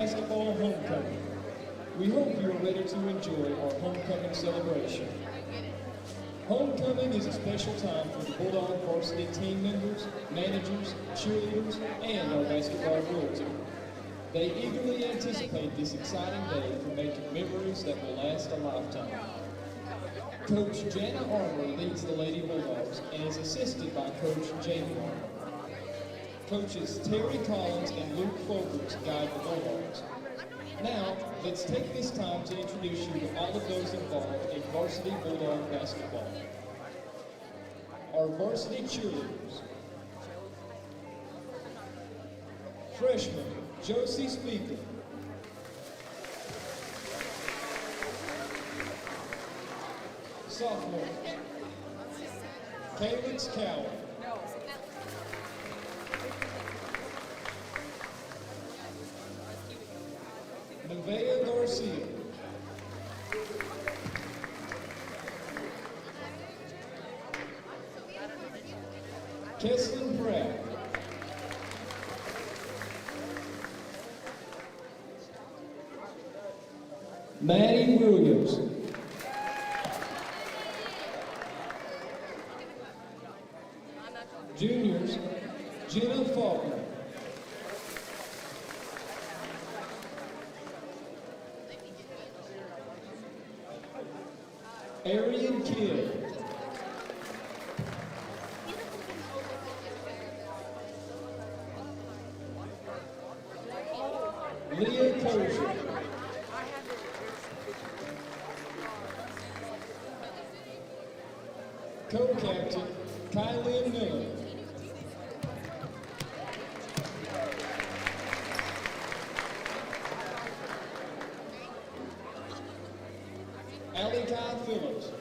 Basketball homecoming. We hope you are ready to enjoy our homecoming celebration. Homecoming is a special time for the Bulldog varsity team members, managers, cheerleaders, and our basketball royalty. They eagerly anticipate this exciting day for making memories that will last a lifetime. Coach Jana Armour leads the Lady Bulldogs and is assisted by Coach Jamie Armour. Coaches Terry Collins and Luke Fogarts guide the Bulldogs. Now, let's take this time to introduce you to all of those involved in varsity Bulldog basketball. Our varsity cheerleaders. Freshman, Josie Speaker. Sophomore, Calix Cowan. Nevaeh Garcia. Kesslyn Pratt. Maddie Williams. Juniors, Jenna Faulkner. Arian Kidd. Leah Kozier. Co-captain, Kylie Miller. Allie Phillips.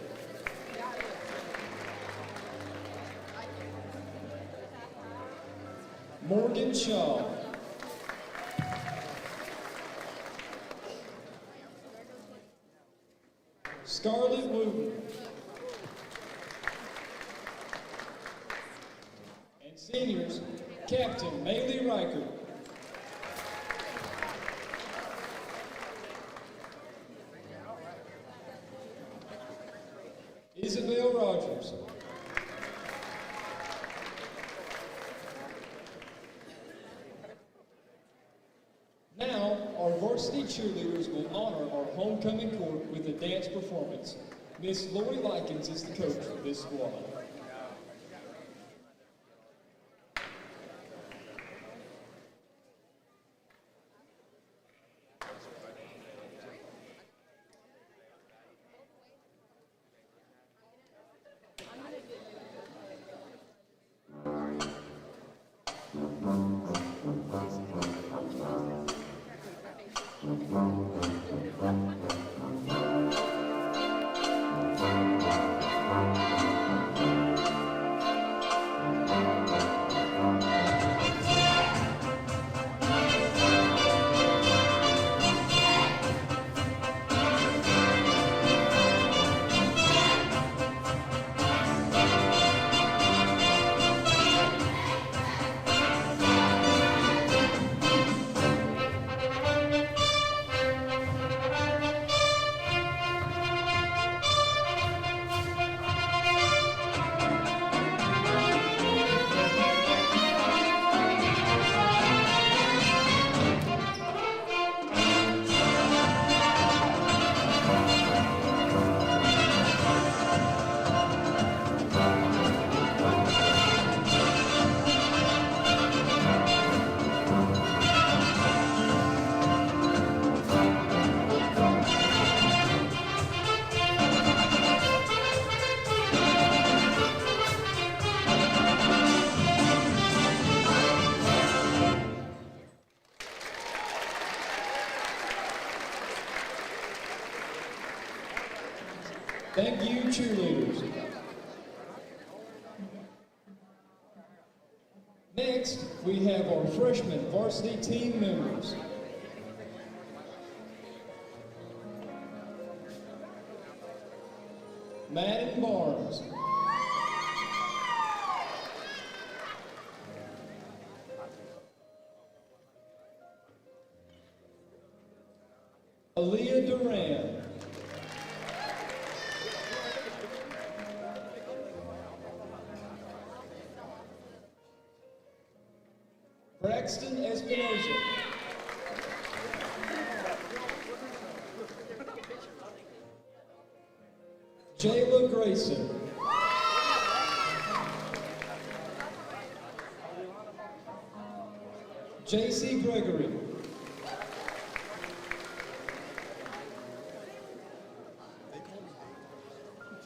Morgan Shaw. Scarlett Wooten. And seniors, Captain Maylee Riker. Isabel Rogers. Now, our varsity cheerleaders will honor our homecoming court with a dance performance. Miss Lori Likens is the coach of this squad. Thank you, cheerleaders. Next, we have our freshman varsity team members. Madden Barnes. Aaliyah Duran. Braxton Espinoza. Jayla Grayson. JC Gregory.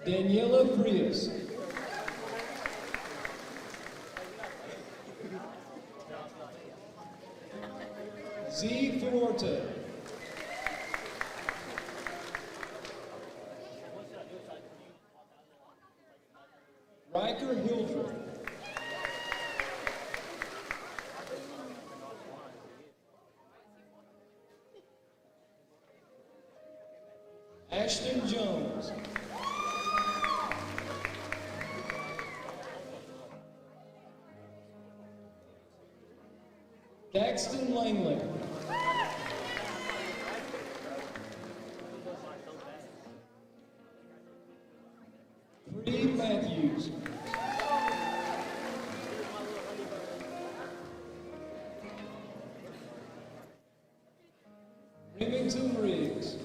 Daniela Frias. Z Fuerte. Riker Hildreth. Ashton Jones. Daxton Langley. Bree Matthews. Remington Riggs.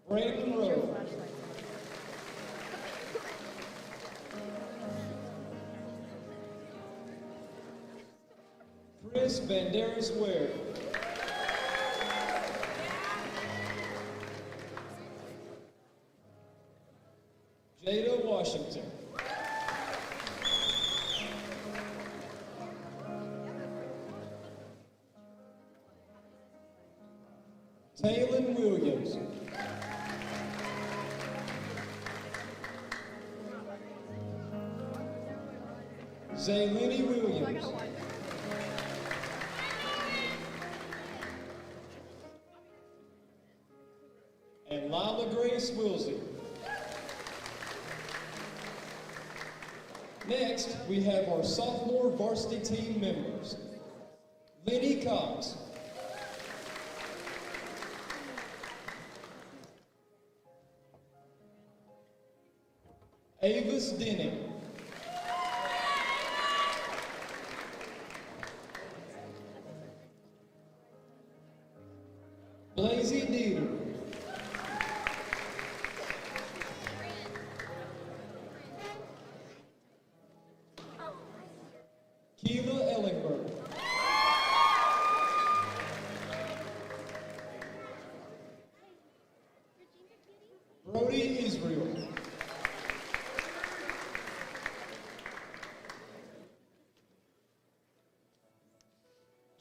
Brandon Rowe. Chris Banderas Ware. Jada Washington. Taylon Williams. Zaylene Williams. And Lila Grace Wilsey. Next, we have our sophomore varsity team members. Lenny Cox. Avis Denning. Blazy Dieter. Keela Ellingberg. Brody Israel.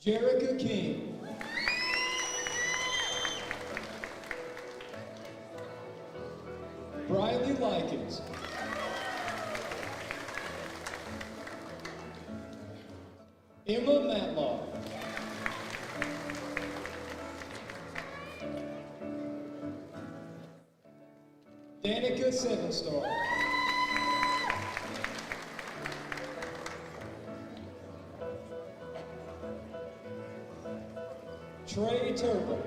Jerica King. Briley Likens. Emma Matlock. Danica Sevenstar. Trey Turbo.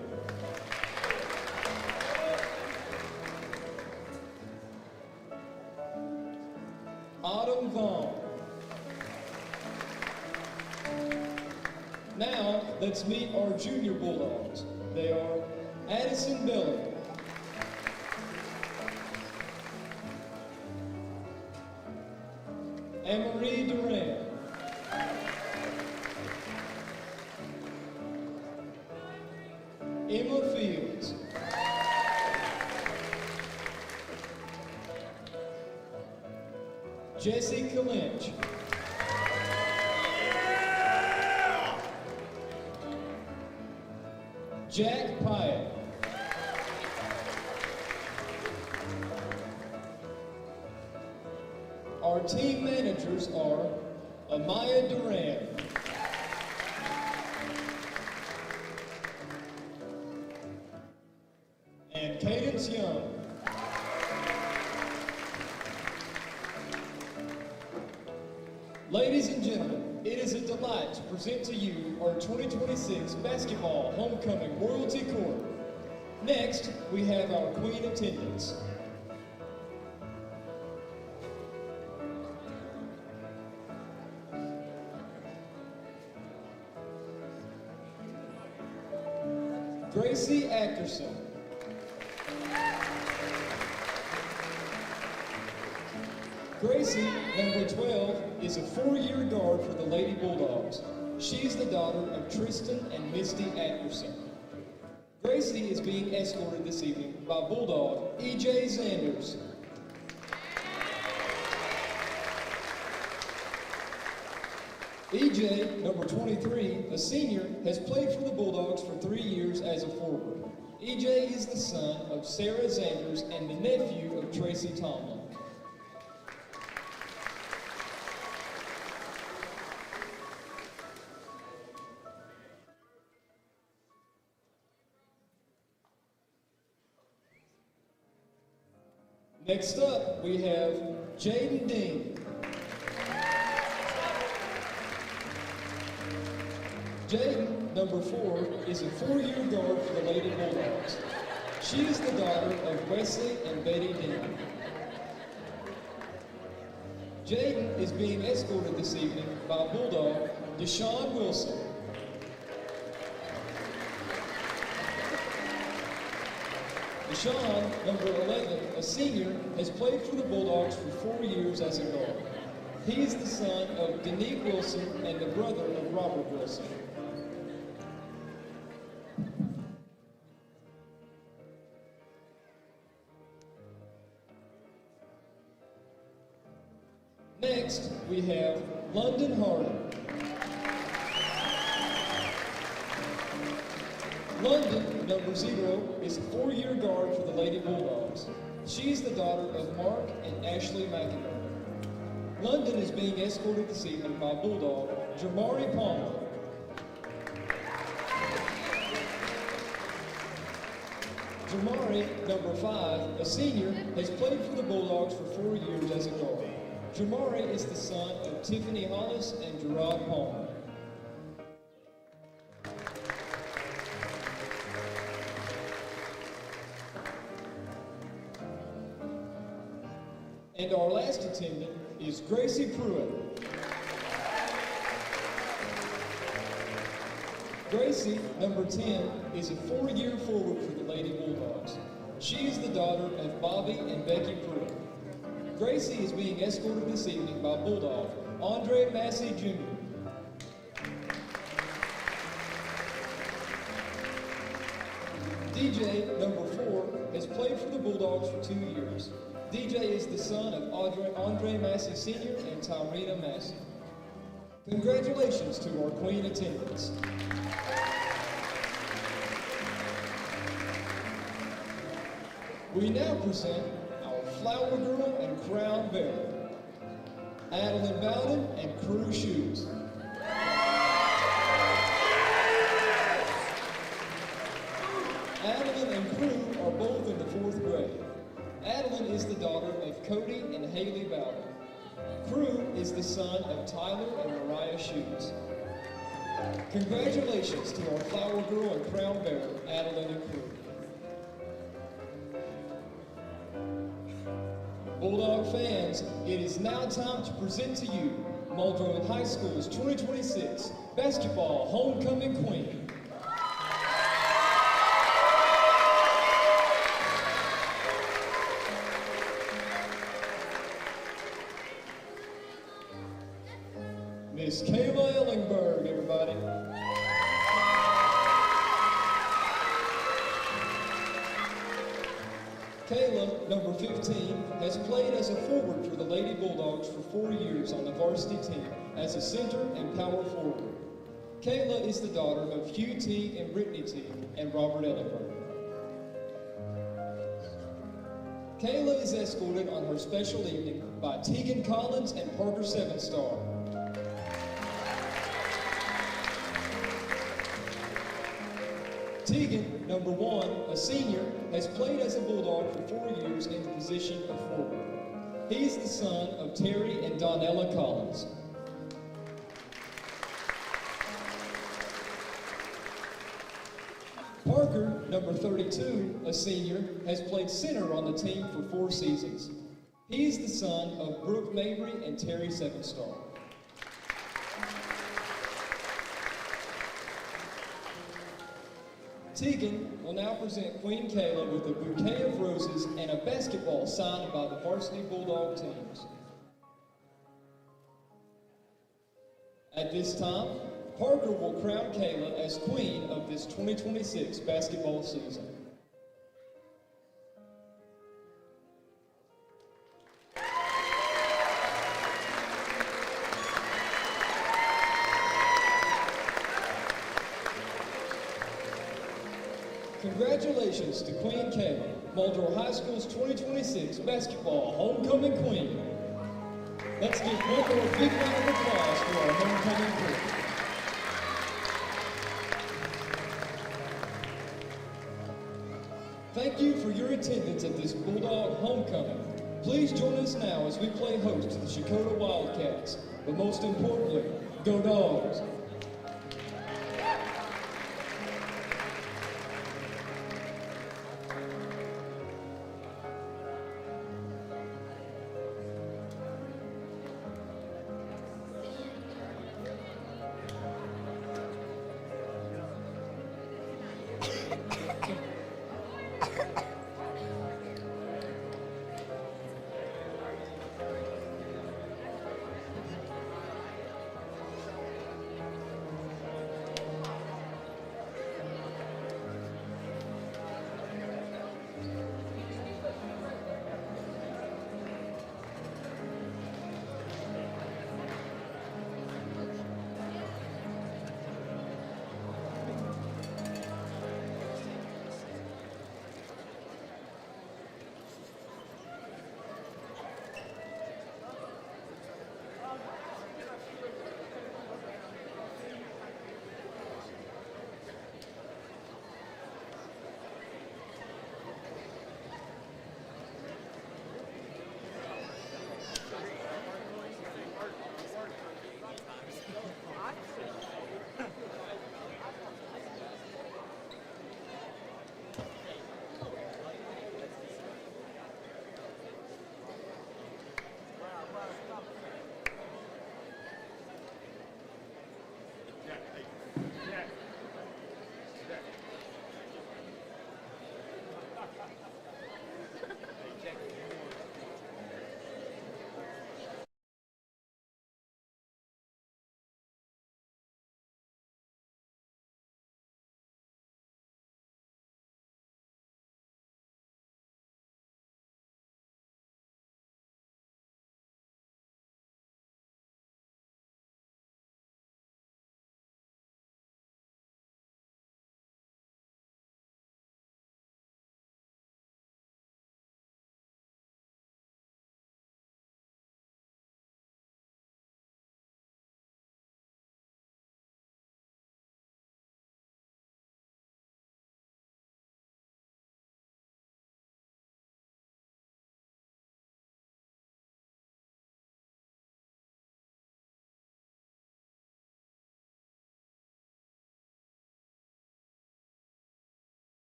Autumn Vaughn. Now, let's meet our junior Bulldogs. They are Addison Belling, Anne-Marie Duran, Emma Fields, Jessica Lynch, Jack Pyatt, our team managers are Amaya Duran, and Cadence Young. Ladies and gentlemen, it is a delight to present to you our 2026 Basketball Homecoming Royalty Court. Next, we have our Queen Attendants. Gracie Ackerson. Gracie, number 12, is a 4-year guard for the Lady Bulldogs. She's the daughter of Tristan and Misty Ackerson. Gracie is being escorted this evening by Bulldog E.J. Sanders. E.J., number 23, a senior, has played for the Bulldogs for 3 years as a forward. E.J. is the son of Sarah Sanders and the nephew of Tracy Tomlin. Next up, we have Jaden Dean. Jaden, number 4, is a 4-year guard for the Lady Bulldogs. She is the daughter of Wesley and Betty Dean. Jaden is being escorted this evening by Bulldog Deshaun Wilson. Deshaun, number 11, a senior, has played for the Bulldogs for 4 years as a guard. He is the son of Denique Wilson and the brother of Robert Wilson. Next, we have London Harden. London, number 0, is a 4-year guard for the Lady Bulldogs. She's the daughter of Mark and Ashley McInerney. London is being escorted this evening by Bulldog Jamari Palmer. Jamari, number 5, a senior, has played for the Bulldogs for 4 years as a guard. Jamari is the son of Tiffany Hollis and Gerard Palmer. And our last attendant is Gracie Pruitt. Gracie, number 10, is a 4-year forward for the Lady Bulldogs. She is the daughter of Bobby and Becky Pruitt. Gracie is being escorted this evening by Bulldog Andre Massey Jr. DJ, number 4, has played for the Bulldogs for 2 years. DJ is the son of Andre Massey Sr. and Tyrena Massey. Congratulations to our Queen attendants. We now present our Flower Girl and Crown Bearer, Adeline Bowden and Crew Shoes. Adeline and Crew are both in the 4th grade. Adeline is the daughter of Cody and Haley Bowden. Crew is the son of Tyler and Mariah Shoes. Congratulations to our Flower Girl and Crown Bearer, Adeline and Crew. Bulldog fans, it is now time to present to you Muldrow High School's 2026 Basketball Homecoming Queen. Miss Kayla Ellingberg, everybody. Kayla, number 15, has played as a forward for the Lady Bulldogs for 4 years on the varsity team as a center and power forward. Kayla is the daughter of Hugh Teague and Brittany Teague and Robert Ellingberg. Kayla is escorted on her special evening by Tegan Collins and Parker Sevenstar. Tegan, number 1, a senior, has played as a Bulldog for 4 years in the position of forward. He is the son of Terry and Donella Collins. number 32, a senior, has played center on the team for 4 seasons. He is the son of Brooke Mabry and Terry Sevenstar. Tegan will now present Queen Kayla with a bouquet of roses and a basketball signed by the varsity Bulldog teams. At this time, Parker will crown Kayla as queen of this 2026 basketball season. Congratulations to Queen Kayla, Muldrow High School's 2026 basketball homecoming queen. Let's give one more big round of applause for our homecoming queen. Thank you for your attendance at this Bulldog homecoming. Please join us now as we play host to the CHECOTAH Wildcats. But most importantly, go Dogs!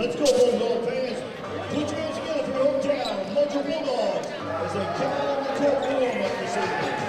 Let's go, Bulldog fans. Put your hands together for your hometown, Muldrow Bulldogs, as they come out on the court for warm-up this evening.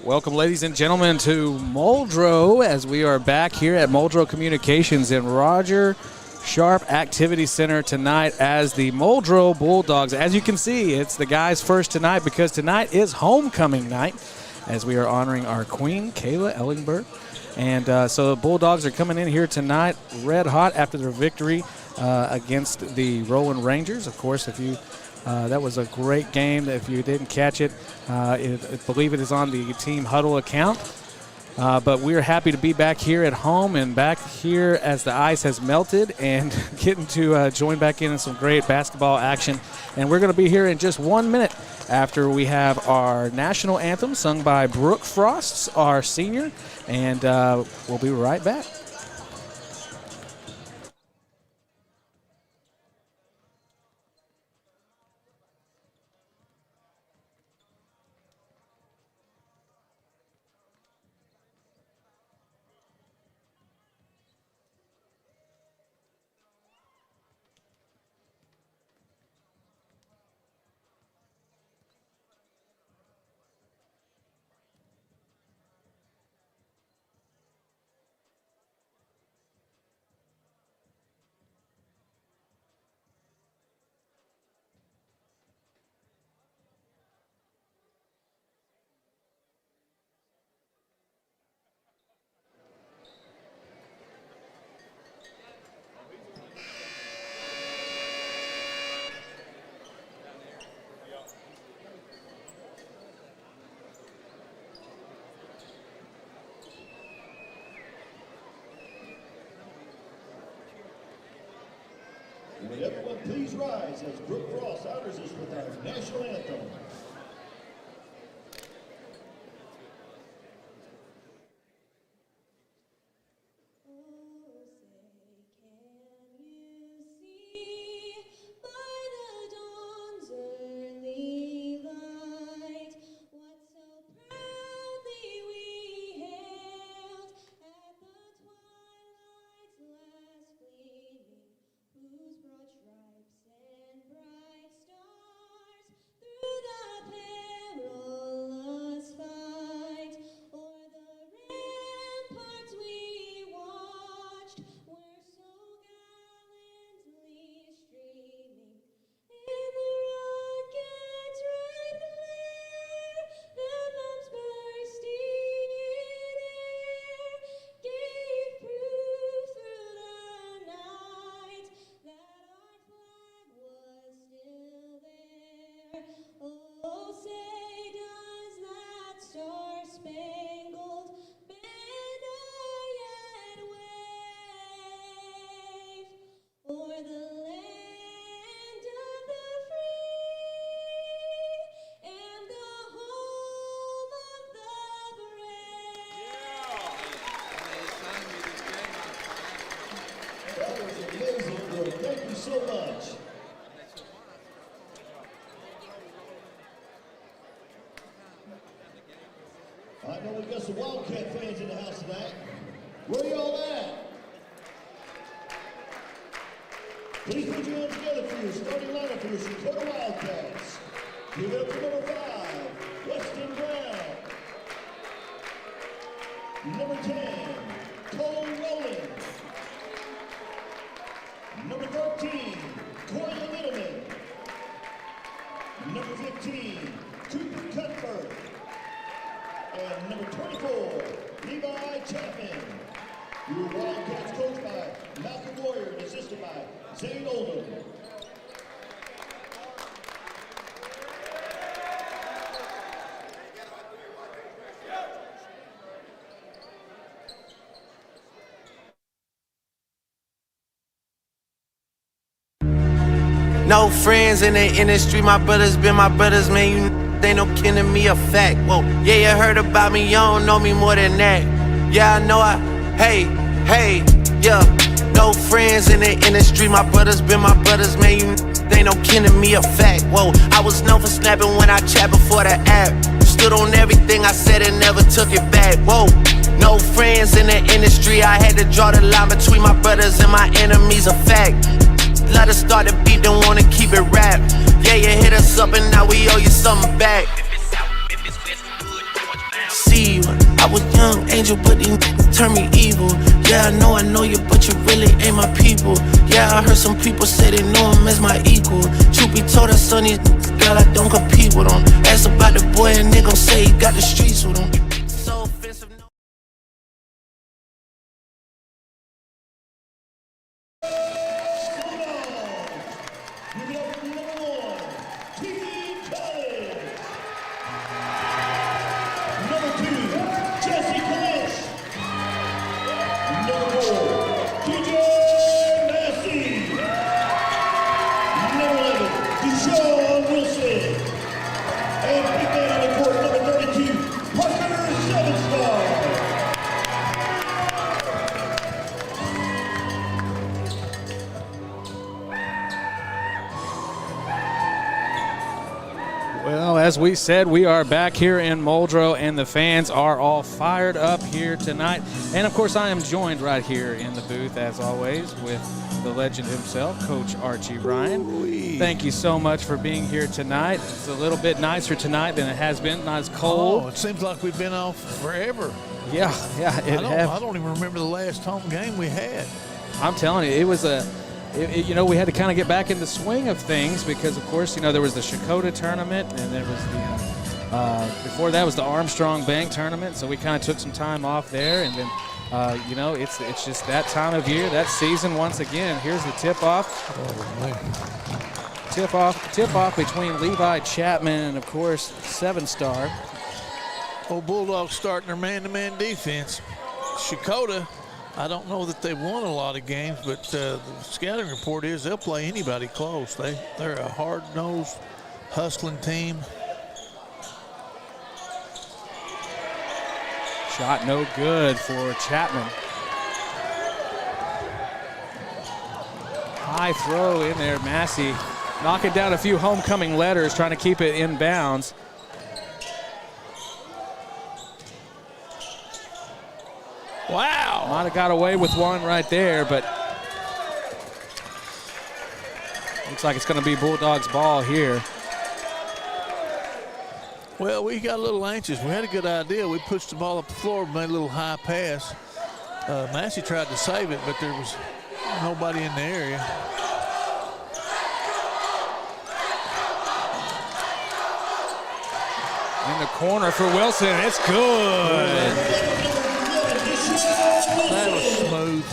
Welcome, ladies and gentlemen, to Muldrow, as we are back here at Muldrow Communications in Roger Sharp Activity Center tonight as the Muldrow Bulldogs. As you can see, it's the guys first tonight because tonight is homecoming night as we are honoring our queen, Kayla Ellingberg. And so the Bulldogs are coming in here tonight red hot after their victory against the Rowan Rangers. Of course, if you that was a great game. If you didn't catch it, I believe it is on the Team Huddle account. But we're happy to be back here at home and back here as the ice has melted and getting to join back in some great basketball action. And we're going to be here in just 1 minute after we have our national anthem sung by Brooke Frost, our senior, and we'll be right back. Would everyone please rise as Brooke Frost honors us with our national anthem. Thank you so much. I know we got some Wildcat fans in the house tonight. Where y'all at? Please put your hands together for your starting lineup for your CHECOTAH Wildcats. Give it up for number 5, Weston Brown. Number 10, Cole Rowland. Number 13, Corey Middleman. Number 15, Cooper Cuthbert. And number 24, Levi Chapman. Your Wildcats coached by Malcolm Warrior and assisted by Zane Oldham. No friends in the industry, my brothers been my brothers, man, you ain't no kin to me, a fact. Whoa, yeah, you heard about me, you don't know me more than that. Yeah, I know hey, yeah. No friends in the industry, my brothers been my brothers, man, you ain't no kin to me, a fact. Whoa, I was known for snapping when I chat before the app. Stood on everything I said and never took it back. Whoa, no friends in the industry, I had to draw the line between my brothers and my enemies, a fact. Let us start the beat, don't wanna keep it rap. Yeah, you hit us up and now we owe you something back. believe. I was young angel, but these turn me evil. Yeah, I know you, but you really ain't my people. Yeah, I heard some people say they know him as my equal. Truth be told, that son, these girl, I don't compete with him. Ask about the boy and they gon' say he got the streets with him. So offensive, no. Give it up for number 1, Team College. Number 2, Jesse College. Number 4, DJ Massey. Number 11, Deshaun Wilson. And big man on the court, number 32, Parker 7-star. Well, as we said, we are back here in Muldrow, and the fans are all fired up here tonight. And, of course, I am joined right here in the booth, as always, with the legend himself, Coach Archie Bryan. Ooh-wee. Thank you so much for being here tonight. It's a little bit nicer tonight than it has been. Not as cold. Oh, it seems like we've been off forever. Yeah, I don't even remember the last home game we had. I'm telling you, it was you know, we had to kind of get back in the swing of things because, of course, you know, there was the CHECOTAH tournament, and there was the before that was the Armstrong Bank tournament. So we kind of took some time off there, and then you know, it's just that time of year, that season once again. Here's the tip-off. Oh, man. Tip-off between Levi Chapman and, of course, 7-star. Old Bulldogs starting their man-to-man defense. CHECOTAH, I don't know that they've won a lot of games, but the scouting report is they'll play anybody close. They're a hard-nosed, hustling team. Shot no good for Chapman. High throw in there, Massey knocking down a few homecoming letters, trying to keep it in bounds. Wow. Might have got away with one right there, but looks like it's going to be Bulldogs' ball here. Well, we got a little anxious. We had a good idea. We pushed the ball up the floor, made a little high pass. Massey tried to save it, but there was nobody in the area. In the corner for Wilson. It's good. That was smooth.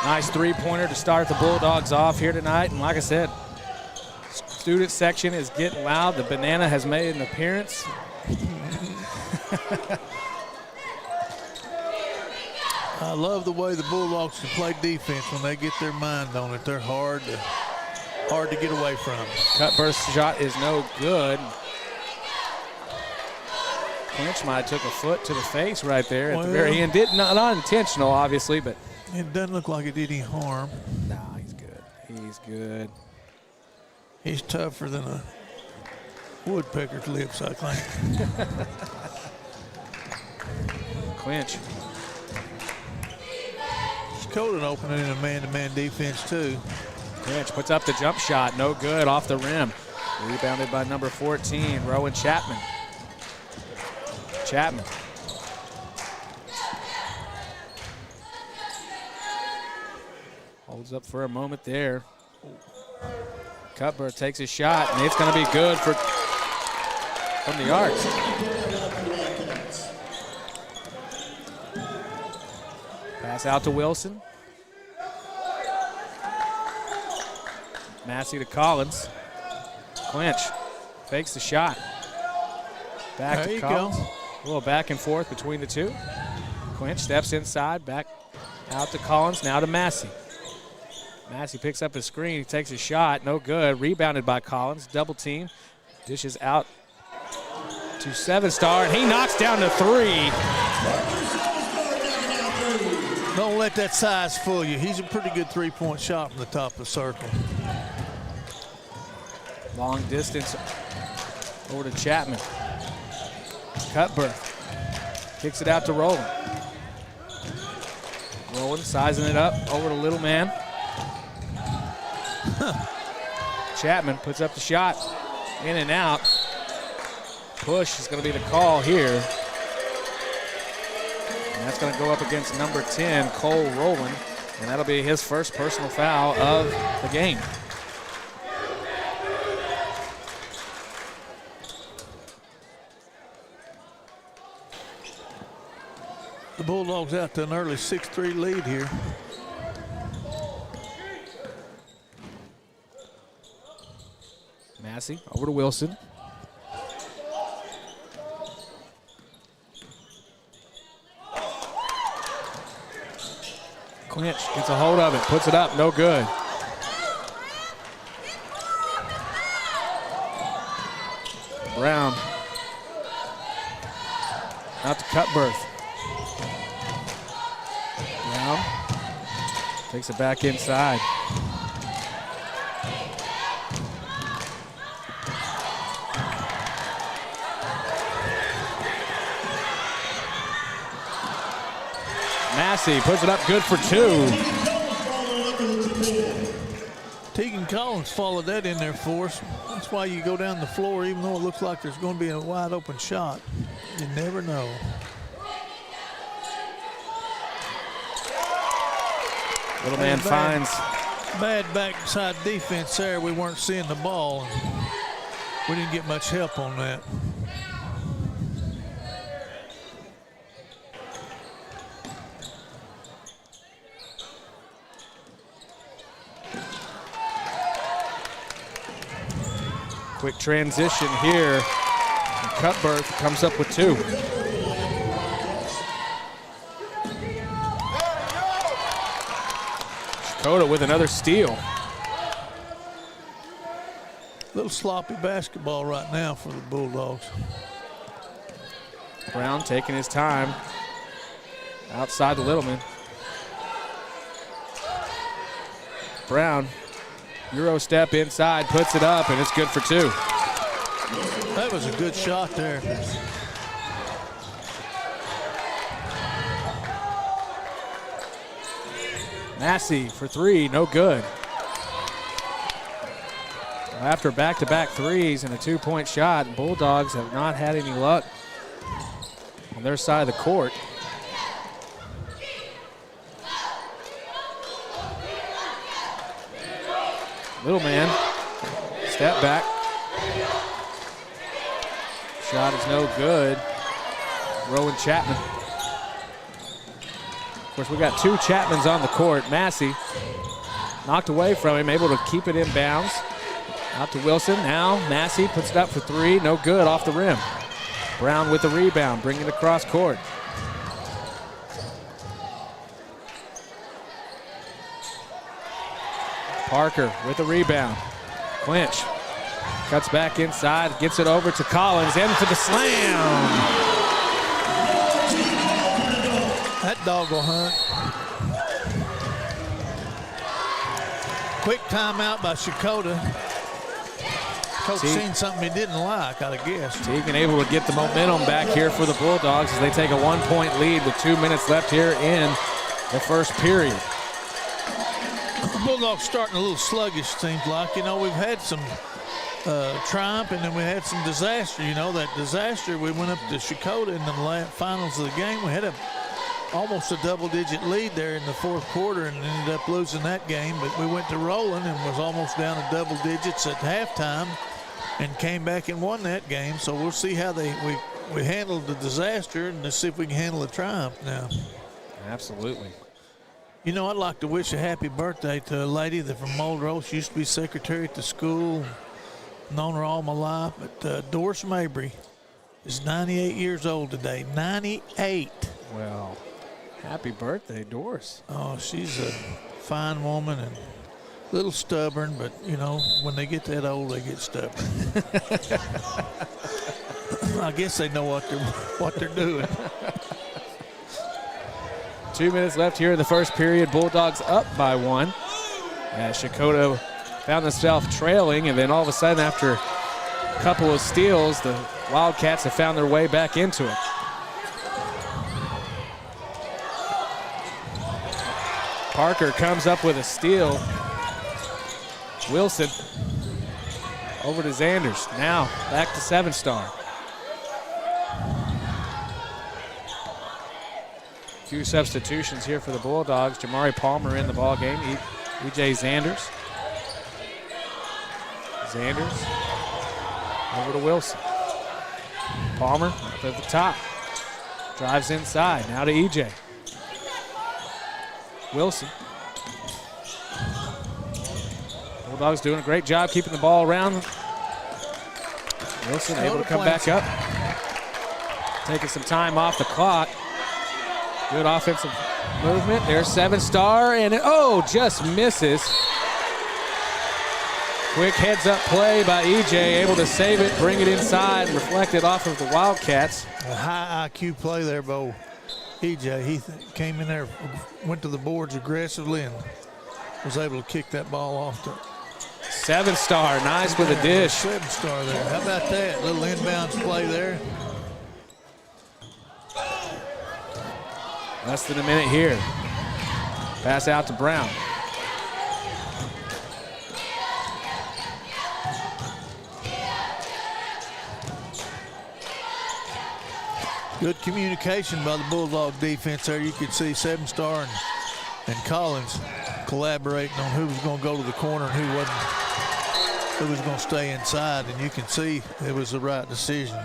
Nice three-pointer to start the Bulldogs off here tonight. And like I said, student section is getting loud. The banana has made an appearance. I love the way the Bulldogs can play defense when they get their mind on it. They're hard to get away from. Cut burst shot is no good. Clinch might have took a foot to the face right there at the very end. Not intentional, obviously, but it doesn't look like it did any harm. no, he's good. He's good. He's tougher than a woodpecker's lips, I think. Clinch. CHECOTAH opening in a man-to-man defense, too. Clinch puts up the jump shot. No good off the rim. Rebounded by number 14, Rowan Chapman. Chapman. Holds up for a moment there. Cutler takes a shot, and it's going to be good from the arc. Pass out to Wilson. Massey to Collins. Clinch fakes the shot. Back there to you Collins. go. A little back and forth between the two. Clinch steps inside, back out to Collins, now to Massey. Massey picks up a screen, he takes a shot, no good. Rebounded by Collins, double team. Dishes out to 7-star, and he knocks down the three. Don't let that size fool you. He's a pretty good three-point shot from the top of the circle. Long distance over to Chapman. Cutler kicks it out to Rowland. Rowland sizing it up over to Little Man. Chapman puts up the shot. In and out. Push is going to be the call here. That's going to go up against number 10, Cole Rowland, and that'll be his first personal foul of the game. The Bulldogs out to an early 6-3 lead here. Massey over to Wilson. Clinch gets a hold of it, puts it up, no good. Brown out to Cutbirth. Brown takes it back inside. Massey puts it up, good for 2. Tegan Collins followed that in there for us. That's why you go down the floor, even though it looks like there's going to be a wide open shot. You never know. Little man finds. Bad backside defense there. We weren't seeing the ball. And we didn't get much help on that. Quick transition here. And Cutbirth comes up with 2. CHECOTAH with another steal. Little sloppy basketball right now for the Bulldogs. Brown taking his time outside the Littleman. Brown, Euro step inside, puts it up, and it's good for 2. That was a good shot there. Massey for 3, no good. After back-to-back threes and a 2-point shot, Bulldogs have not had any luck on their side of the court. Little man, step back. Shot is no good. Rowan Chapman. Of course, we got 2 Chapmans on the court. Massey knocked away from him, able to keep it in bounds. Out to Wilson. Now Massey puts it up for 3. No good, off the rim. Brown with the rebound, bringing it across court. Parker with the rebound. Clinch cuts back inside, gets it over to Collins, in for the slam. That dog will hunt. Quick timeout by CHECOTAH. Coach seen something he didn't like, I'd guess. Teagan able to get the momentum back here for the Bulldogs as they take a 1-point lead with 2 minutes left here in the first period. The Bulldogs starting a little sluggish, seems like. You know, we've had some triumph and then we had some disaster. You know, that disaster, we went up to CHECOTAH in the finals of the game. We had almost a double-digit lead there in the fourth quarter and ended up losing that game. But we went to Roland and was almost down to double digits at halftime and came back and won that game. So we'll see how we handled the disaster, and let's see if we can handle the triumph now. Absolutely. You know, I'd like to wish a happy birthday to a lady that from Muldrow. She used to be secretary at the school. Known her all my life. But Doris Mabry is 98 years old today. 98. Well, happy birthday, Doris. Oh, she's a fine woman and a little stubborn, but, you know, when they get that old, they get stubborn. I guess they know what they're doing. 2 minutes left here in the first period. Bulldogs up by 1. As CHECOTAH found themselves trailing, and then all of a sudden, after a couple of steals, the Wildcats have found their way back into it. Parker comes up with a steal. Wilson over to Zanders. Now back to 7-star. Few substitutions here for the Bulldogs. Jamari Palmer in the ball game. E.J. Zanders. Over to Wilson. Palmer up at the top. Drives inside. Now to E.J. Wilson. Bulldogs doing a great job keeping the ball around. Wilson able to come back up. Taking some time off the clock. Good offensive movement. There's 7-star, and just misses. Quick heads-up play by E.J., able to save it, bring it inside, and reflect it off of the Wildcats. A high IQ play there, Bo. E.J., he came in there, went to the boards aggressively, and was able to kick that ball off the 7-star, nice with a dish. 7-star there. How about that? Little inbounds play there. Less than a minute here. Pass out to Brown. Good communication by the Bulldog defense there. You could see 7-star and Collins collaborating on who was going to go to the corner and who was going to stay inside, and you can see it was the right decision.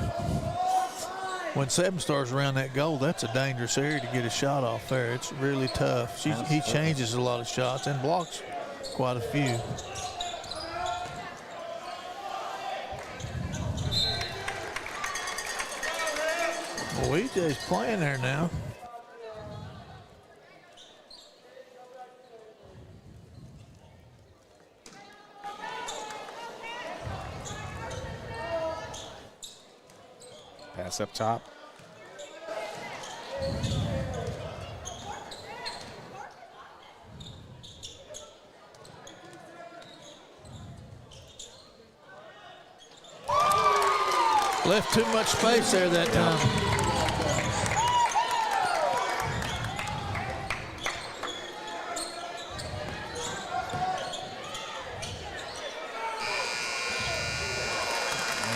When 7-star's around that goal, that's a dangerous area to get a shot off there. It's really tough. He changes a lot of shots and blocks quite a few. Well, EJ's playing there now. Pass up top. Left too much space there that time.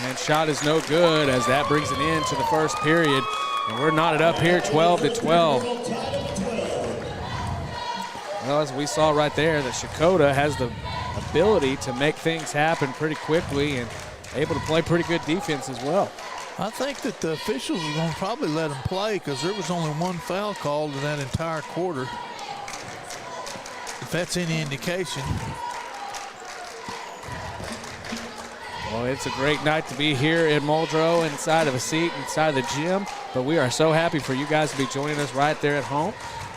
And shot is no good as that brings an end to the first period. And we're knotted up here 12-12. Well, as we saw right there, that CHECOTAH has the ability to make things happen pretty quickly and able to play pretty good defense as well. I think that the officials are going to probably let them play because there was only one foul called in that entire quarter. If that's any indication. Well, it's a great night to be here in Muldrow, inside of a seat, inside of the gym. But we are so happy for you guys to be joining us right there at home.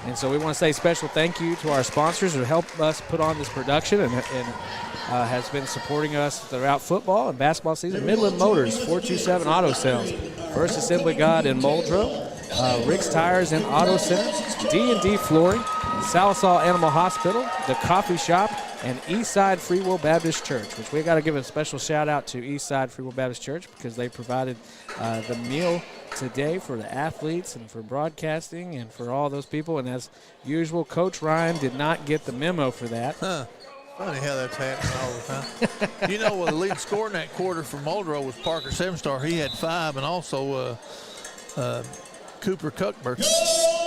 And so we want to say a special thank you to our sponsors who helped us put on this production and has been supporting us throughout football and basketball season. Midland Motors, 427 Auto Sales, First Assembly God in Muldrow, Rick's Tires and Auto Centers, D&D Flooring, Salisal Animal Hospital, The Coffee Shop, and Eastside Free Will Baptist Church, which we got to give a special shout out to Eastside Free Will Baptist Church because they provided the meal today for the athletes and for broadcasting and for all those people. And as usual, Coach Ryan did not get the memo for that. Funny how that's happening all the time. You know, the lead scorer in that quarter for Muldrow was Parker 7-star. He had 5, and also Cooper Cuthbert,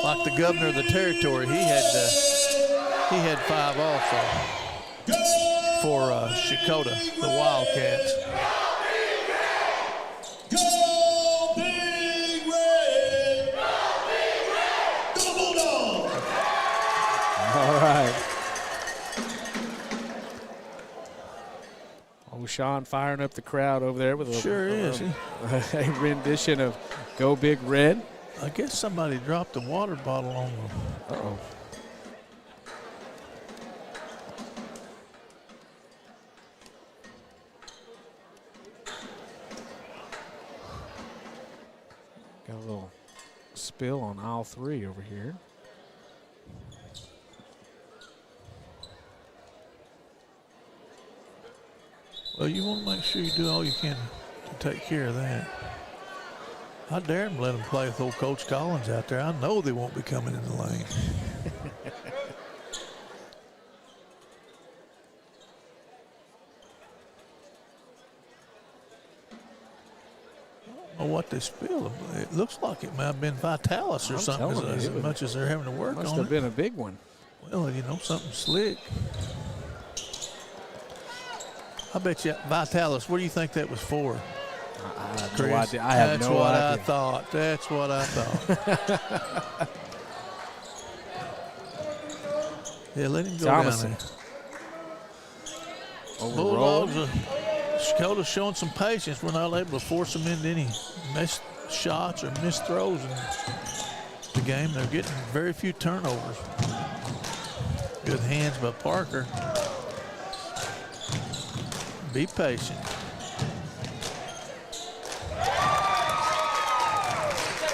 like the governor of the territory. He had 5 also for CHECOTAH, the Wildcats. Go Big Red! Go Bulldogs! All right. Oh, Sean firing up the crowd over there with a rendition of Go Big Red. I guess somebody dropped a water bottle on them. Uh-oh. Got a little spill on aisle 3 over here. Well, you want to make sure you do all you can to take care of that. I dare them to let them play with old Coach Collins out there. I know they won't be coming in the lane. I don't or what they spilled. It looks like it might have been Vitalis or I'm something, telling you, as much as they're having to work Must on have it. been a big one. Well, you know, something slick. I bet you, Vitalis, what do you think that was for? I have Chris? no idea. I have That's no what idea. I thought. That's what I thought. Yeah, let him go Thomason. down there. Overrolling. Bulldogs, CHECOTAH showing some patience. We're not able to force them into any missed shots or missed throws in the game. They're getting very few turnovers. Good hands by Parker. Be patient.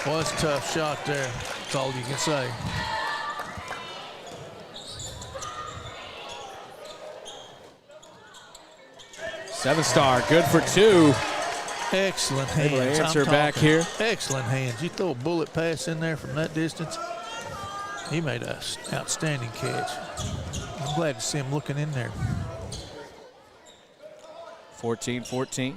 Was a tough shot there. That's all you can say. Seven-star, good for 2. Excellent Able to hands. answer I'm back talking. here. Excellent hands. You throw a bullet pass in there from that distance. He made an outstanding catch. I'm glad to see him looking in there. 14-14.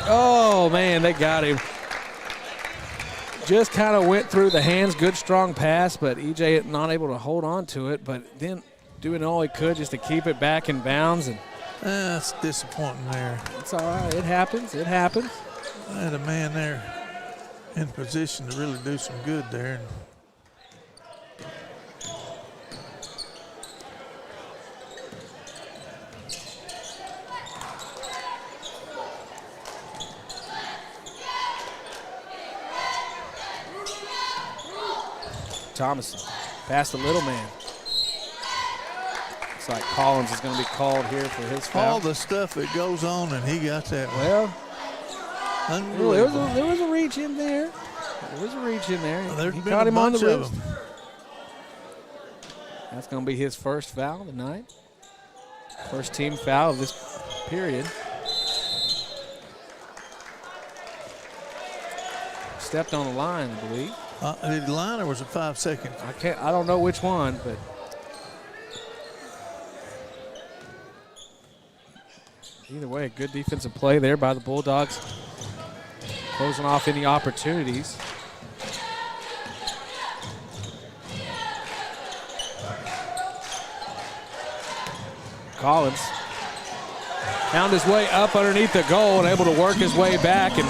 Oh, man, they got him. Just kind of went through the hands. Good, strong pass, but EJ not able to hold on to it, but then doing all he could just to keep it back in bounds. And That's disappointing there. it's all right. It happens. It happens. I had a man there in position to really do some good there. Thomason past the little man. Looks like Collins is going to be called here for his foul. All the stuff that goes on, and he got that one. Well, Unbelievable. there was a reach in there. There was a reach in there. There's He been caught a him on the bunch of wrist. them. That's going to be his first foul of the night. First team foul of this period. Stepped on the line, I believe. Did the line or was it 5 seconds? I don't know which one, but either way, a good defensive play there by the Bulldogs. Closing off any opportunities. Collins found his way up underneath the goal and able to work his way back, and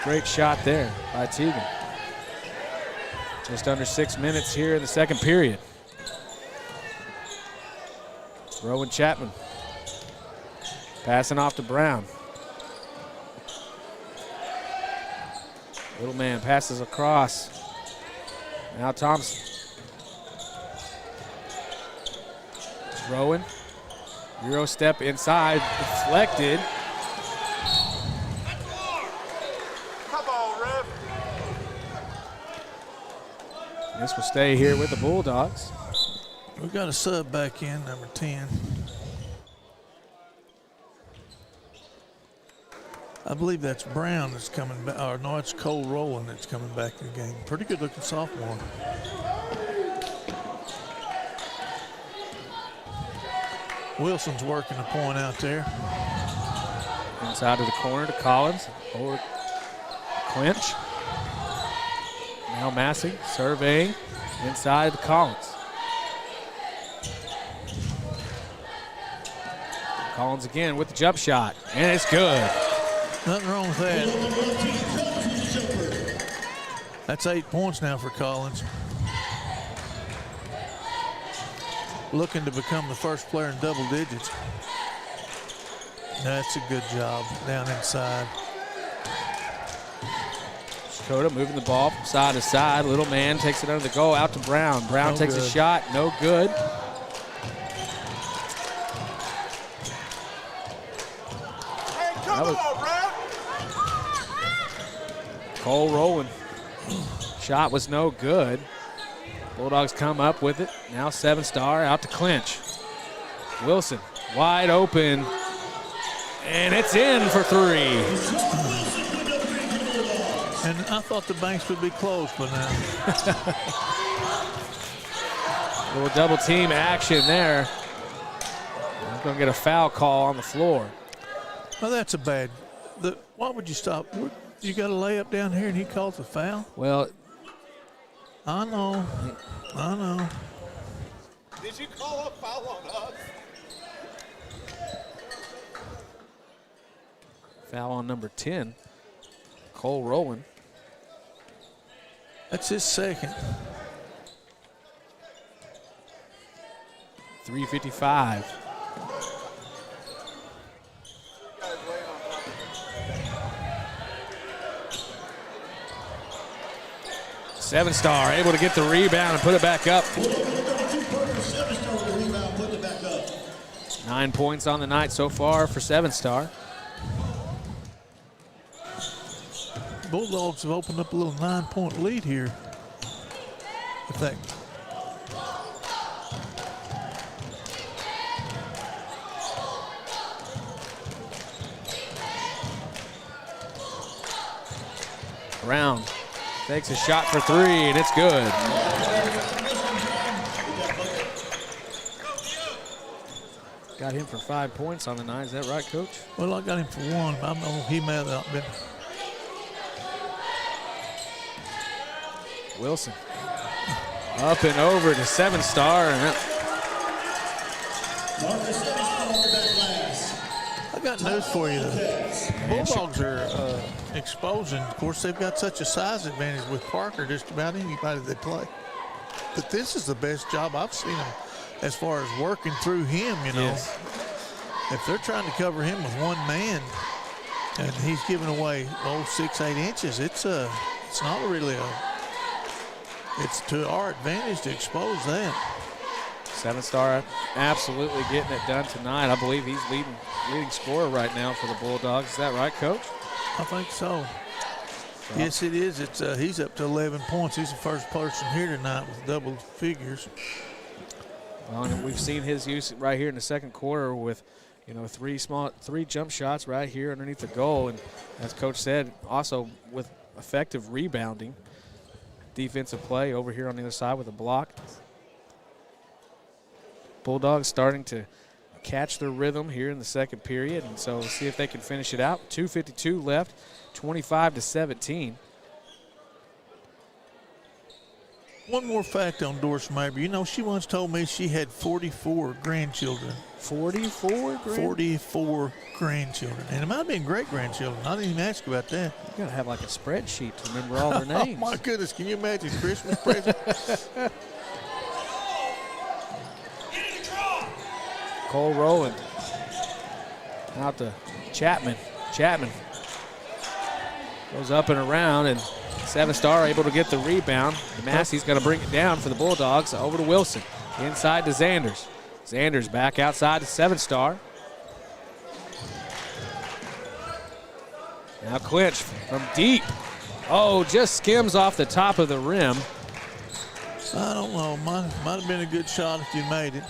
great shot there by Teagan. Just under 6 minutes here in the second period. Rowan Chapman passing off to Brown. Little man passes across. Now Thompson. Rowan. Euro step inside, deflected. This will stay here with the Bulldogs. We've got a sub back in, number 10. I believe that's Brown that's coming back, or no, it's Cole Rowland that's coming back in the game. Pretty good looking sophomore. Wilson's working the point out there. Inside of the corner to Collins. Over clinch. Now Massey surveying inside to Collins. Collins again with the jump shot, and it's good. Nothing wrong with that. That's 8 points now for Collins. Looking to become the first player in double digits. That's a good job down inside. CHECOTAH moving the ball from side to side. Little man takes it under the goal, out to Brown. Brown takes a shot, no good. Cole Rowland. Shot was no good. Bulldogs come up with it. Now 7-star out to clinch. Wilson Wide open. And it's in for 3. And I thought the banks would be closed by now. Little double team action there. We're going to get a foul call on the floor. Well, that's a bad. Why would you stop? You got a layup down here and he calls a foul? Well, I know. Did you call a foul on us? foul on number 10, Cole Rowland. That's his second. 3:55. Seven Star able to get the rebound and put it back up. 9 points on the night so far for Seven Star. Bulldogs have opened up a little 9-point lead here. If that. Brown takes a shot for 3, and it's good. Got him for 5 points on the night. Is that right, Coach? Well, I got him for 1. I don't know if he may have not been. Wilson up and over to Seven Star. And I got news for you. The Bulldogs are exposing. Of course, they've got such a size advantage with Parker, just about anybody they play. But this is the best job I've seen them as far as working through him, you know. Yes. If they're trying to cover him with one man and he's giving away 6-8 inches, it's not really it's to our advantage to expose that. Seven Star absolutely getting it done tonight. I believe he's leading scorer right now for the Bulldogs. Is that right, Coach? I think so. Yes, it is. It's he's up to 11 points. He's the first person here tonight with double figures. Well, and we've seen his use right here in the second quarter with, you know, three jump shots right here underneath the goal, and as Coach said, also with effective rebounding. Defensive play over here on the other side with a block. Bulldogs starting to catch their rhythm here in the second period, and so we'll see if they can finish it out. 2:52 left, 25-17. One more fact on Doris Mabry. You know, she once told me she had 44 grandchildren. 44 44 grandchildren. And it might have been great-grandchildren. I didn't even ask about that. You gotta have like a spreadsheet to remember all their names. Oh, my goodness. Can you imagine Christmas present? Cole Rowland out to Chapman. Chapman goes up and around, and Seven Star able to get the rebound. Massey's going to bring it down for the Bulldogs. Over to Wilson. Inside to Zanders. Zanders back outside to Seven Star. Now Clinch from deep. Oh, just skims off the top of the rim. I don't know. Might have been a good shot if you made it.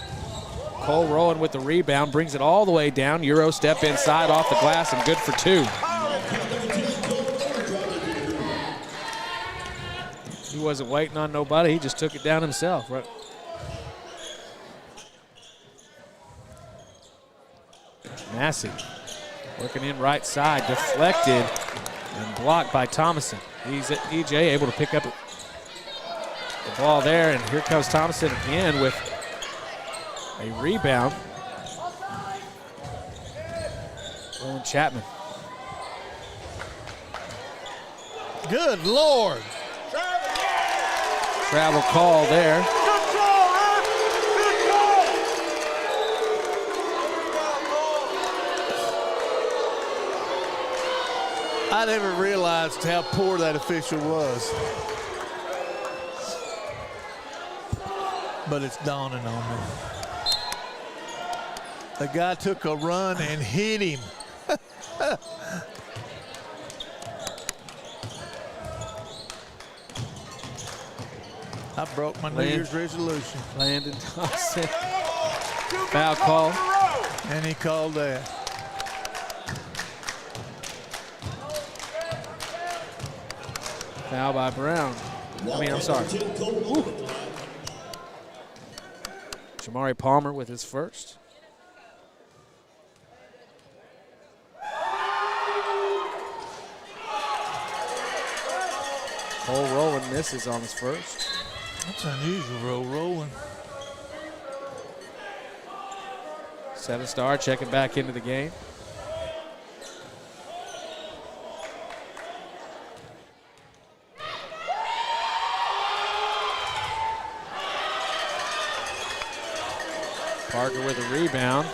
Cole Rowland with the rebound, brings it all the way down. Euro step inside off the glass and good for 2. He wasn't waiting on nobody. He just took it down himself. Right. Massey working in right side, deflected and blocked by Thomason. He's at EJ able to pick up the ball there, and here comes Thomason again with a rebound. Roland Chapman. Good Lord. Travel call there. I never realized how poor that official was. But it's dawning on me. The guy took a run and hit him. I broke my New Year's resolution. Landon Thompson. Foul call. And he called that. Foul by Brown. I'm sorry. Jamari Palmer with his first. Cole Rowland misses on his first. That's unusual, Rowland. 7-star checking back into the game. Parker with a rebound.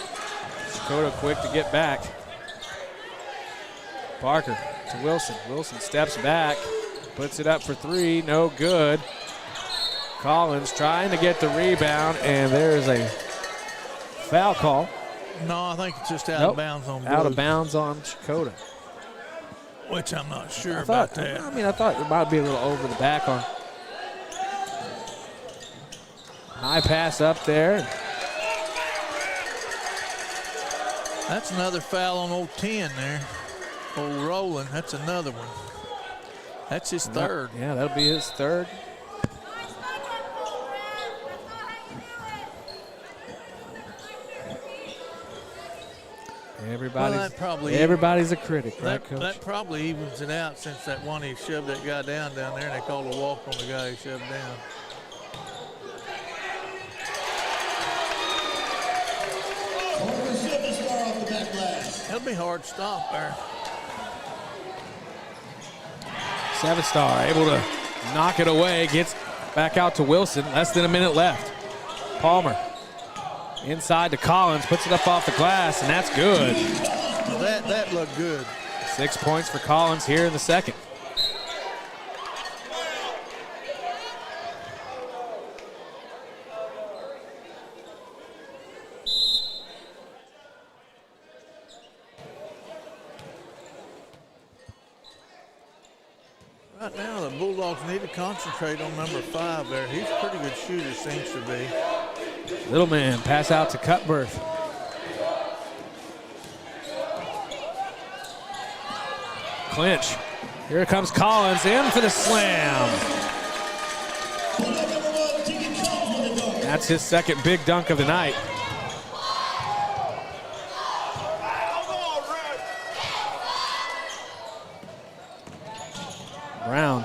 Checotah quick to get back. Parker to Wilson. Wilson steps back, puts it up for three, no good. Collins trying to get the rebound, and there's a foul call. No, I think it's just out of bounds on Blue. Out of bounds on Checotah. Which I'm not sure about that. I thought it might be a little over the back on. High pass up there. That's another foul on old 10 there. Old Rowland, that's another one. That's his third. Yeah, that'll be his third. Everybody's a critic, right, Coach? That probably evens it out since that one he shoved that guy down there, and they called a walk on the guy he shoved down. That'll be hard to stop there. 7-star able to knock it away, gets back out to Wilson. Less than a minute left. Palmer inside to Collins, puts it up off the glass, and that's good. That looked good. 6 points for Collins here in the second. Right now, the Bulldogs need to concentrate on number 5 there. He's a pretty good shooter, seems to be. Little man, pass out to Cutbirth. Clinch. Here comes Collins in for the slam. That's his second big dunk of the night. Brown.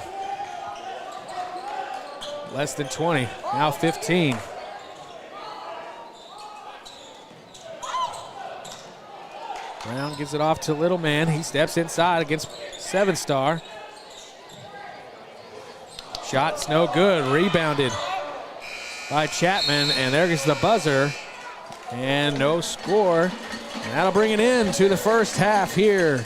Less than 20, now 15. Brown gives it off to Little Man. He steps inside against 7-star. Shot's no good. Rebounded by Chapman, and there goes the buzzer. And no score. And that'll bring it in to the first half here,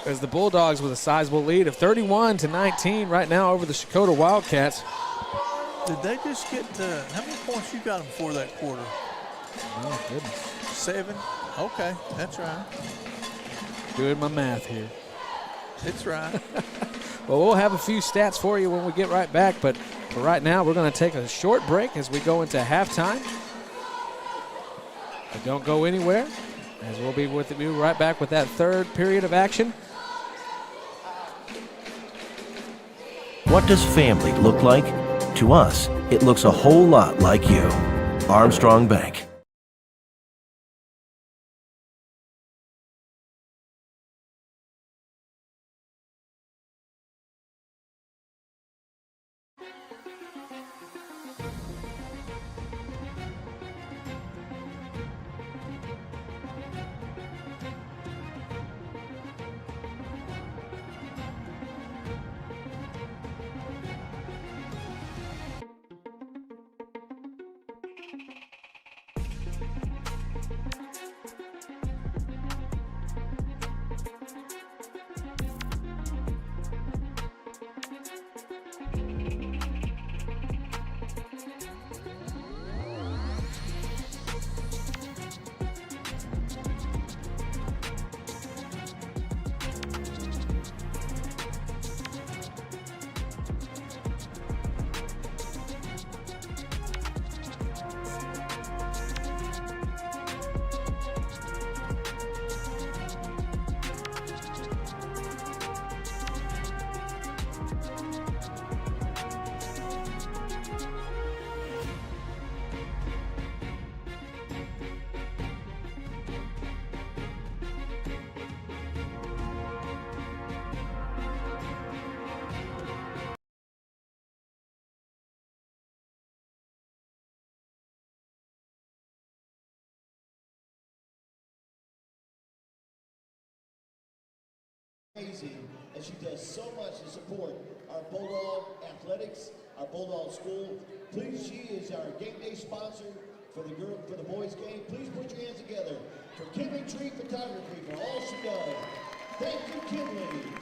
as the Bulldogs with a sizable lead of 31-19 right now over the Checotah Wildcats. Did they just get, how many points you got them for that quarter? Oh, goodness. 7? Okay, that's right. Doing my math here. It's right. Well, we'll have a few stats for you when we get right back, but for right now, we're going to take a short break as we go into halftime. But don't go anywhere, as we'll be with you right back with that third period of action. What does family look like? To us, it looks a whole lot like you. Armstrong Bank. amazing, and she does so much to support our Bulldog athletics, our Bulldog school. Please, she is our game day sponsor for the boys game. Please put your hands together for Kinley Tree Photography for all she does. Thank you, Kinley.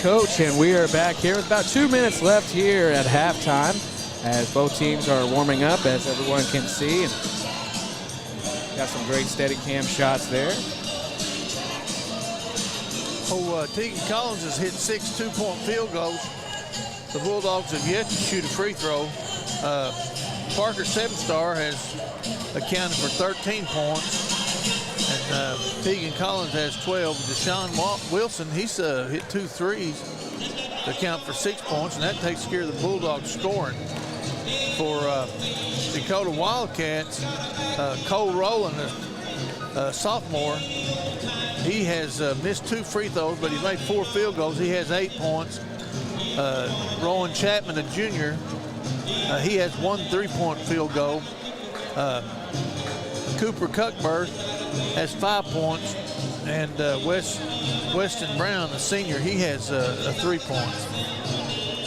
Coach, and we are back here with about 2 minutes left here at halftime as both teams are warming up, as everyone can see. And got some great steady cam shots there. Tegan Collins has hit 6 two-point field goals. The Bulldogs have yet to shoot a free throw. Parker 7-star has accounted for 13 points. And Tegan Collins has 12. Deshaun Wilson, he's hit 2 threes to account for 6 points, and that takes care of the Bulldogs scoring. For Checotah Wildcats, Cole Rowland, a sophomore, he has missed 2 free throws, but he made 4 field goals. He has 8 points. Rowan Chapman, a junior, he has 1 3-point field goal. Cooper Cuckberg has 5 points, and Weston Brown, a senior, he has 3 points.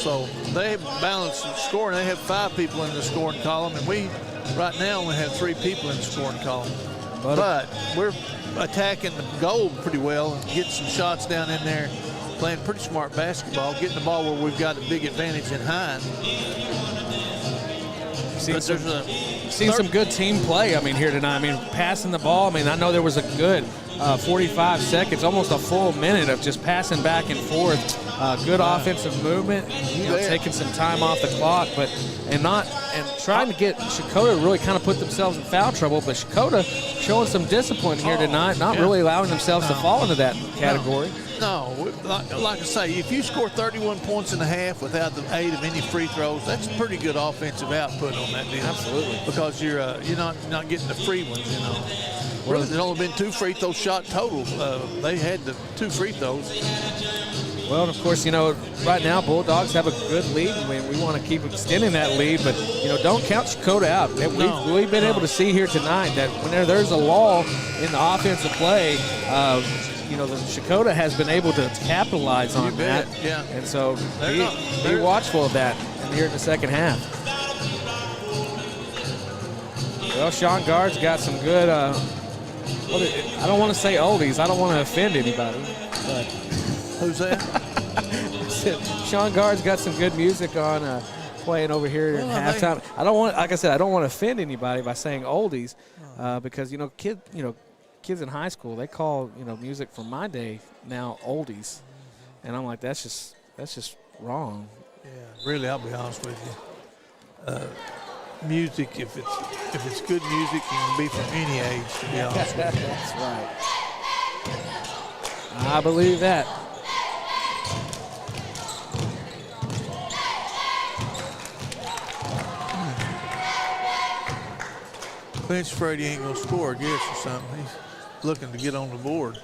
So they have balanced scoring. They have 5 people in the scoring column, and we right now only have 3 people in the scoring column. But we're attacking the goal pretty well and getting some shots down in there, playing pretty smart basketball, getting the ball where we've got a big advantage in high. Seen some good team play, here tonight. Passing the ball. I know there was a good 45 seconds, almost a full minute of just passing back and forth. Good offensive movement, taking some time off the clock, and trying to get Checotah to really kind of put themselves in foul trouble. But Checotah showing some discipline here tonight, not really allowing themselves to fall into that category. No, like I say, if you score 31 points in a half without the aid of any free throws, that's pretty good offensive output on that deal. Absolutely. Because you're not getting the free ones, Well, there's only been 2 free throw shot total. They had the 2 free throws. Well, of course, right now Bulldogs have a good lead, and we want to keep extending that lead. But don't count Checotah out. We've been able to see here tonight that when there's a lull in the offensive play, the Checotah has been able to capitalize on that. Yeah. And so be watchful of that here in the second half. Well, Sean Guard's got some good, I don't want to say oldies. I don't want to offend anybody. But who's that? Sean Guard's got some good music on playing over here in halftime. I don't want to offend anybody by saying oldies because, kids in high school, they call music from my day now oldies, and I'm like, that's just wrong. Yeah, really, I'll be honest with you. Music, if it's good music, it can be from any age. To be honest with you. That's right. I believe that. Bench Brady ain't gonna score, I guess, or something. He's looking to get on the board.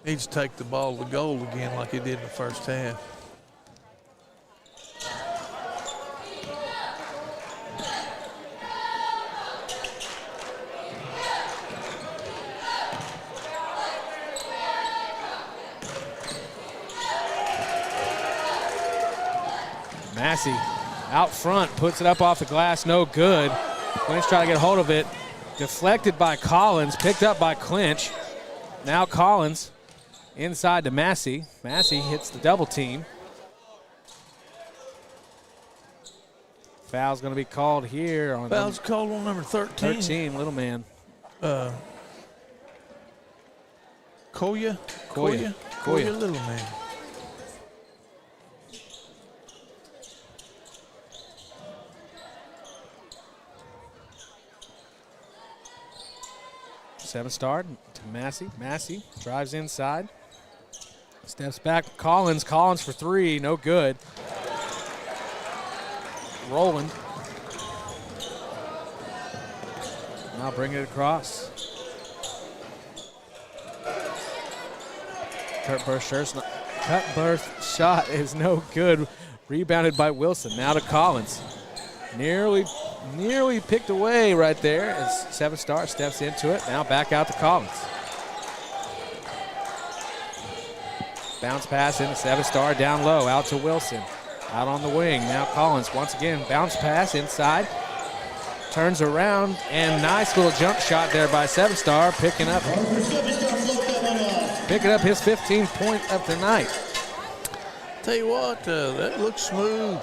Needs to take the ball to goal again like he did in the first half. Massey out front, puts it up off the glass, no good. Clinch trying to get a hold of it. Deflected by Collins, picked up by Clinch. Now Collins inside to Massey. Massey hits the double team. Foul's going to be called here. Foul's called on number 13. 13, little man. Koya, little man. Seven-star to Massey. Massey drives inside. Steps back. Collins for 3. No good. Rowland. Now bring it across. Cutburst shot is no good. Rebounded by Wilson. Now to Collins. Nearly picked away right there as Seven-star steps into it. Now back out to Collins. Bounce pass into Seven-star down low, out to Wilson. Out on the wing, now Collins once again. Bounce pass inside. Turns around, and nice little jump shot there by Seven-star, picking up his 15th point of the night. Tell you what, that looks smooth.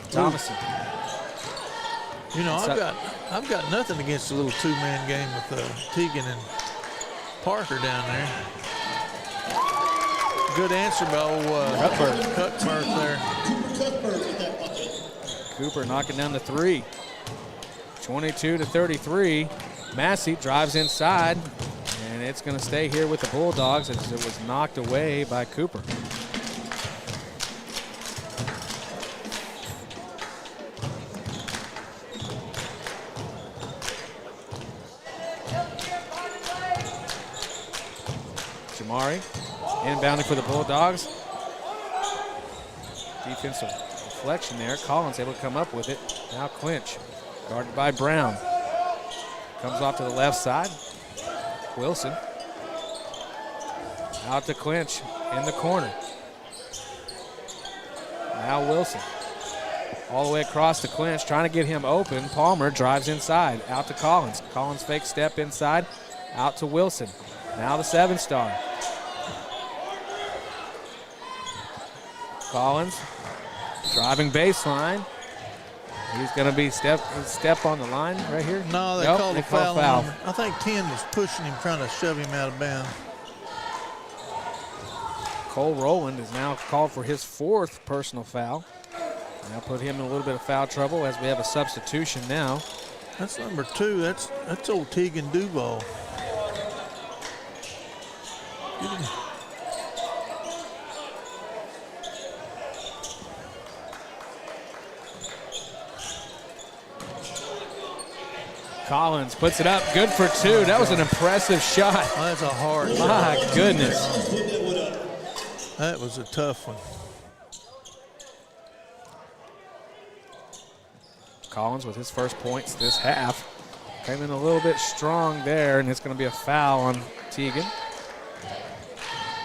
Thomason. You know, I've got nothing against the little two-man game with Teagan and Parker down there. Good answer by old Cuthbert there. Cooper knocking down the three. 22-33. Massey drives inside, and it's going to stay here with the Bulldogs as it was knocked away by Cooper. Jamari inbounding for the Bulldogs. Defensive deflection there. Collins able to come up with it. Now clinch. Guarded by Brown. Comes off to the left side. Wilson. Out to clinch in the corner. Now Wilson. All the way across to clinch, trying to get him open. Palmer drives inside. Out to Collins. Collins fake step inside. Out to Wilson. Now the 7-star. Collins driving baseline. He's going to be step on the line right here. No, they called a foul on him. I think 10 was pushing him, trying to shove him out of bounds. Cole Rowland is now called for his 4th personal foul. Now put him in a little bit of foul trouble as we have a substitution now. That's number 2. That's old Teagan Duval. Collins puts it up, good for 2. That was an impressive shot. Oh, that's a hard shot. My goodness. That was a tough one. Collins with his first points this half. Came in a little bit strong there, and it's going to be a foul on Teagan.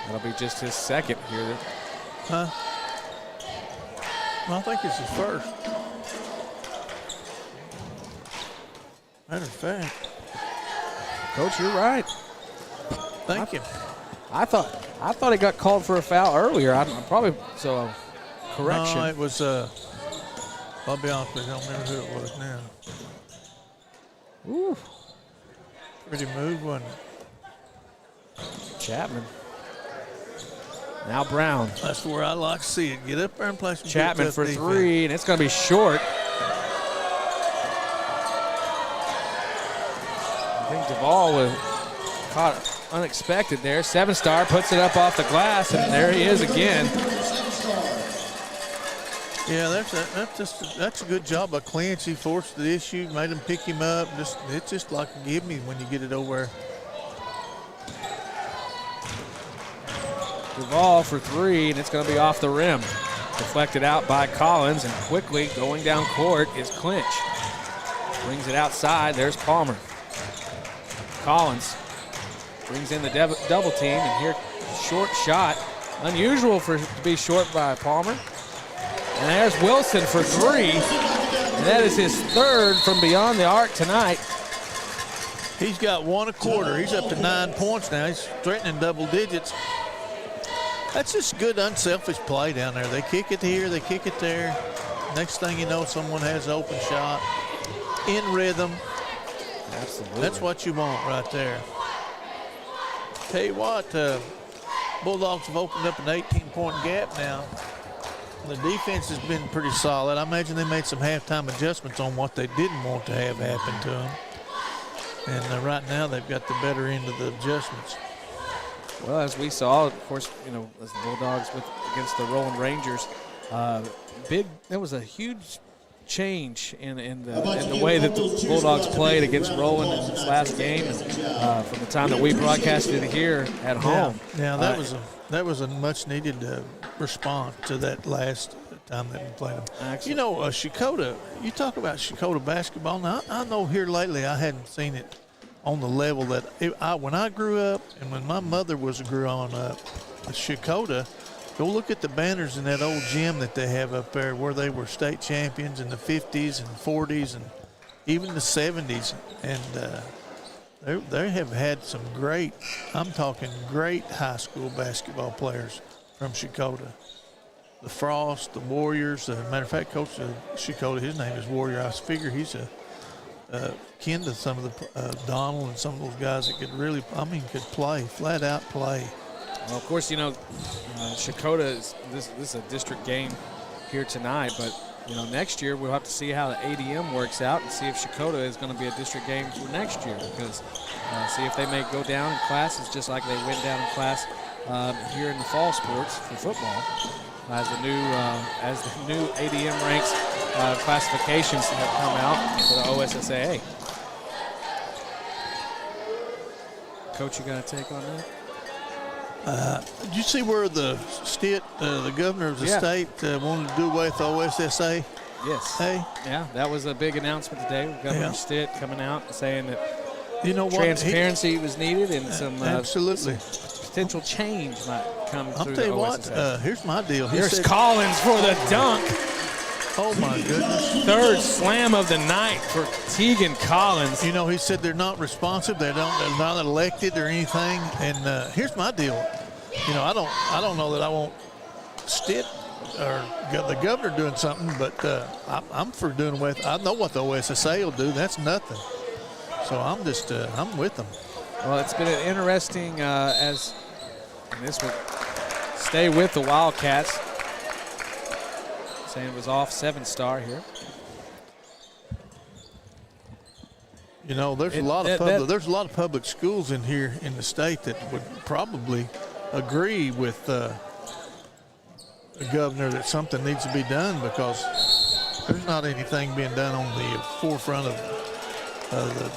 That'll be just his 2nd here. Huh? Well, I think it's his 1st. Matter of fact. Coach, you're right. Thank you. I thought he got called for a foul earlier. I'm probably so correction. No, it was I'll be honest with you, I don't remember who it was now. Ooh. Pretty move, wasn't it? Chapman. Now Brown. That's where I like to see it. Get up there and play some Chapman for defense. 3, and it's going to be short. I think Duvall was caught unexpected there. 7-star puts it up off the glass, and there he is again. Yeah, that's a good job by Clinch. He forced the issue, made him pick him up. It's just like a give me when you get it over. Duvall for 3, and it's going to be off the rim. Deflected out by Collins, and quickly going down court is Clinch. Brings it outside. There's Palmer. Collins brings in the double team, and here, short shot. Unusual for to be short by Palmer. And there's Wilson for 3. And that is his 3rd from beyond the arc tonight. He's got 1 a quarter. He's up to 9 points now. He's threatening double digits. That's just good, unselfish play down there. They kick it here, they kick it there. Next thing you know, someone has an open shot. In rhythm. Absolutely. That's what you want right there. Tell you what, Bulldogs have opened up an 18-point gap now. The defense has been pretty solid. I imagine they made some halftime adjustments on what they didn't want to have happen to them. And right now they've got the better end of the adjustments. Well, as we saw, of course, you know, as the Bulldogs against the Roland Rangers, there was a huge change in the way that the Bulldogs played against Roland in this last game, from the time that we broadcasted it here at home. Yeah, that was a much needed response to that last time that we played them. Excellent. You know, CHECOTAH, you talk about CHECOTAH basketball. Now, I know here lately I hadn't seen it on the level that when I grew up and when my mother grew on up, CHECOTAH, go look at the banners in that old gym that they have up there where they were state champions in the 50s and 40s and even the 70s. And They have had some great, I'm talking great high school basketball players from Checotah. The Frost, the Warriors. Matter of fact, Coach of Checotah, his name is Warrior. I figure he's kin to some of the Donald and some of those guys that could really, could play, flat out play. Well, of course, Checotah this is a district game here tonight, but next year we'll have to see how the ADM works out and see if Checotah is going to be a district game for next year, because see if they may go down in classes just like they went down in class here in the fall sports for football, as the new ADM ranks classifications have come out for the OSSAA. Coach, you got a take on that? Did you see where the governor of the state wanted to do away with the OSSA? Yes. Hey? Yeah, that was a big announcement today. Governor Stitt coming out and saying that transparency was needed and some absolutely some potential change might come through the OSSA. I'll tell you what, here's my deal. Here's Collins for the dunk. Oh, my goodness. Third slam of the night for Tegan Collins. He said they're not responsive. They're not elected or anything. And here's my deal. I don't know that I want Stitt or the governor doing something, but I'm for doing away. I know what the OSSA will do. That's nothing. So I'm with them. Well, it's been an interesting and this would stay with the Wildcats. Saying it was off 7-star here. There's a lot of public schools in here in the state that would probably agree with the governor that something needs to be done, because there's not anything being done on the forefront of the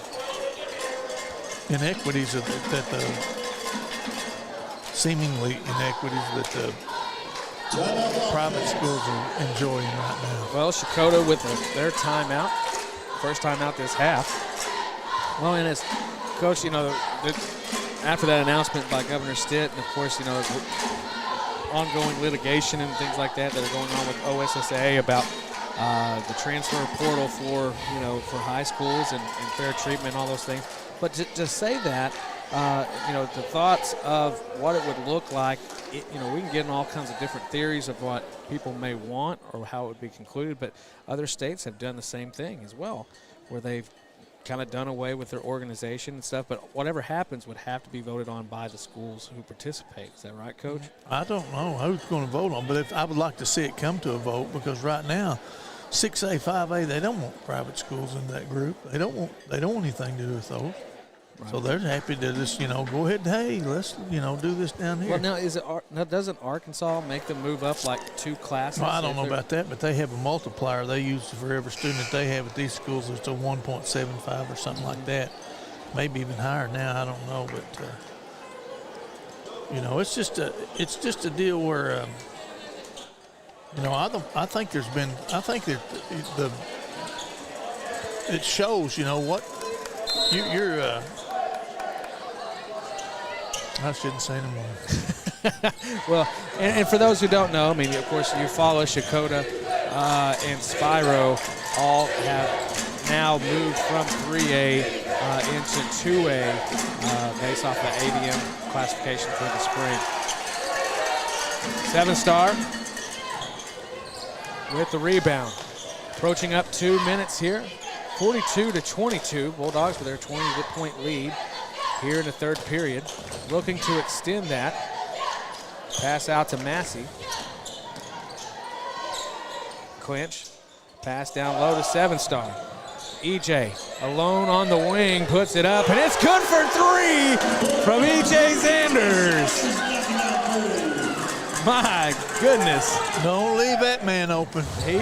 inequities seemingly inequities that the private schools are enjoying right now. Well, Checotah with their timeout, first timeout this half. Well, and as Coach, after that announcement by Governor Stitt, and of course, ongoing litigation and things like that are going on with OSSAA about the transfer portal for high schools and fair treatment and all those things. But to say that, the thoughts of what it would look like, we can get in all kinds of different theories of what people may want or how it would be concluded, but other states have done the same thing as well, where they've kind of done away with their organization and stuff, but whatever happens would have to be voted on by the schools who participate. Is that right, Coach? I don't know who's going to vote on, but I would like to see it come to a vote, because right now, 6A, 5A, they don't want private schools in that group. They don't want anything to do with those. Right. So they're happy to just, go ahead, hey, let's, do this down here. Well, now, doesn't Arkansas make them move up like 2 classes? Well, I don't know about that, but they have a multiplier they use for every student that they have at these schools. It's a 1.75 or something like that. Maybe even higher now, I don't know. But, it's just a deal where, I think that it shows, what you're I shouldn't say no more. Well, and for those who don't know, of course, you follow Checotah and Spiro all have now moved from 3A into 2A based off the ADM classification for the spring. 7-star with the rebound. Approaching up 2 minutes here. 42-22. Bulldogs with their 20-point lead here in the third period. Looking to extend that. Pass out to Massey. Clinch. Pass down low to 7-star. EJ alone on the wing, puts it up, and it's good for 3 from EJ Sanders. My goodness. Don't leave that man open. He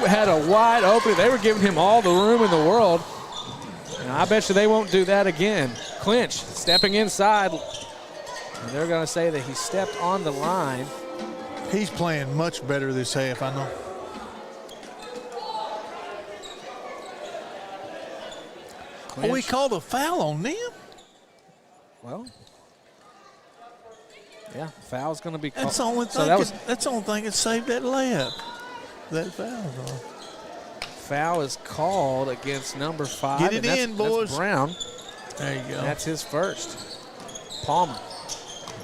had a wide opening. They were giving him all the room in the world. And I bet you they won't do that again. Clinch stepping inside. And they're going to say that he stepped on the line. He's playing much better this half, I know. Clinch. Oh, we called a foul on them? Well, yeah, foul's going to be called. That's the only thing. That's the only thing that saved that layup. That foul. Foul is called against number 5. Get it in, boys. That's Brown. There you go. That's his first. Palmer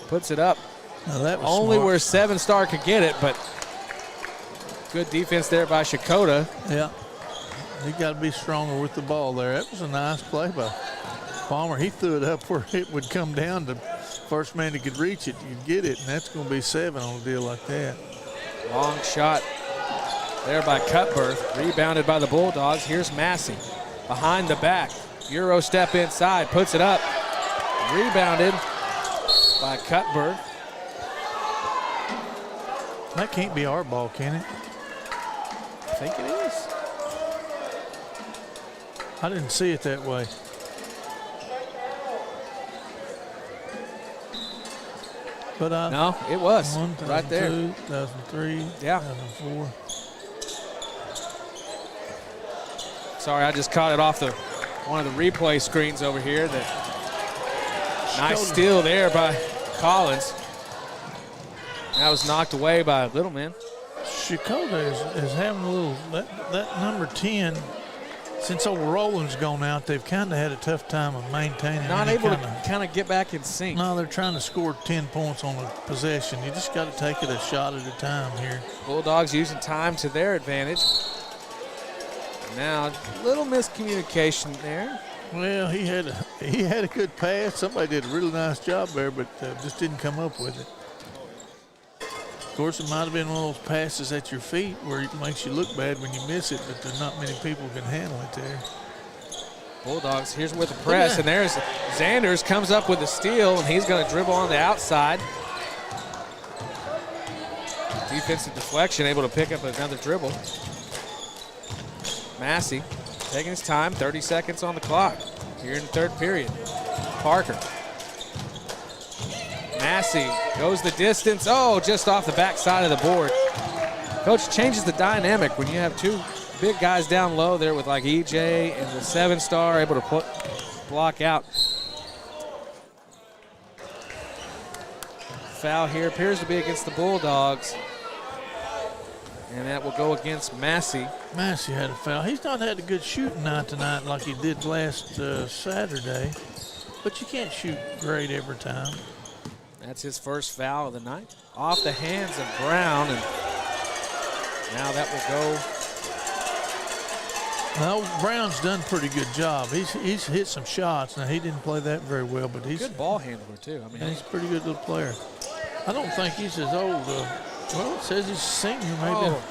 puts it up. Now that was Only smart. where 7-star could get it, but good defense there by CHECOTAH. Yeah. You got to be stronger with the ball there. That was a nice play by Palmer. He threw it up where it would come down to first man that could reach it, you'd get it, and that's going to be 7 on a deal like that. Long shot there by Cutbirth. Rebounded by the Bulldogs. Here's Massey behind the back. Euro step inside, puts it up. Rebounded by Cutbirth. That can't be our ball, can it? I think it is. I didn't see it that way. But No, it was right there. 2002, 2003, Yeah. 2004. Sorry, I just caught it off one of the replay screens over here. Nice steal there by Collins. That was knocked away by Littleman. CHECOTAH is having a little, that number 10, since old Roland's gone out, they've kind of had a tough time of maintaining. Not able to kind of get back in sync. No, they're trying to score 10 points on a possession. You just got to take it a shot at a time here. Bulldogs using time to their advantage. Now, a little miscommunication there. Well, he had a good pass. Somebody did a really nice job there, but just didn't come up with it. Of course, it might have been one of those passes at your feet where it makes you look bad when you miss it, but there's not many people can handle it there. Bulldogs, here's with the press, and there's Zanders comes up with a steal, and he's going to dribble on the outside. Defensive deflection, able to pick up another dribble. Massey taking his time, 30 seconds on the clock here in the third period. Parker. Massey goes the distance. Oh, just off the back side of the board. Coach changes the dynamic when you have two big guys down low there with like EJ and the 7-star able to block out. Foul here appears to be against the Bulldogs. And that will go against Massey. Massey had a foul. He's not had a good shooting night tonight like he did last Saturday. But you can't shoot great every time. That's his first foul of the night. Off the hands of Brown, and now that will go. Well, Brown's done a pretty good job. He's hit some shots. Now, he didn't play that very well, but he's good ball handler, too. I mean, he's a pretty good little player. I don't think he's as old. Well, it says he's a senior, maybe. Oh.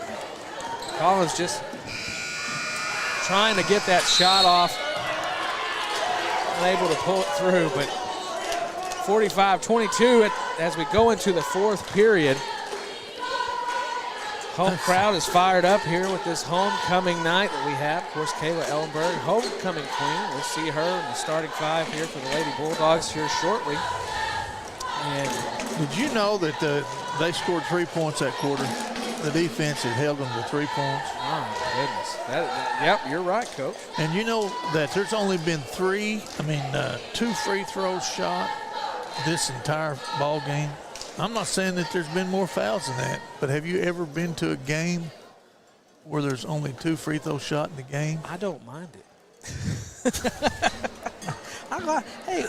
Collins just trying to get that shot off. Unable to pull it through, but 45-22 as we go into the fourth period. Home crowd is fired up here with this homecoming night that we have. Of course, Kayla Ellenberg, homecoming queen. We'll see her in the starting 5 here for the Lady Bulldogs here shortly. And did you know that they scored 3 points that quarter? The defense had held them to 3 points. oh my goodness. Yep, you're right, Coach. And you know that there's only been 2 free throws shot this entire ball game. I'm not saying that there's been more fouls than that, but have you ever been to a game where there's only 2 free throws shot in the game? I don't mind it. Hey,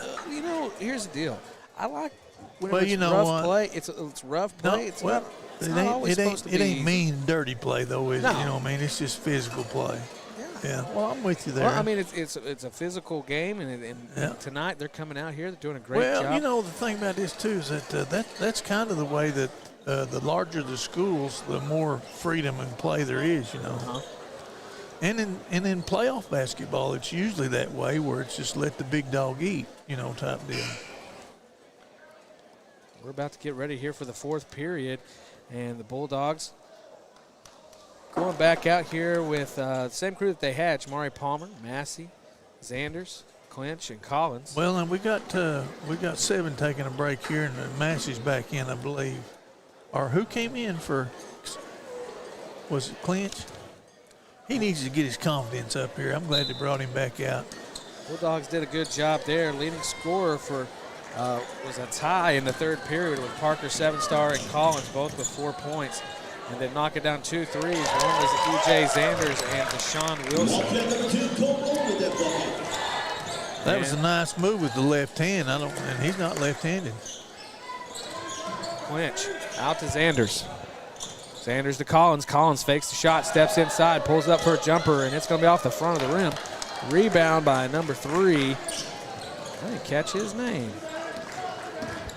here's the deal. I like when it's rough play. It's rough play. It's not always supposed to be it ain't mean, dirty play, though, is it? No. You know what I mean? It's just physical play. Yeah. Well, I'm with you there. Well, I mean, it's a physical game, and tonight they're coming out here. They're doing a great job. Well, you know, the thing about this, too, is that's kind of the way that the larger the schools, the more freedom and play there is, you know. Uh-huh. And in playoff basketball, it's usually that way where it's just let the big dog eat, type deal. We're about to get ready here for the fourth period, and the Bulldogs going back out here with the same crew that they had: Jamari Palmer, Massey, Zanders, Clinch, and Collins. Well, and we got 7 taking a break here, and Massey's back in, I believe. Or who came in for? Was it Clinch? He needs to get his confidence up here. I'm glad they brought him back out. Bulldogs did a good job there. Leading scorer for was a tie in the third period with Parker, 7-star, and Collins both with 4 points. And then knock it down 2 threes. One was EJ Zanders and Deshaun Wilson. That was a nice move with the left hand. And he's not left-handed. Clinch out to Zanders. Zanders to Collins. Collins fakes the shot, steps inside, pulls up for a jumper, and it's going to be off the front of the rim. Rebound by number 3. I didn't catch his name.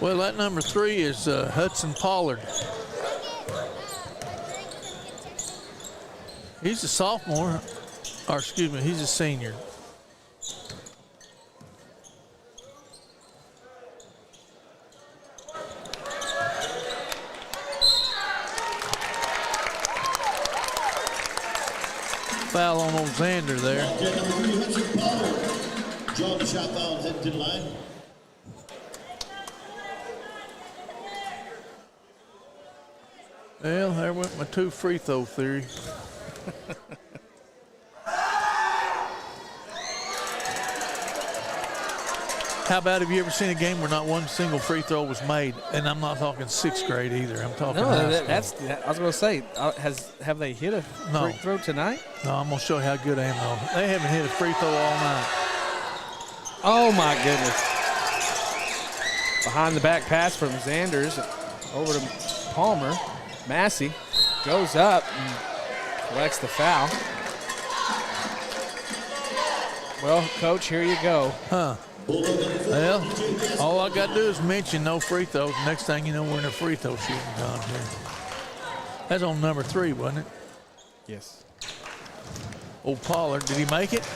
Well, that number 3 is Hudson Pollard. He's a sophomore, or excuse me, he's a senior. Foul on old Xander there. Draw the shot foul, headed to the line. Well, there went my 2 free throw theory. How about, have you ever seen a game where not one single free throw was made? And I'm not talking 6th grade either. I'm talking high school. I was going to say, have they hit a free throw tonight? No, I'm going to show you how good I am, though. They haven't hit a free throw all night. Oh, my goodness. Behind the back pass from Zanders over to Palmer. Massey goes up and collects the foul. Well, Coach, here you go. Huh. Well, all I got to do is mention no free throws. Next thing you know, we're in a free throw shooting contest. That's on number 3, wasn't it? Yes. Old Pollard, did he make it?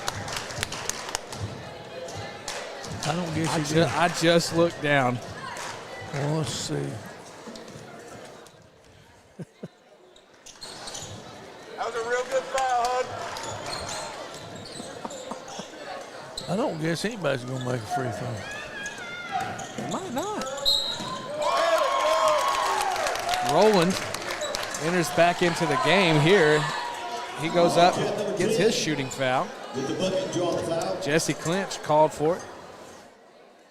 I don't guess he did. I just looked down. Well, let's see. That was a real good foul, Hud. I don't guess anybody's going to make a free throw. Might not. Rowland enters back into the game here. He goes up, gets his shooting foul. Jesse Clinch called for it.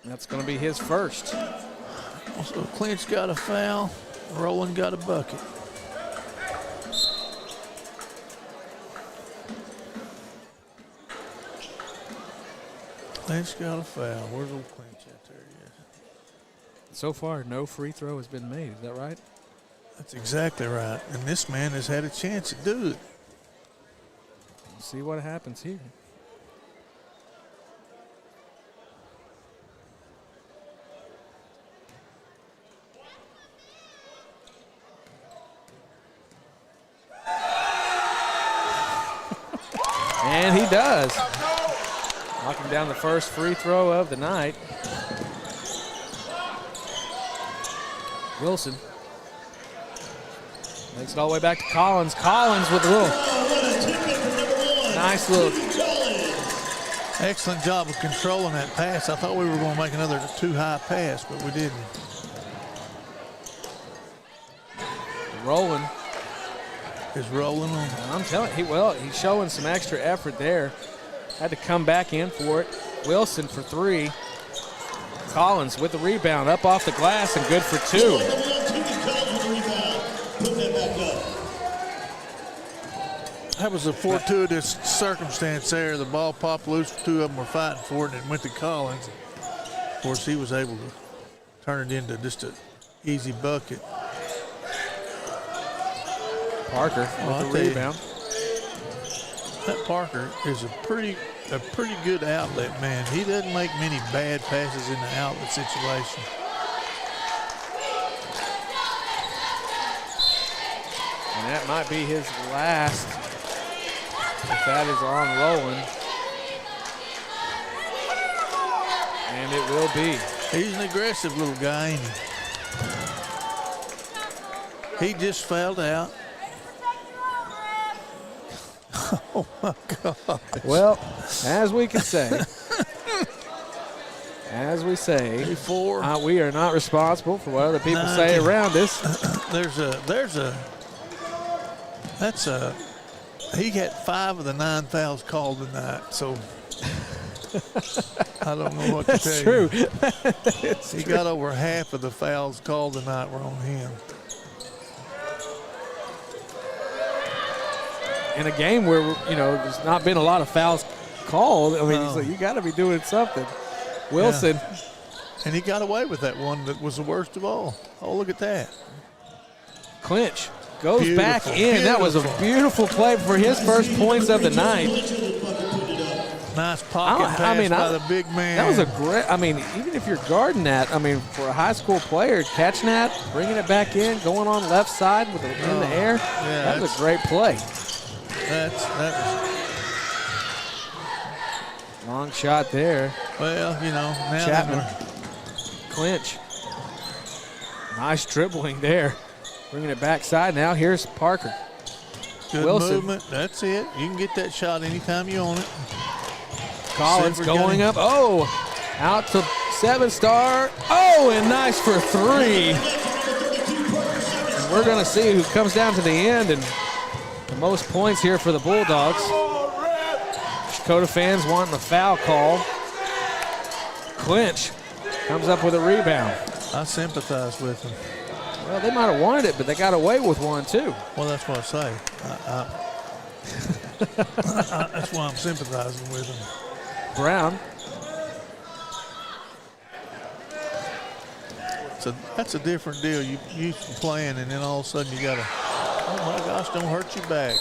That's going to be his first. So Clinch got a foul. Rowland got a bucket. Clinch got a foul. Where's old Clinch at there? Yes. So far, no free throw has been made. Is that right? That's exactly right. And this man has had a chance to do it. We'll see what happens here. And he does. Knocking down the first free throw of the night. Wilson makes it all the way back to Collins. Collins with a little nice little. Excellent job of controlling that pass. I thought we were going to make another too high pass, but we didn't. Rolling. Is rolling on. I'm telling you, he's showing some extra effort there. Had to come back in for it. Wilson for 3. Collins with the rebound, up off the glass and good for 2. That was a fortuitous circumstance there. The ball popped loose. 2 of them were fighting for it, and it went to Collins. Of course, he was able to turn it into just an easy bucket. Parker with the rebound. That Parker is a pretty good outlet man. He doesn't make many bad passes in the outlet situation. And that might be his last, if that is on Rowland. And it will be. He's an aggressive little guy, ain't he? He just fouled out. Oh, my God. Well, as we can say, we are not responsible for what other people say around us. He got 5 of the 9 fouls called tonight, so I don't know what to tell you. It's true. He got over half of the fouls called tonight were on him. In a game where, there's not been a lot of fouls called. I mean, so you got to be doing something. Wilson. Yeah. And he got away with that one that was the worst of all. Oh, look at that. Clinch goes back in. That was a beautiful play for his first points of the night. Nice pocket pass by the big man. That was a great, I mean, even if you're guarding that, I mean, for a high school player, catching that, bringing it back in, going on left side with it in the air, that was a great play. That was long shot there. Well, you know, now Chapman. Clinch. Nice dribbling there. Bringing it backside now. Here's Parker. Good Wilson. movement. That's it. You can get that shot anytime you want it. Collins going up. Oh, out to 7-star. Oh, and nice for 3. And we're going to see who comes down to the end and the most points here for the Bulldogs. CHECOTAH fans wanting a foul call. Clinch comes up with a rebound. I sympathize with them. Well, they might have wanted it, but they got away with one, too. Well, that's what I say. That's why I'm sympathizing with them. Brown. So that's a different deal. You used to playing, and then all of a sudden you got to, oh my gosh, don't hurt your back.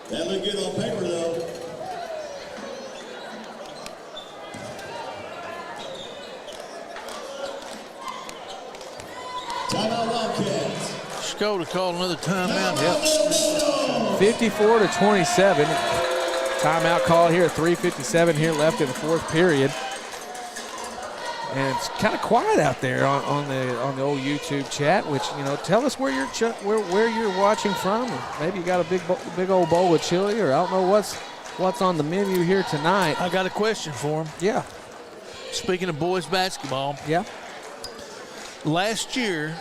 That looked good on paper, though. Timeout Wildcats. CHECOTAH called another timeout. Yep. 54-27. Timeout call here. 3:57 here left in the fourth period. And it's kind of quiet out there on the old YouTube chat. Which, you know, tell us where you're watching from. Maybe you got a big old bowl of chili, or I don't know what's on the menu here tonight. I got a question for him. Yeah. Speaking of boys basketball. Yeah. Last year,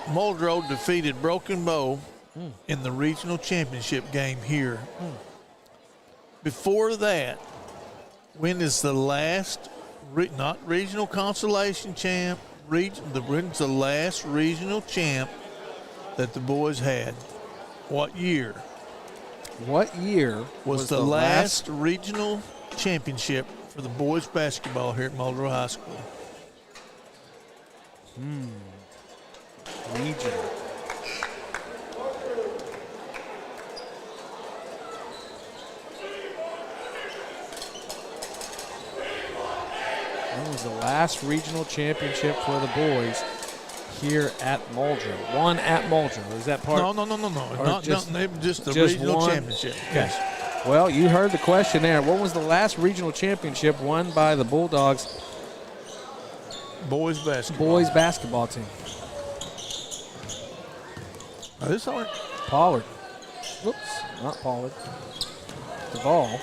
Muldrow defeated Broken Bow in the regional championship game here. Before that, when is the last, not regional consolation champ, when's the last regional champ that the boys had? What year? What year was the last regional championship for the boys basketball here at Muldrow High School? Regional. When was the last regional championship for the boys here at Muldrow? One at Muldrow. Is that part? No. Not just the regional one? championship. Okay. Yes. Well, you heard the question there. What was the last regional championship won by the Bulldogs boys basketball team? Now this aren't Pollard. Whoops, not Pollard. Duvall.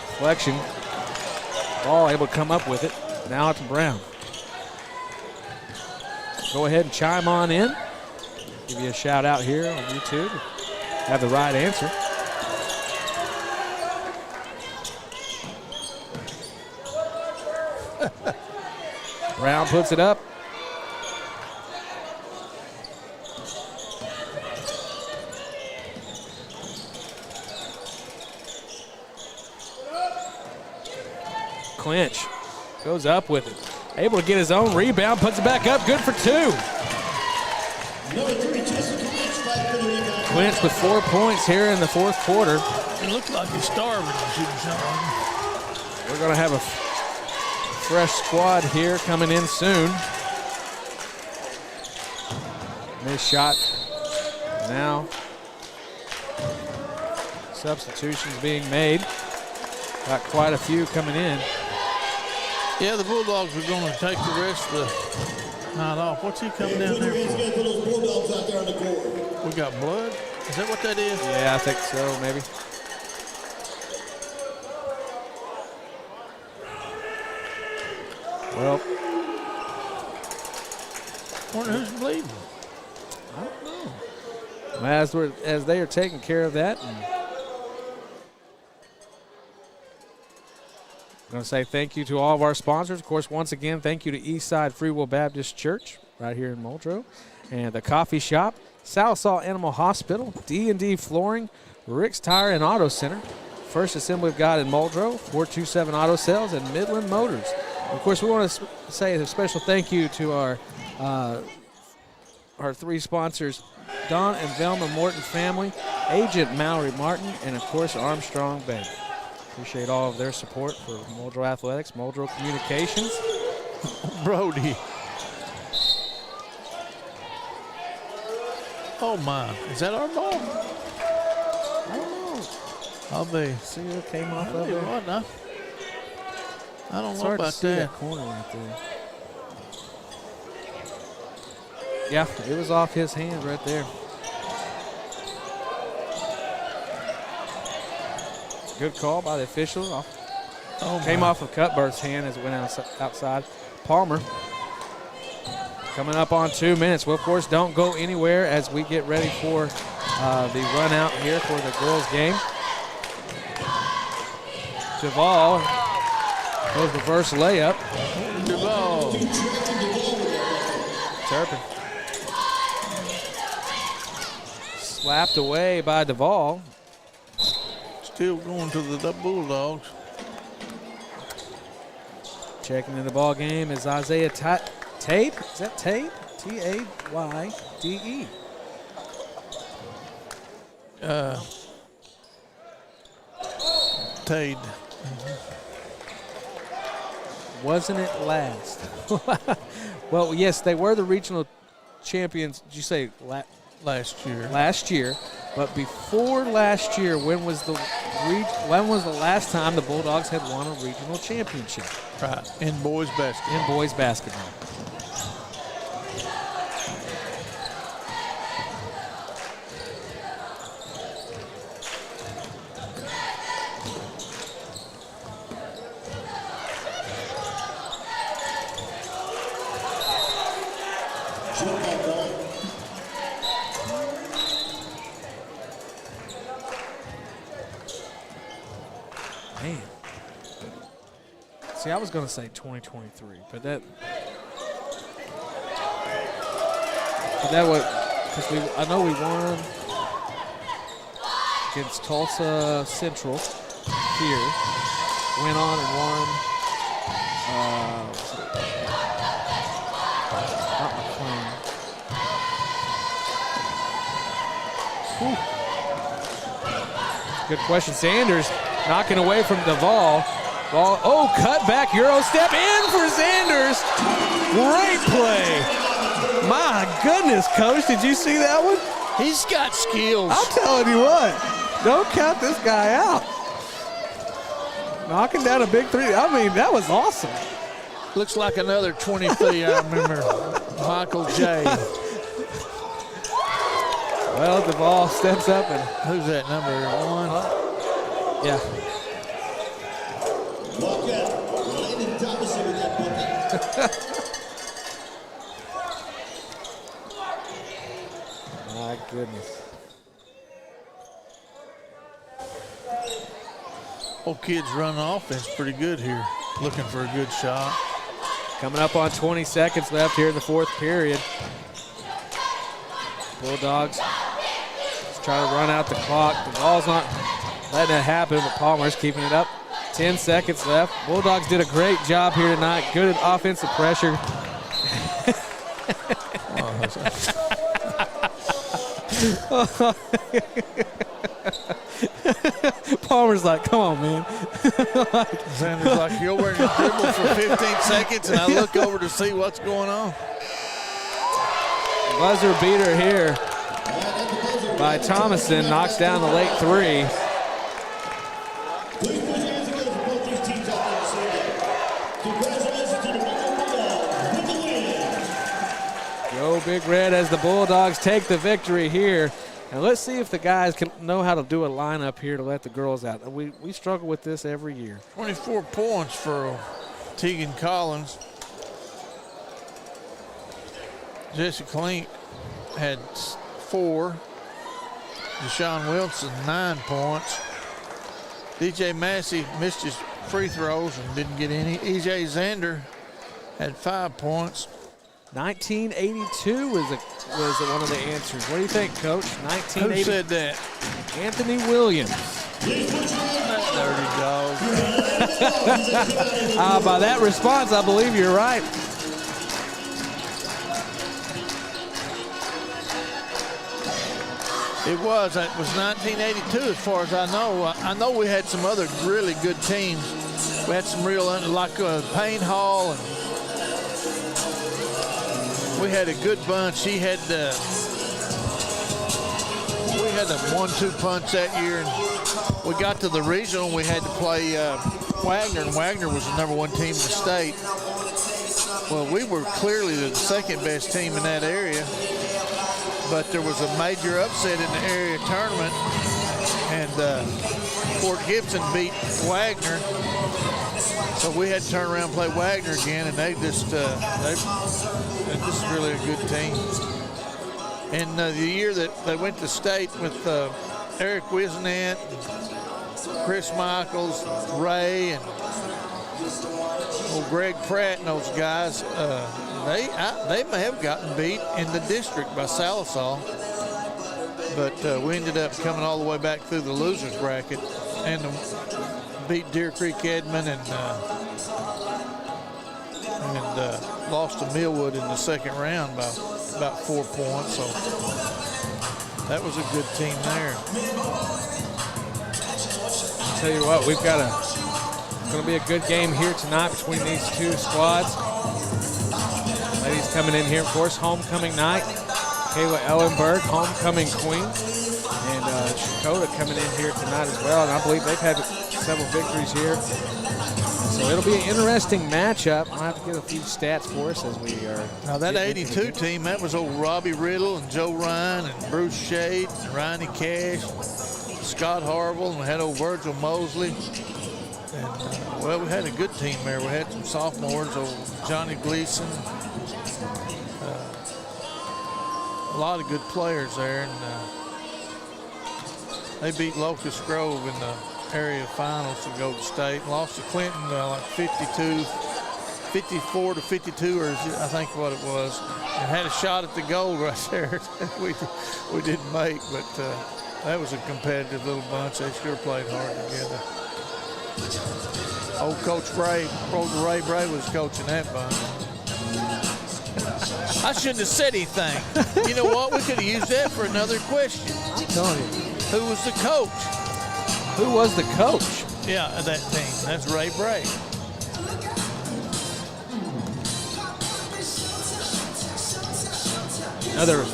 Deflection. Ball able to come up with it. Now it's Brown. Go ahead and chime on in. Give you a shout out here on YouTube. Have the right answer. Brown puts it up. Clinch goes up with it. Able to get his own rebound, puts it back up, good for 2. Clinch with 4 points here in the fourth quarter. It looked like he's starving shooting something. We're going to have a fresh squad here coming in soon. Nice shot. Now, substitutions being made. Got quite a few coming in. Yeah, the Bulldogs are going to take the rest of the night off. What's he coming down there for? We got blood? Is that what that is? Yeah, I think so, maybe. Well, I wonder who's bleeding. I don't know. As they are taking care of that. I'm going to say thank you to all of our sponsors. Of course, once again, thank you to Eastside Free Will Baptist Church right here in Muldrow, and the coffee shop Sallisaw Animal Hospital, D&D Flooring, Rick's Tire and Auto Center, First Assembly of God in Muldrow, 427 Auto Sales, and Midland Motors. Of course, we want to say a special thank you to our 3 sponsors, Don and Velma Morton family, Agent Mallory Martin, and of course Armstrong Bank. Appreciate all of their support for Muldrow Athletics, Muldrow Communications. Brody. Oh my, is that our ball? I don't know. I'll be. See what came off I of there? don't It's know hard to about see that. corner right there. Yeah, it was off his hand right there. Good call by the official. Came off of Cutberth's hand as it went outside. Palmer coming up on 2 minutes. Well, of course, don't go anywhere as we get ready for the run out here for the girls' game. Duvall goes reverse layup. Duvall. Turpin. Slapped away by Duvall. Still going to the Bulldogs. Checking in the ball game is Isaiah Tape. Is that Tape? T-A-Y-D-E. Tade. Wasn't it last? Well, yes, they were the regional champions. Did you say Last year. last year? But before last year, when was the last time the Bulldogs had won a regional championship? Right. In boys basketball. In boys basketball. Man. See, I was going to say 2023, but that was because I know we won against Tulsa Central here. Went on and won. Not McLean. Whew. Good question. Sanders knocking away from Duvall. Ball, cut back, Euro step in for Sanders. Great play. My goodness, Coach, did you see that one? He's got skills. I'm telling you what, don't count this guy out. Knocking down a big three. I mean, that was awesome. Looks like another 23, I remember. Michael J. Well, Duvall steps up and Who's that, number 1? yeah. Walk out. Landon Thomason with that bucket. My goodness. Old kids run offense pretty good here. Looking for a good shot. Coming up on 20 seconds left here in the fourth period. Bulldogs just trying to run out the clock. The ball's not letting it happen, but Palmer's keeping it up. 10 seconds left. Bulldogs did a great job here tonight. Good offensive pressure. Palmer's like, come on, man. Sanders like, you're wearing your dribble for 15 seconds, and I look over to see what's going on. Buzzer beater here by Thomason. Knocks down the late three. Please put your hands together for both these teams out there this evening. Congratulations to the Bulldogs with the win. Go Big Red as the Bulldogs take the victory here. And let's see if the guys can know how to do a lineup here to let the girls out. We struggle with this every year. 24 points for Tegan Collins. Jesse Klink had 4. Deshaun Wilson, 9 points. DJ Massey missed his free throws and didn't get any. EJ Zander had 5 points. 1982 was one of the answers. What do you think, Coach? 1980. Who said that? Anthony Williams. Dirty dog. By that response, I believe you're right. It was 1982 as far as I know. I know we had some other really good teams. We had some real, like Payne Hall, and we had a good bunch. We had a 1-2 punch that year, and we got to the regional, and we had to play Wagner, and Wagner was the #1 team in the state. Well, we were clearly the second best team in that area, but there was a major upset in the area tournament, and Fort Gibson beat Wagner, so we had to turn around and play Wagner again, and this is really a good team. And the year that they went to state with Eric Wisnant, Chris Michaels, Ray, and Greg Pratt and those guys, they may have gotten beat in the district by Salisaw, but we ended up coming all the way back through the losers bracket and beat Deer Creek Edmond and lost to Millwood in the second round by about 4 points. So that was a good team there. I'll tell you what, it's going to be a good game here tonight between these two squads. Ladies coming in here, of course, homecoming night. Kayla Ellenberg, homecoming queen. And CHECOTAH coming in here tonight as well. And I believe they've had several victories here. So it'll be an interesting matchup. I'll have to get a few stats for us as we are. Now that 82 team, that was old Robbie Riddle and Joe Ryan and Bruce Shade and Ronnie Cash, Scott Harville, and we had old Virgil Mosley. And, well, we had a good team there. We had some sophomores, old Johnny Gleason, a lot of good players there. And they beat Locust Grove in the area finals to go to state. Lost to Clinton like 54 to 52, or I think what it was. And had a shot at the gold right there. we didn't make, but that was a competitive little bunch. They sure played hard together. Old Coach Ray Bray was coaching that bunch. I shouldn't have said anything. You know what? We could have used that for another question. I'm telling you. Who was the coach? Who was the coach? Yeah, of that team. That's Ray Bray. Another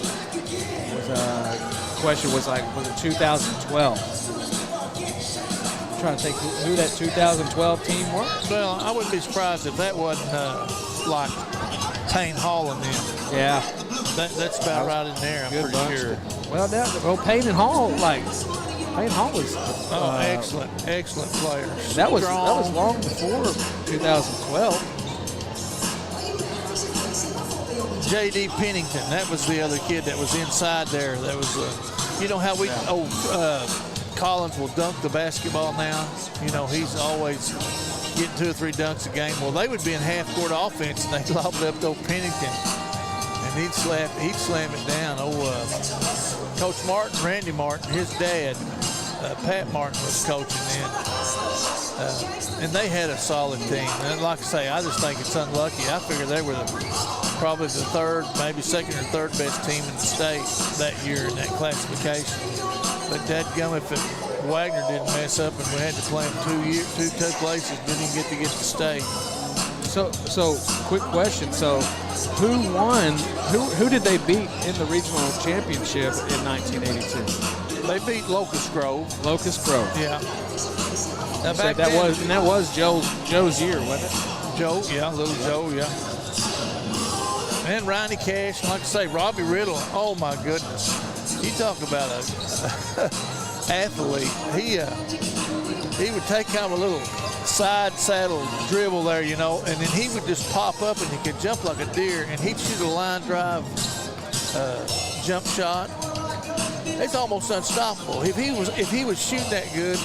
question was it 2012? I'm trying to think who that 2012 team was. Well, I wouldn't be surprised if that wasn't like Payne Hall and them. Yeah. That's about right in there, I'm pretty sure. Well, Payne and Hall, Payne Hall was excellent player. That was long before 2012. J.D. Pennington, that was the other kid that was inside there. That was, you know how Collins will dunk the basketball now. You know, he's always getting 2 or 3 dunks a game. Well, they would be in half-court offense, and they'd lob it up to Pennington, and he'd slam it down. Coach Martin, Randy Martin, his dad, Pat Martin was coaching then. And they had a solid team. And like I say, I just think it's unlucky. I figure they were probably the third, maybe second or third best team in the state that year in that classification. But dadgummit, if Wagner didn't mess up and we had to play them 2 places, didn't even get to state. So quick question. So who won? Who did they beat in the regional championship in 1982? They beat Locust Grove. Locust Grove. Yeah. Now back that was Joe's year, wasn't it? Joe, yeah, little Joe, yeah. And Ronnie Cash, like I say, Robbie Riddle. Oh my goodness, you talk about a athlete. He would take kind of a little side saddle dribble there, you know, and then he would just pop up and he could jump like a deer, and he'd shoot a line drive jump shot. It's almost unstoppable. If he was shooting that good,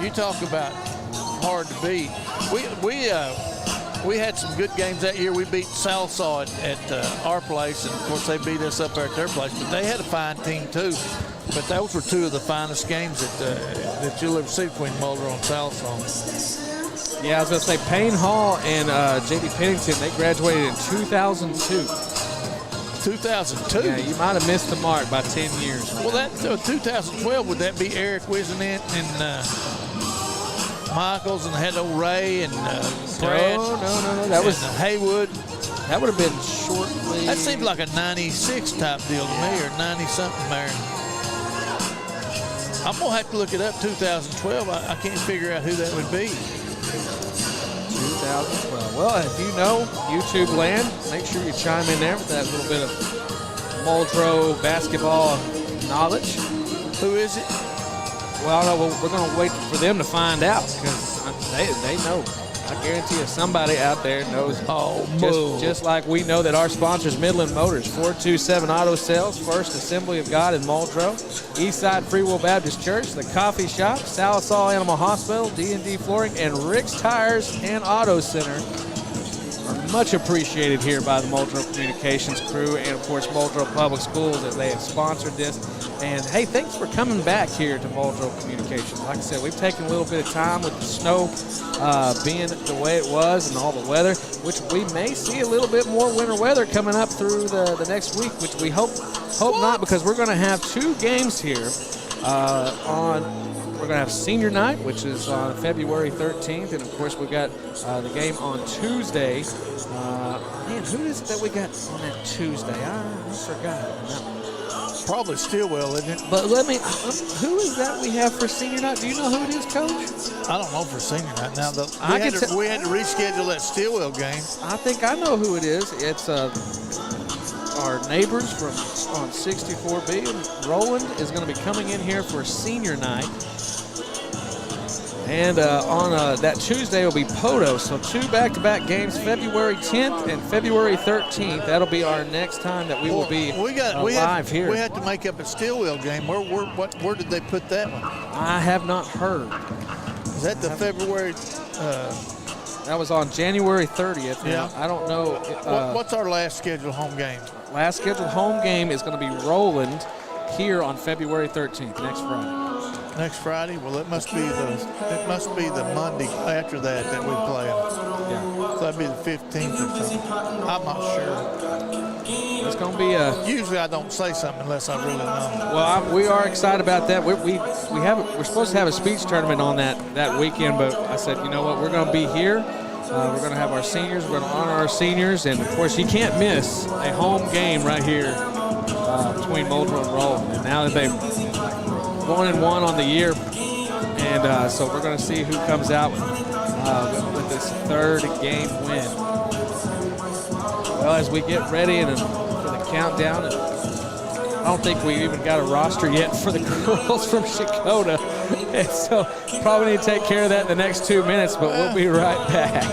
you talk about hard to beat. we had some good games that year. We beat Salsaw at our place, and of course they beat us up there at their place. But they had a fine team too. But those were two of the finest games that you'll ever see between Muldrow and Salsaw. Yeah, I was going to say Payne Hall and J.B. Pennington, they graduated in 2002. 2002? Yeah, you might have missed the mark by 10 years. Well, that 2012, would that be Eric Wisenant and Michaels and had old Ray and Brad? No. That was Haywood. That would have been shortly. That seemed like a 96 type deal to me, or 90-something there. I'm going to have to look it up, 2012. I can't figure out who that would be. 2012. Well, if you know YouTube land, make sure you chime in there with that little bit of Muldrow basketball knowledge. Who is it? Well, no, we're going to wait for them to find out because they know. I guarantee you somebody out there knows. Just like we know that our sponsors, Midland Motors, 427 Auto Sales, First Assembly of God in Muldrow, Eastside Free Will Baptist Church, The Coffee Shop, Sallisaw Animal Hospital, D&D Flooring, and Rick's Tires and Auto Center are much appreciated here by the Muldrow Communications crew and, of course, Muldrow Public Schools as they have sponsored this. And, hey, thanks for coming back here to Muldrow Communications. Like I said, we've taken a little bit of time with the snow being the way it was and all the weather, which we may see a little bit more winter weather coming up through the next week, which we hope not, because we're going to have two games here we're going to have senior night, which is on February 13th, and of course we've got the game on Tuesday. Man, who is it that we got on that Tuesday? I forgot. Probably Stillwell, isn't it? But let me, who is that we have for senior night? Do you know who it is, Coach? I don't know for senior night. Now, we had to reschedule that Stillwell game. I think I know who it is. It's our neighbors from on 64B. And Roland is going to be coming in here for senior night. And on that Tuesday will be Poto. So two back-to-back games, February 10th and February 13th. That'll be our next time that we will be live here. We had to make up a Stillwell game. Where did they put that one? I have not heard. Is that the February? That was on January 30th. Yeah. Now, I don't know. What's our last scheduled home game? Last scheduled home game is going to be Roland here on February 13th, next Friday. Next Friday? Well, it must be the Monday after that we play them. Yeah. So that'd be the 15th or something. I'm not sure. It's going to be Usually I don't say something unless I really know. Well, we are excited about that. We're supposed to have a speech tournament on that weekend, but I said, you know what, we're going to be here. We're going to have our seniors. We're going to honor our seniors, and of course, you can't miss a home game right here between Muldrow and Roland. And now that they've 1-1 on the year, and so we're going to see who comes out with this third game win. Well, as we get ready for the countdown, and I don't think we even got a roster yet for the girls from CHECOTAH, and so probably need to take care of that in the next 2 minutes, but we'll be right back.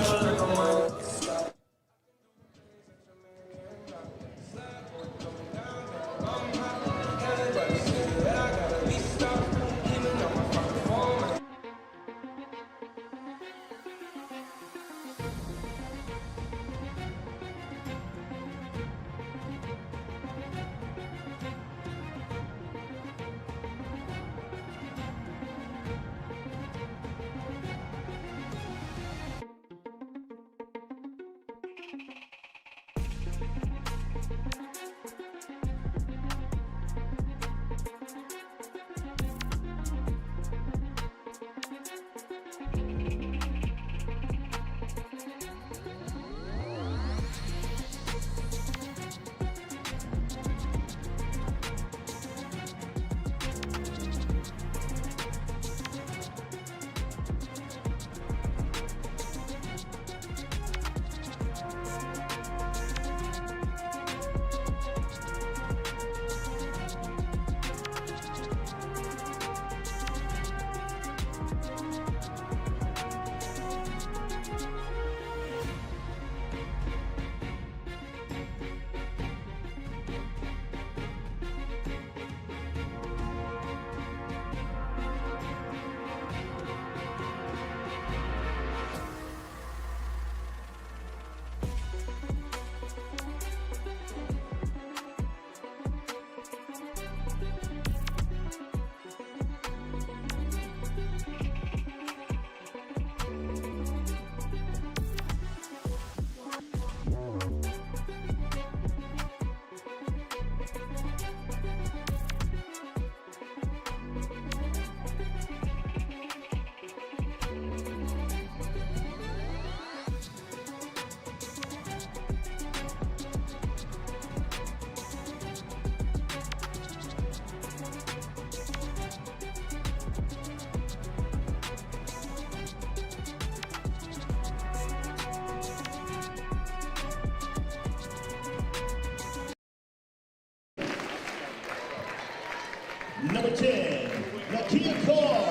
Number 10, Nakia Carr.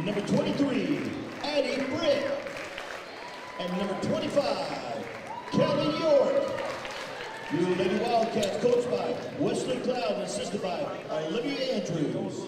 Number 23, Addie Britt. And number 25, Kelly York. Your Lady Wildcats coached by Wesley Cloud and assisted by Olivia Andrews.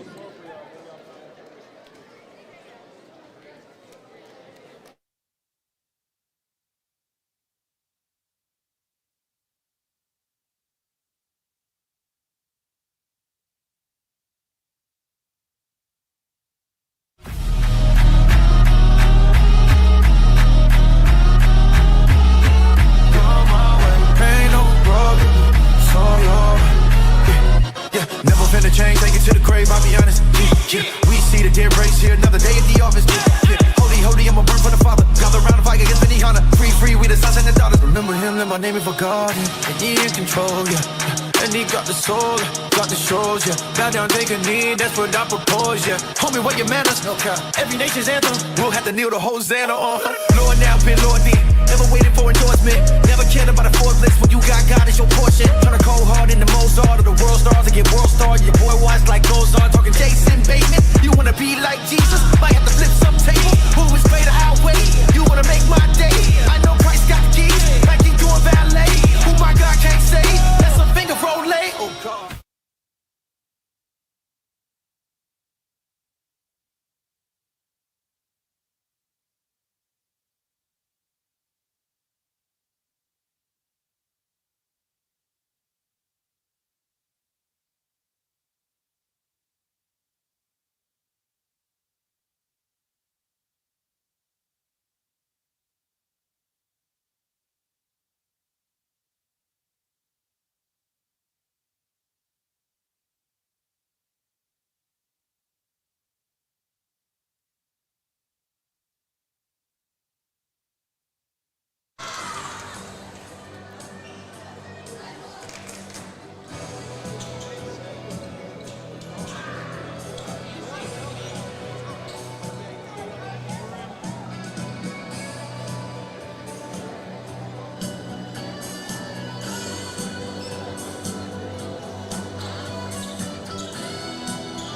Change, take it to the grave, I'll be honest. Yeah, we see the dead race here, another day at the office. Yeah, holy, I'm a bird from the Father. Gather around the fire against Benny Hunter. Free, we the sons and the daughters. Remember him, let my name is forgotten. And he in control, yeah. And he got the soul, got the shows, yeah. Bow down, take a knee, that's what I propose, yeah. Homie, what your manners? No cap. Every nation's anthem, we'll have to kneel to Hosanna on. Lord now, been Lord then. Never waited for endorsement. Never cared about a fourth list. When you got God is your portion. Turn a cold heart into Mozart of the world stars and get world star. Your boy watch like goes on. Talking Jason Bateman. You wanna be like Jesus? Might have to flip some tables. Who is greater outweigh? You wanna make my day? I know Christ got the keys. Like he doing valet. Who my God can't say? That's a finger roll late. Oh God.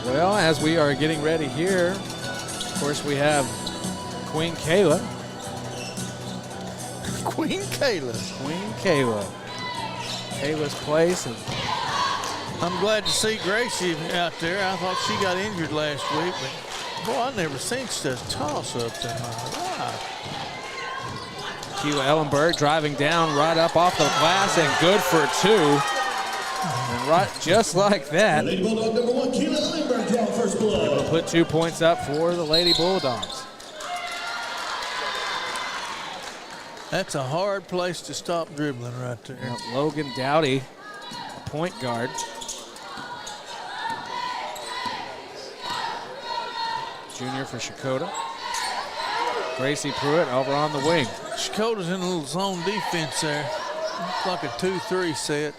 Well, as we are getting ready here, of course, we have Queen Kayla. Queen Kayla. Queen Kayla. Kayla's place. And I'm glad to see Gracie out there. I thought she got injured last week, but boy, I never seen such toss-ups in my life. Keela Ellenberg driving down right up off the glass and good for two. And right just like that, Lady Bulldog number 1, Keela Ellenberg drawing first blood. able to put 2 points up for the Lady Bulldogs. That's a hard place to stop dribbling right there. Now, Logan Dowdy, point guard. Junior for CHECOTAH. Gracie Pruitt over on the wing. CHECOTAH's in a little zone defense there. Looks like a 2-3 set.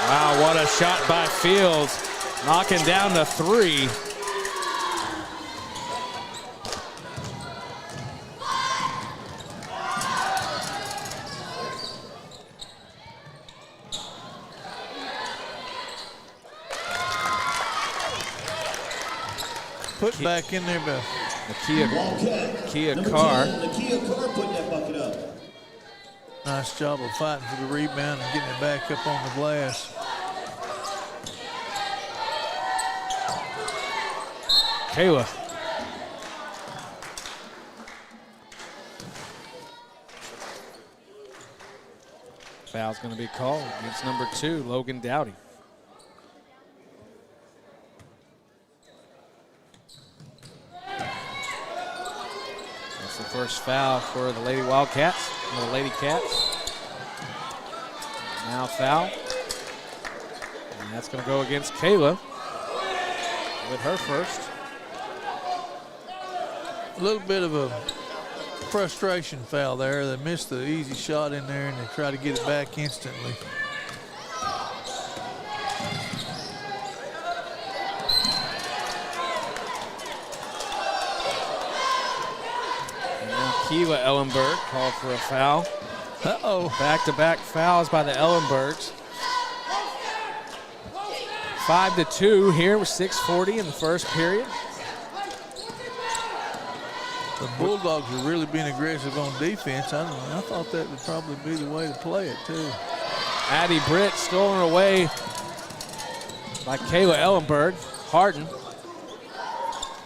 Wow, what a shot by Fields. Knocking down the 3. Put back in there, Beth. Nakia Carr. Nakia Carr putting that bucket up. Nice job of fighting for the rebound and getting it back up on the glass. Kayla. Foul's going to be called against number 2, Logan Dowdy. That's the first foul for the Lady Wildcats, or the Lady Cats. Now foul. And that's going to go against Kayla with her first. A little bit of a frustration foul there. They missed the easy shot in there and they try to get it back instantly. And now Keela Ellenberg called for a foul. Uh-oh. Back-to-back fouls by the Ellenbergs. 5-2 here with 6:40 in the first period. The Bulldogs are really being aggressive on defense. I thought that would probably be the way to play it, too. Addie Britt stolen away by Kayla Ellenberg. Harden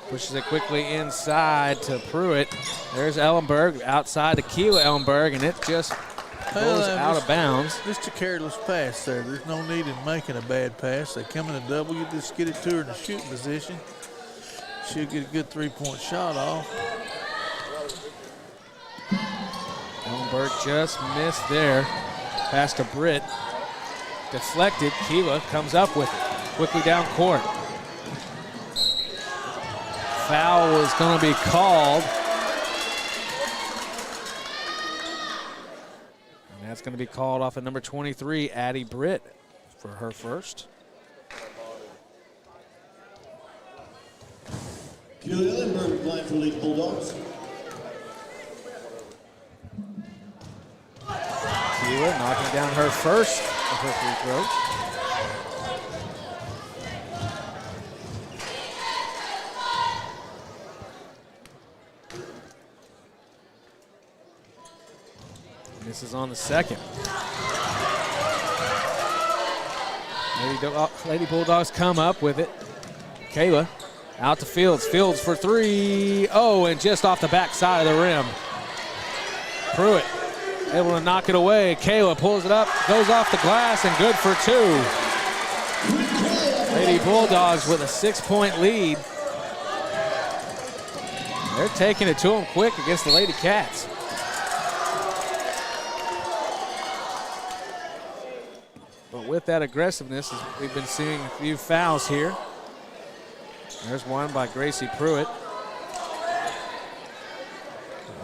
pushes it quickly inside to Pruitt. There's Ellenberg outside to Kayla Ellenberg, and it just goes out of bounds. Just a careless pass there. There's no need in making a bad pass. They come in a double, you just get it to her in a shooting position. She'll get a good three-point shot off. Ellenberg just missed there. Pass to Britt. Deflected. Keela comes up with it. Quickly down court. Foul was going to be called. And that's going to be called off at number 23, Addie Britt, for her first. Keely Ellenberg line for Lady Bulldogs. Keela knocking down her first of her free throws. This is on the second. Lady Bulldogs come up with it. Kayla out to Fields. Fields for three. Oh, and just off the back side of the rim. Pruitt able to knock it away. Kayla pulls it up, goes off the glass, and good for two. Lady Bulldogs with a 6-point lead. They're taking it to them quick against the Lady Cats. But with that aggressiveness, we've been seeing a few fouls here. There's one by Gracie Pruitt.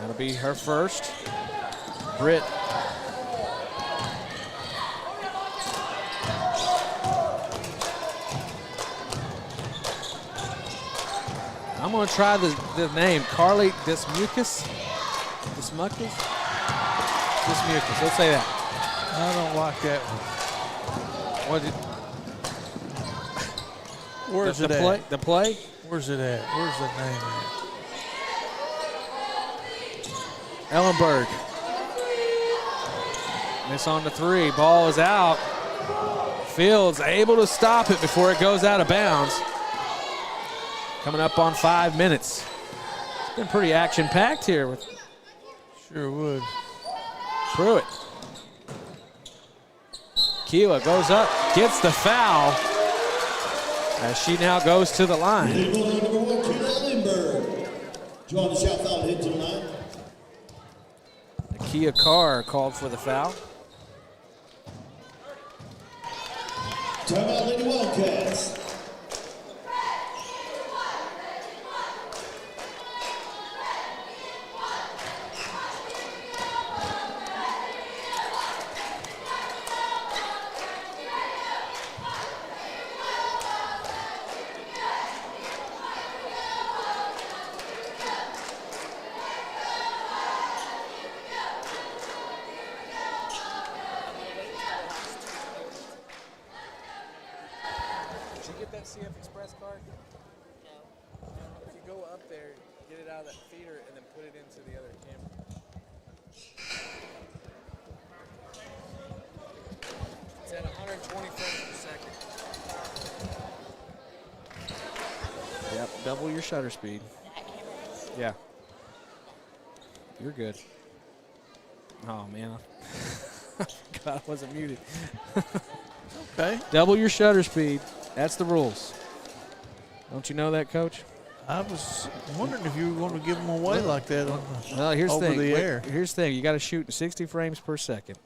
That'll be her first. Britt. I'm going to try the name. Carly Dismucus. Dismucus? Dismucus. Let's say that. I don't like that one. Where's it at? The play? Where's it at? Where's the name at? Ellenberg. Miss on the three. Ball is out. Fields able to stop it before it goes out of bounds. Coming up on 5 minutes. It's been pretty action-packed here with. Sure would. Pruitt. Keela goes up, gets the foul as she now goes to the line. Number 1, Keely Ellenberg. Drawing the shot foul hit tonight. Kia Carr called for the foul. Timeout, Lady Wildcats. CF Express card? No. If you go up there, get it out of that feeder and then put it into the other camera. It's at 120 frames per second. Yep, double your shutter speed. Yeah. You're good. Oh, man. God, I wasn't muted. Okay. Double your shutter speed. That's the rules. Don't you know that, Coach? I was wondering if you were going to give them away like that on the, well, here's over the air. Here's the thing. You got to shoot 60 frames per second.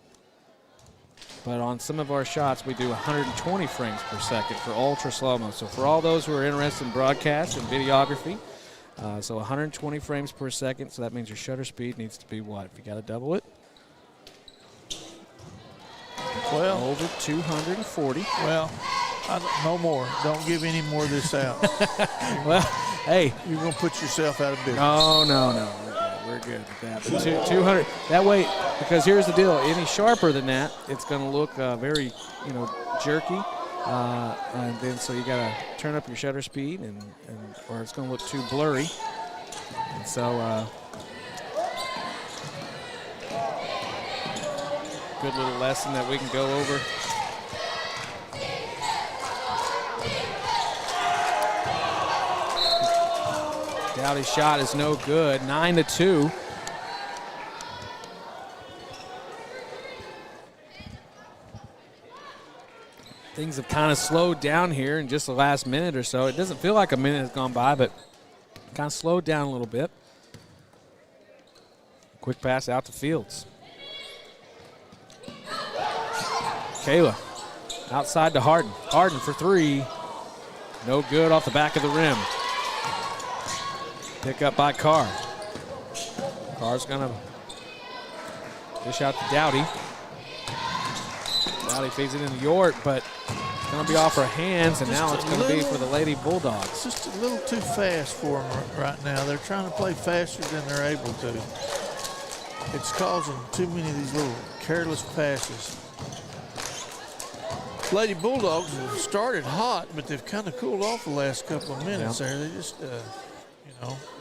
But on some of our shots, we do 120 frames per second for ultra slow-mo. So for all those who are interested in broadcast and videography, so 120 frames per second. So that means your shutter speed needs to be what? If you got to double it? Well, over 240. Well, no more. Don't give any more of this out. Well, hey. You're going to put yourself out of business. No. We're good with that. But 200. That way, because here's the deal. Any sharper than that, it's going to look very, jerky. And then so you got to turn up your shutter speed, or it's going to look too blurry. And so good little lesson that we can go over. Dowdy's shot is no good, 9-2. Things have kind of slowed down here in just the last minute or so. It doesn't feel like a minute has gone by, but kind of slowed down a little bit. Quick pass out to Fields. Kayla outside to Harden. Harden for three. No good off the back of the rim. Pick up by Carr. Carr's gonna dish out to Dowdy. Dowdy feeds it into York, but it's gonna be off her hands, and now it's gonna be for the Lady Bulldogs. It's just a little too fast for them right now. They're trying to play faster than they're able to. It's causing too many of these little careless passes. Lady Bulldogs have started hot, but they've kind of cooled off the last couple of minutes there. They just,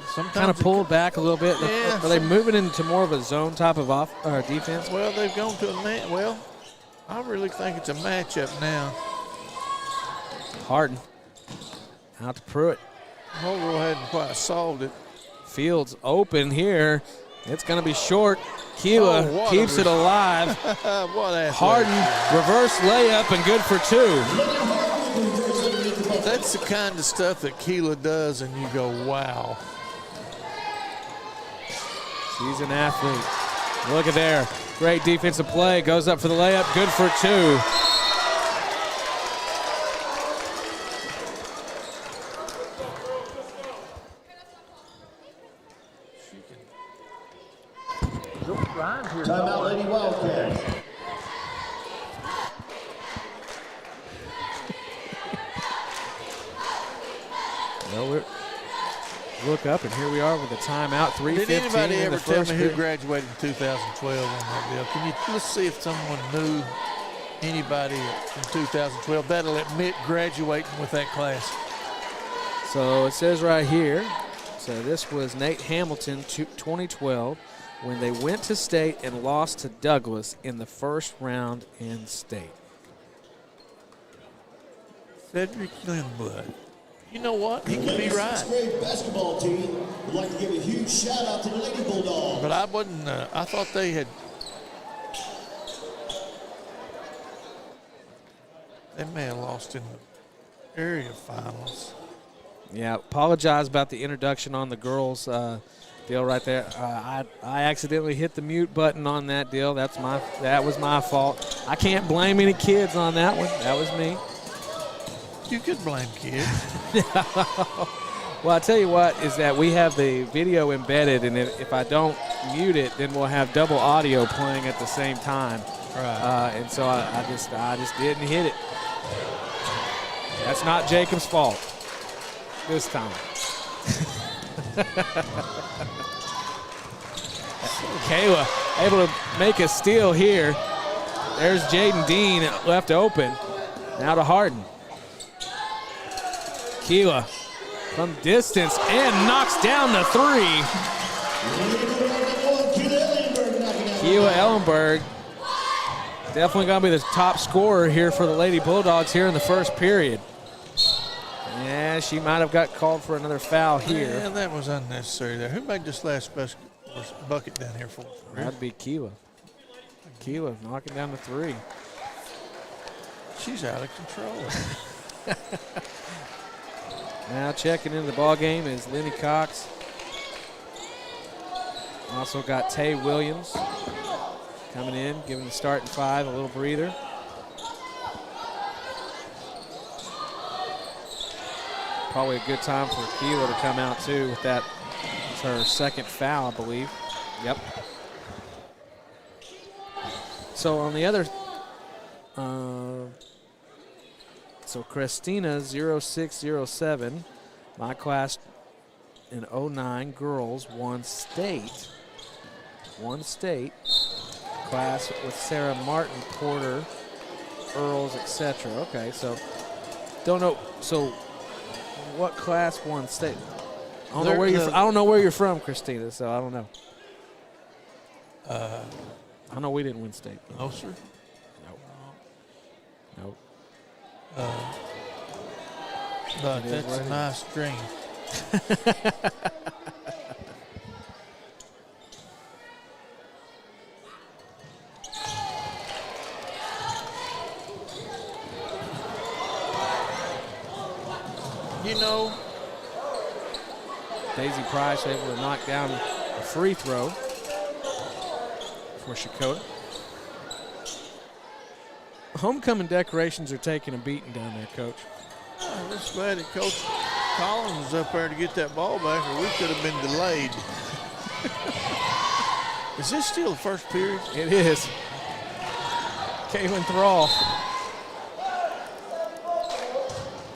sometimes kind of pulled back a little bit. Yeah, Are they moving into more of a zone type of defense? Well, they've gone to well, I really think it's a matchup now. Harden out to Pruitt. Muldrow hadn't quite solved it. Fields open here. It's going to be short. Keela keeps it alive. Harden, reverse layup, and good for two. That's the kind of stuff that Keela does, and you go, wow. She's an athlete. Look at there. Great defensive play. Goes up for the layup. Good for two. Timeout, Lady Wildcats. Well, we look up, and here we are with a timeout. 3:15 Did anybody in the ever tell first me who period. graduated in 2012 on that deal? Let's see if someone knew anybody in 2012 that'll admit graduating with that class. So it says right here, so this was Nate Hamilton, 2012, when they went to state and lost to Douglas in the first round in state. Cedric Lindblad. You know what? He could be right. The grade basketball team would like to give a huge shout out to the Lady Bulldogs. But I wasn't, I thought they had. They may have lost in the area finals. Yeah, apologize about the introduction on the girls deal right there. I accidentally hit the mute button on that deal. That was my fault. I can't blame any kids on that one. That was me. You could blame kids. Well, I tell you what is that we have the video embedded, and if I don't mute it, then we'll have double audio playing at the same time. Right. And so I just didn't hit it. That's not Jacob's fault this time. Kayla able to make a steal here. There's Jaden Dean left open. Now to Harden. Keela from distance and knocks down the three. Keela Ellenberg definitely going to be the top scorer here for the Lady Bulldogs here in the first period. Yeah, she might have got called for another foul here. Yeah, that was unnecessary there. Who made this last bucket down here for us? That'd be Keela. Keela knocking down the three. She's out of control. Now checking into the ball game is Lenny Cox. Also got Tay Williams coming in, giving the starting five a little breather. Probably a good time for Keela to come out too with that. It's her second foul, I believe. Yep. So on the other, so Christina 0607, my class in 09 girls won state. Class with Sarah Martin, Porter, Earls, etc. Okay, so Don't know. So, what Class 1 state? I don't know They're where you're. the- I don't know where you're from, Christina. So I don't know. I know we didn't win state. No, sir. Nope. But It is that's what a it nice dream. You know, Daisy Price able to knock down a free throw for CHECOTAH. Homecoming decorations are taking a beating down there, Coach. I'm just glad that Coach Collins was up there to get that ball back, or we could have been delayed. Is this still the first period? It is. Kaylin Thrall,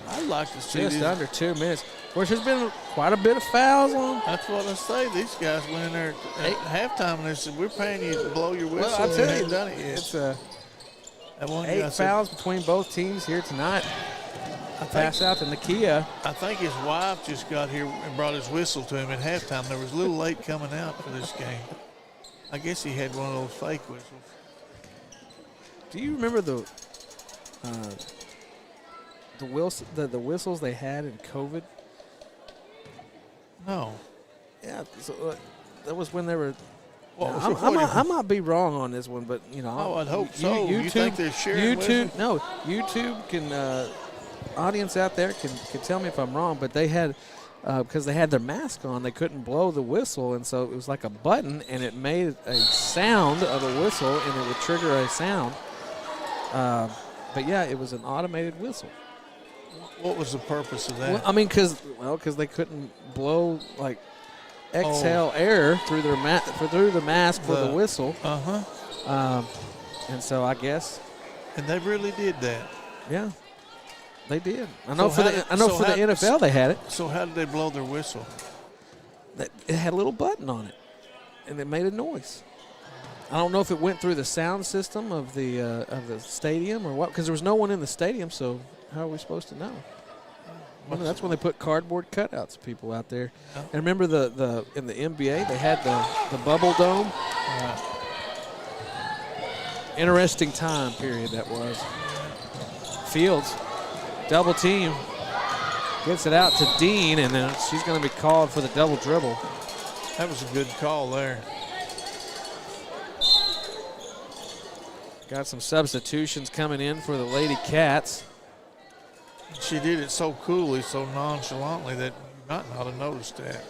I'd like to see just these. under 2 minutes. Of course, there's been quite a bit of fouls on. That's what I say. These guys went in there at halftime and they said, "We're paying you to blow your whistle." Well, I and tell you you, ain't done it yet. it's That one guy 8 said- fouls between both teams here tonight. Pass out to Nakia. I think his wife just got here and brought his whistle to him at halftime. There was a little late coming out for this game. I guess he had one of those fake whistles. Do you remember the whistles they had in COVID? No. Yeah, so, that was when they were. What was I the- might be wrong on this one, but you know. Oh, I'd hope so. You think they're sharing YouTube? No, YouTube can. Audience out there can tell me if I'm wrong, but they had because they had their mask on, they couldn't blow the whistle, and so it was like a button, and it made a sound of a whistle, and it would trigger a sound. But yeah, it was an automated whistle. What was the purpose of that? Well, I mean, because they couldn't blow like exhale air through their through the mask for the whistle. And so I guess. And they really did that. Yeah, they did. I know So for how the NFL they had it. So how did they blow their whistle? It had a little button on it, and it made a noise. I don't know if it went through the sound system of the stadium or what, because there was no one in the stadium. So how are we supposed to know? Well, that's when they put cardboard cutouts of people out there. Yeah. And remember in the NBA they had the bubble dome. Interesting time period that was. Fields, double team, gets it out to Dean, and then she's going to be called for the double dribble. That was a good call there. Got some substitutions coming in for the Lady Cats. She did it so coolly, so nonchalantly that you might not have noticed that.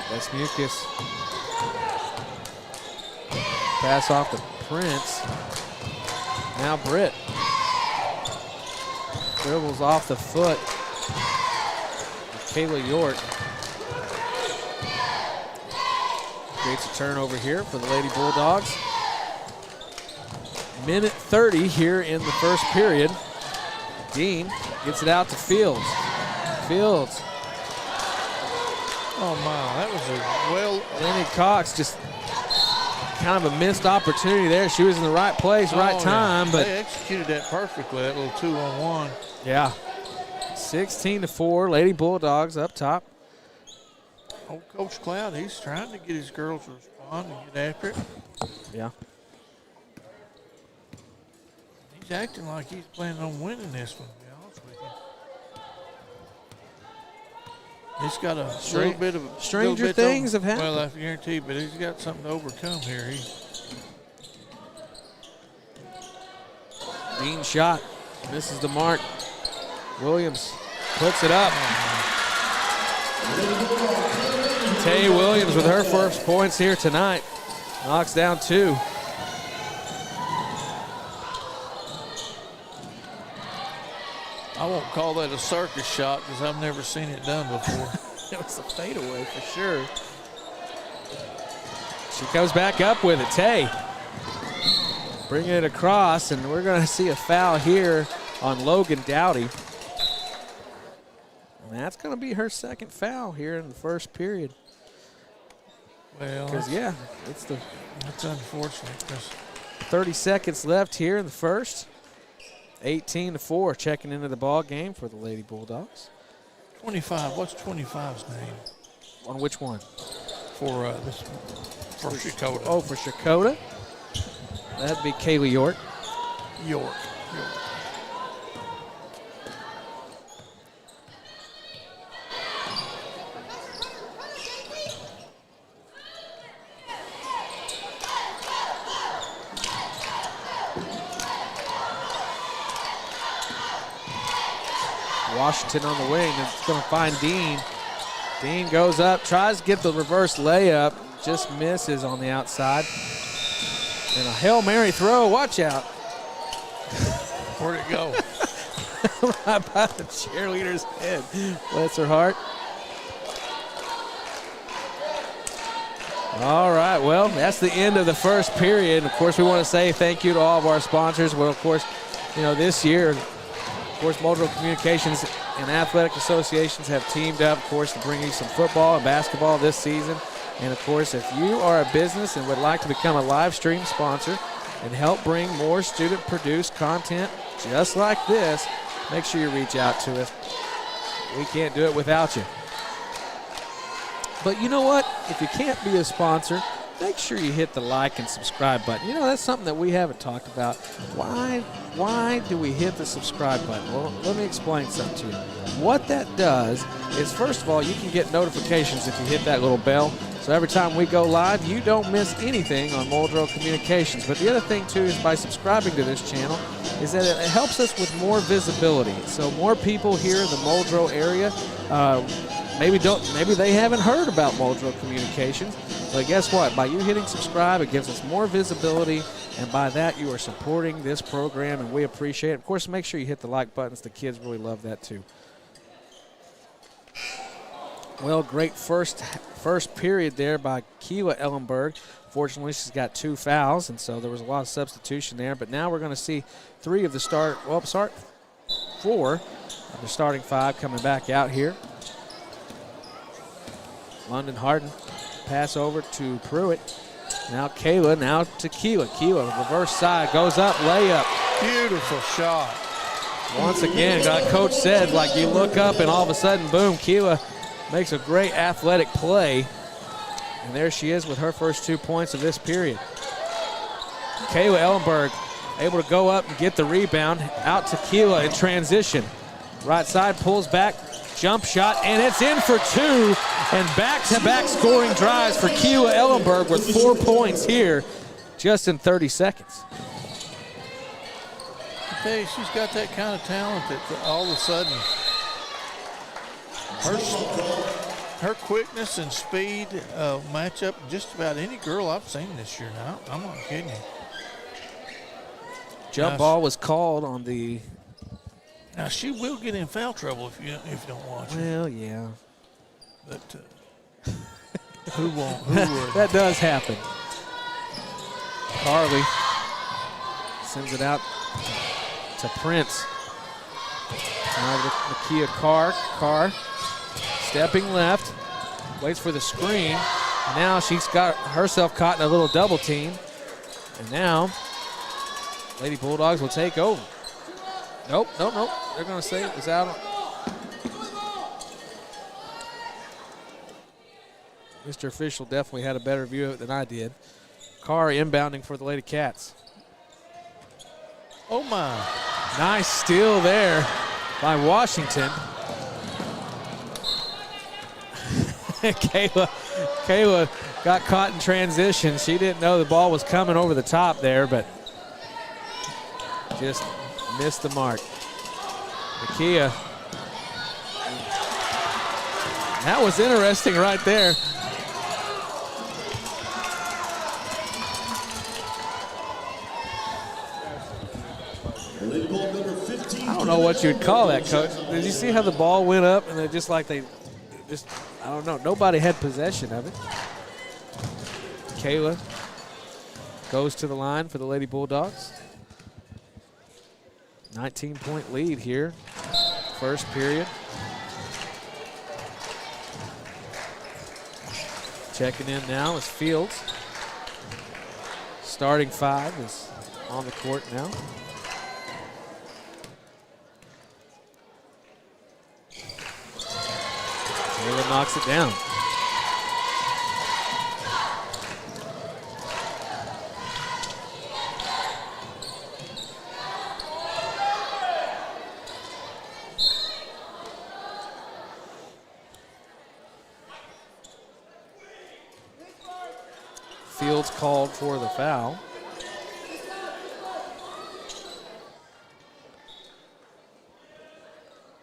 That's Mucus. Pass off to Prince. Now Britt. Dribbles off the foot. Kayla York. Creates a turnover here for the Lady Bulldogs. Minute 30 here in the first period. Dean gets it out to Fields. Fields. Oh, my, that was a well. Lenny Cox just kind of a missed opportunity there. She was in the right place, right time, yeah. but They executed that perfectly, that little 2-on-1. yeah. 16-4, Lady Bulldogs up top. Oh, Coach Cloud, he's trying to get his girls to respond and get after it. Yeah. He's acting like he's planning on winning this one, to be honest with you. He's got a little bit of stranger little bit things over, have happened. Well, I guarantee, but he's got something to overcome here. Dean shot. Misses the mark. Williams puts it up. Tay Williams with her first points here tonight. Knocks down 2. I won't call that a circus shot because I've never seen it done before. It was a fadeaway for sure. She comes back up with it. Tay bringing it across, and we're going to see a foul here on Logan Dowdy. And that's going to be her second foul here in the first period. Well, Because, yeah, that's unfortunate. 30 seconds left here in the first. 18-4, checking into the ball game for the Lady Bulldogs. 25. What's 25's name? On which one? For CHECOTAH. Oh, for CHECOTAH. That'd be Kaylee York. York. Washington on the wing, and it's going to find Dean. Dean goes up, tries to get the reverse layup, just misses on the outside. And a Hail Mary throw, watch out. Where'd it go? Right by the cheerleader's head. Bless her heart. All right, well, that's the end of the first period. Of course, we want to say thank you to all of our sponsors. Well, of course, you know, this year, of course, Muldrow Communications and athletic associations have teamed up, of course, to bring you some football and basketball this season. And, of course, if you are a business and would like to become a live stream sponsor and help bring more student-produced content just like this, make sure you reach out to us. We can't do it without you. But you know what? If you can't be a sponsor, make sure you hit the like and subscribe button. You know, that's something that we haven't talked about. Why do we hit the subscribe button? Well, let me explain something to you. What that does is, first of all, you can get notifications if you hit that little bell. So every time we go live, you don't miss anything on Muldrow Communications. But the other thing, too, is by subscribing to this channel, is that it helps us with more visibility. So more people here in the Muldrow area, maybe they haven't heard about Muldrow Communications. But guess what? By you hitting subscribe, it gives us more visibility, and by that you are supporting this program, and we appreciate it. Of course, make sure you hit the like buttons. The kids really love that too. Well, great first period there by Keela Ellenberg. Fortunately, she's got 2 fouls, and so there was a lot of substitution there. But now we're going to see 4 of the starting 5 coming back out here. London Harden. Pass over to Pruitt. Now Kayla, now to Keela. Keela, reverse side, goes up, layup. Beautiful shot. Once again, like Coach said, like you look up and all of a sudden, boom, Keela makes a great athletic play. And there she is with her first 2 points of this period. Kayla Ellenberg able to go up and get the rebound. Out to Keela in transition. Right side, pulls back. Jump shot, and it's in for 2. And back-to-back scoring drives for Keela Ellenberg with 4 points here just in 30 seconds. I tell you, she's got that kind of talent that all of a sudden her quickness and speed match up just about any girl I've seen this year now. I'm not kidding you. Jump ball was called on the... Now, she will get in foul trouble if you don't watch her. Well, yeah. But who won't? Who would? That does happen. Carly sends it out to Prince. Now to Nakia Carr. Carr stepping left. Waits for the screen. Now she's got herself caught in a little double team. And now Lady Bulldogs will take over. Nope. They're going to say it was out. Mr. Official definitely had a better view of it than I did. Carr inbounding for the Lady Cats. Oh, my. Nice steal there by Washington. Kayla got caught in transition. She didn't know the ball was coming over the top there, but just missed the mark. Nakia. That was interesting right there. I don't know what you would call that, Coach. Did you see how the ball went up and I don't know. Nobody had possession of it. Kayla goes to the line for the Lady Bulldogs. 19-point lead here, first period. Checking in now is Fields. Starting 5 is on the court now. Taylor knocks it down. Fields called for the foul.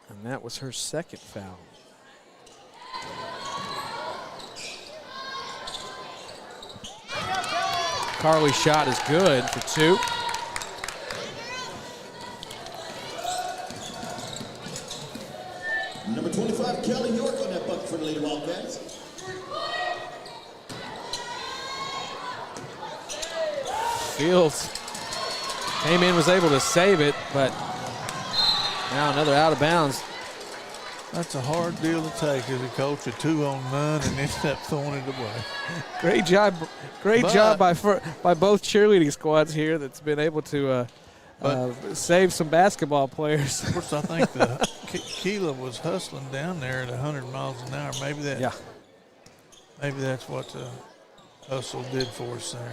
And that was her second foul. Carly's shot is good for 2. Number 25, Kelly York on that bucket for the Lady Wildcats. Fields came in, was able to save it, but now another out of bounds. That's a hard deal to take as a coach, a 2 on none, and end up throwing it away. Great job by both cheerleading squads here that's been able to save some basketball players. Of course, I think the Keela was hustling down there at 100 miles an hour. Maybe that's what the hustle did for us there.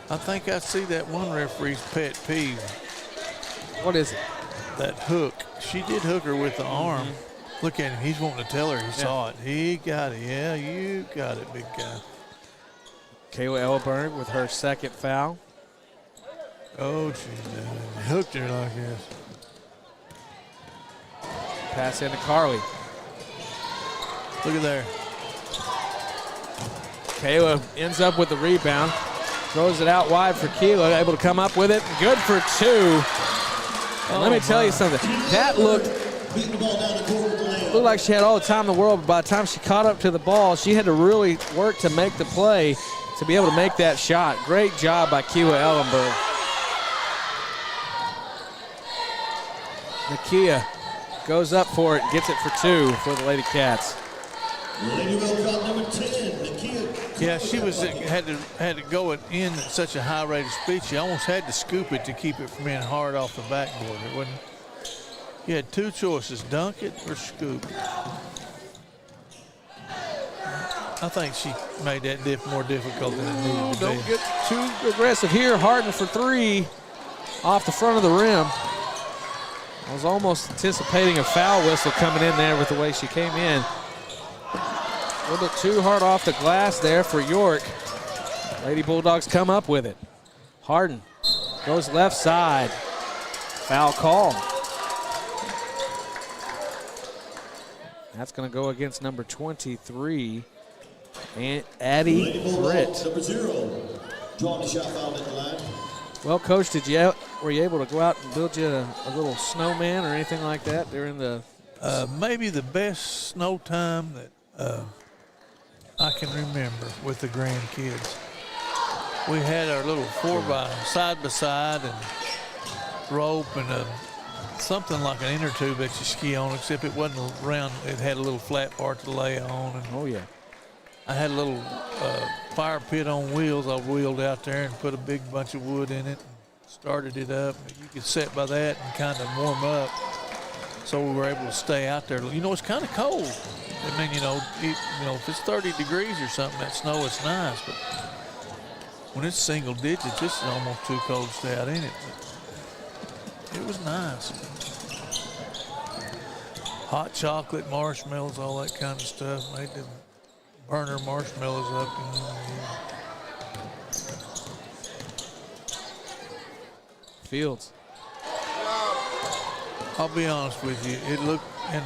I think I see that one referee's pet peeve. What is it? That hook. She did hook her with the arm. Look at him. He's wanting to tell her he saw it. He got it. Yeah, you got it, big guy. Kayla Ellenberg with her second foul. Oh, she hooked her like this. Pass into Carly. Look at there. Kayla ends up with the rebound. Throws it out wide for Keela, able to come up with it. Good for 2. And let me tell you something. That looked like she had all the time in the world, but by the time she caught up to the ball, she had to really work to make the play to be able to make that shot. Great job by Keela Ellenberg. Nakia goes up for it, gets it for 2 for the Lady Cats. Lady Wildcat number 10, Nakia. Yeah, she had to go it in at such a high rate of speed. She almost had to scoop it to keep it from being hard off the backboard. It wasn't. You had 2 choices: dunk it or scoop. I think she made that more difficult than it needed to be. Don't get too aggressive here. Harden for 3 off the front of the rim. I was almost anticipating a foul whistle coming in there with the way she came in. A little bit too hard off the glass there for York. Lady Bulldogs come up with it. Harden goes left side. Foul call. That's going to go against number 23, and Addie Britt. Number 0, drawing the shot foul at the line. Well, Coach, were you able to go out and build you a little snowman or anything like that during the? Maybe the best snow time that I can remember with the grandkids. We had our little 4x side by side and rope and something like an inner tube that you ski on, except it wasn't round. It had a little flat part to lay on. And oh yeah. I had a little fire pit on wheels. I wheeled out there and put a big bunch of wood in it, and started it up. You could sit by that and kind of warm up. So we were able to stay out there. You know, it's kind of cold. I mean, if it's 30 degrees or something, that snow is nice. But when it's single digits, it's almost too cold to stay out in it. But it was nice. Hot chocolate, marshmallows, all that kind of stuff. Made them burner marshmallows up. Fields. I'll be honest with you. It looked, and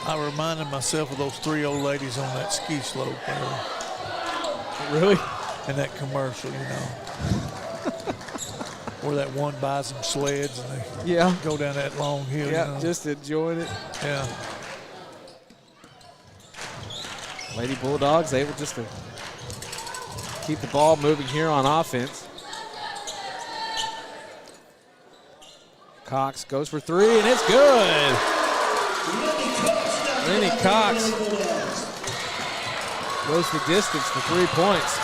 I reminded myself of those 3 old ladies on that ski slope there. Really? In that commercial, where that one buys some sleds and they go down that long hill. Yeah, just enjoying it. Yeah. Lady Bulldogs able just to keep the ball moving here on offense. Cox goes for three, and it's good. Lenny Cox goes the distance for 3 points.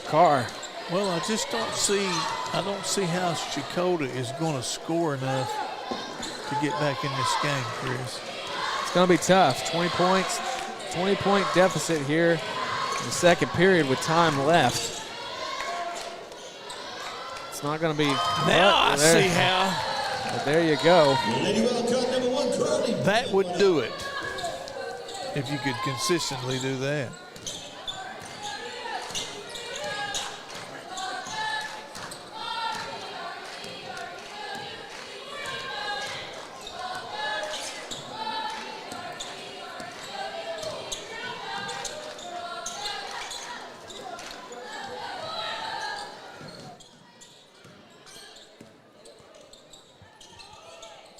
Carr. Well, I just don't see how CHECOTAH is going to score enough to get back in this game, Chris. It's going to be tough. 20 points, 20-point deficit here in the second period with time left. It's not going to be. Now I see how. But there you go. That would do it if you could consistently do that.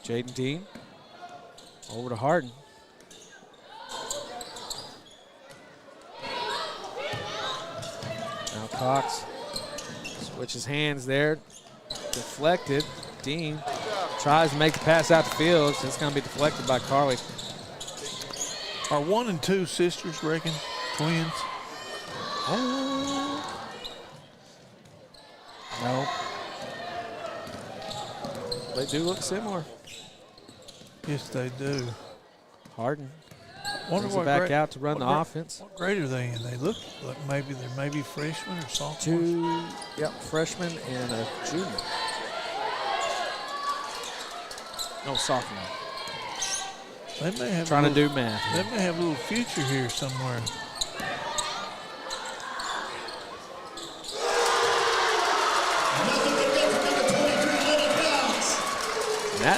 Jaden Dean over to Harden. Now Cox switches hands there. Deflected. Dean tries to make the pass out the field. So it's going to be deflected by Carly. Are 1 and 2 sisters, reckon? Twins? No. They do look similar. Yes, they do. Harden Wonder brings what it back grade, out to run the offense. What grade are they in? They look like maybe freshmen or sophomores. 2 freshmen and a junior. No, sophomore. They may have Trying to do math. They may have a little future here somewhere.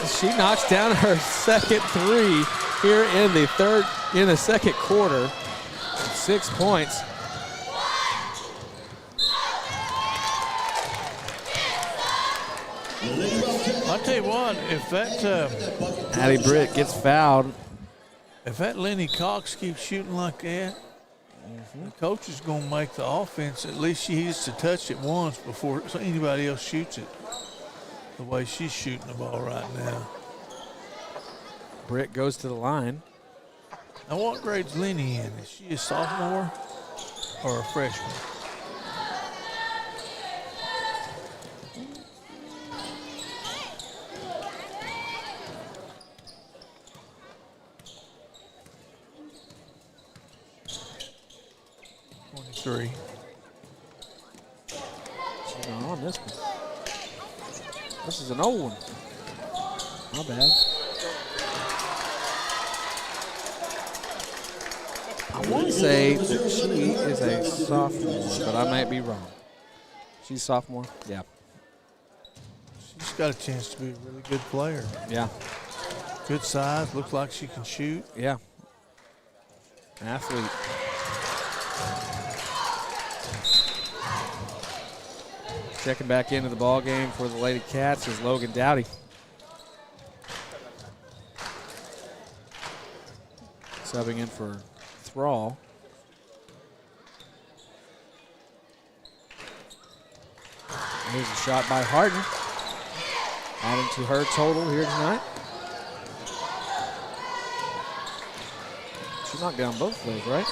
She knocks down her second three here in the second quarter. 6 points. I'll tell you what, if that Addie Britt gets fouled. If that Lenny Cox keeps shooting like that, the coach is going to make the offense. At least she needs to touch it once before anybody else shoots it. The way she's shooting the ball right now. Britt goes to the line. Now, what grade's Lenny in? Is she a sophomore or a freshman? Three. She's not on this one. This is an old one. My bad. I want to say that she is a sophomore, but I might be wrong. She's sophomore? Yeah. She's got a chance to be a really good player. Yeah. Good size. Looks like she can shoot. Yeah. Athlete. Checking back into the ball game for the Lady Cats is Logan Dowdy. Subbing in for Thrall. Here's a shot by Harden, adding to her total here tonight. She knocked down both of those, right?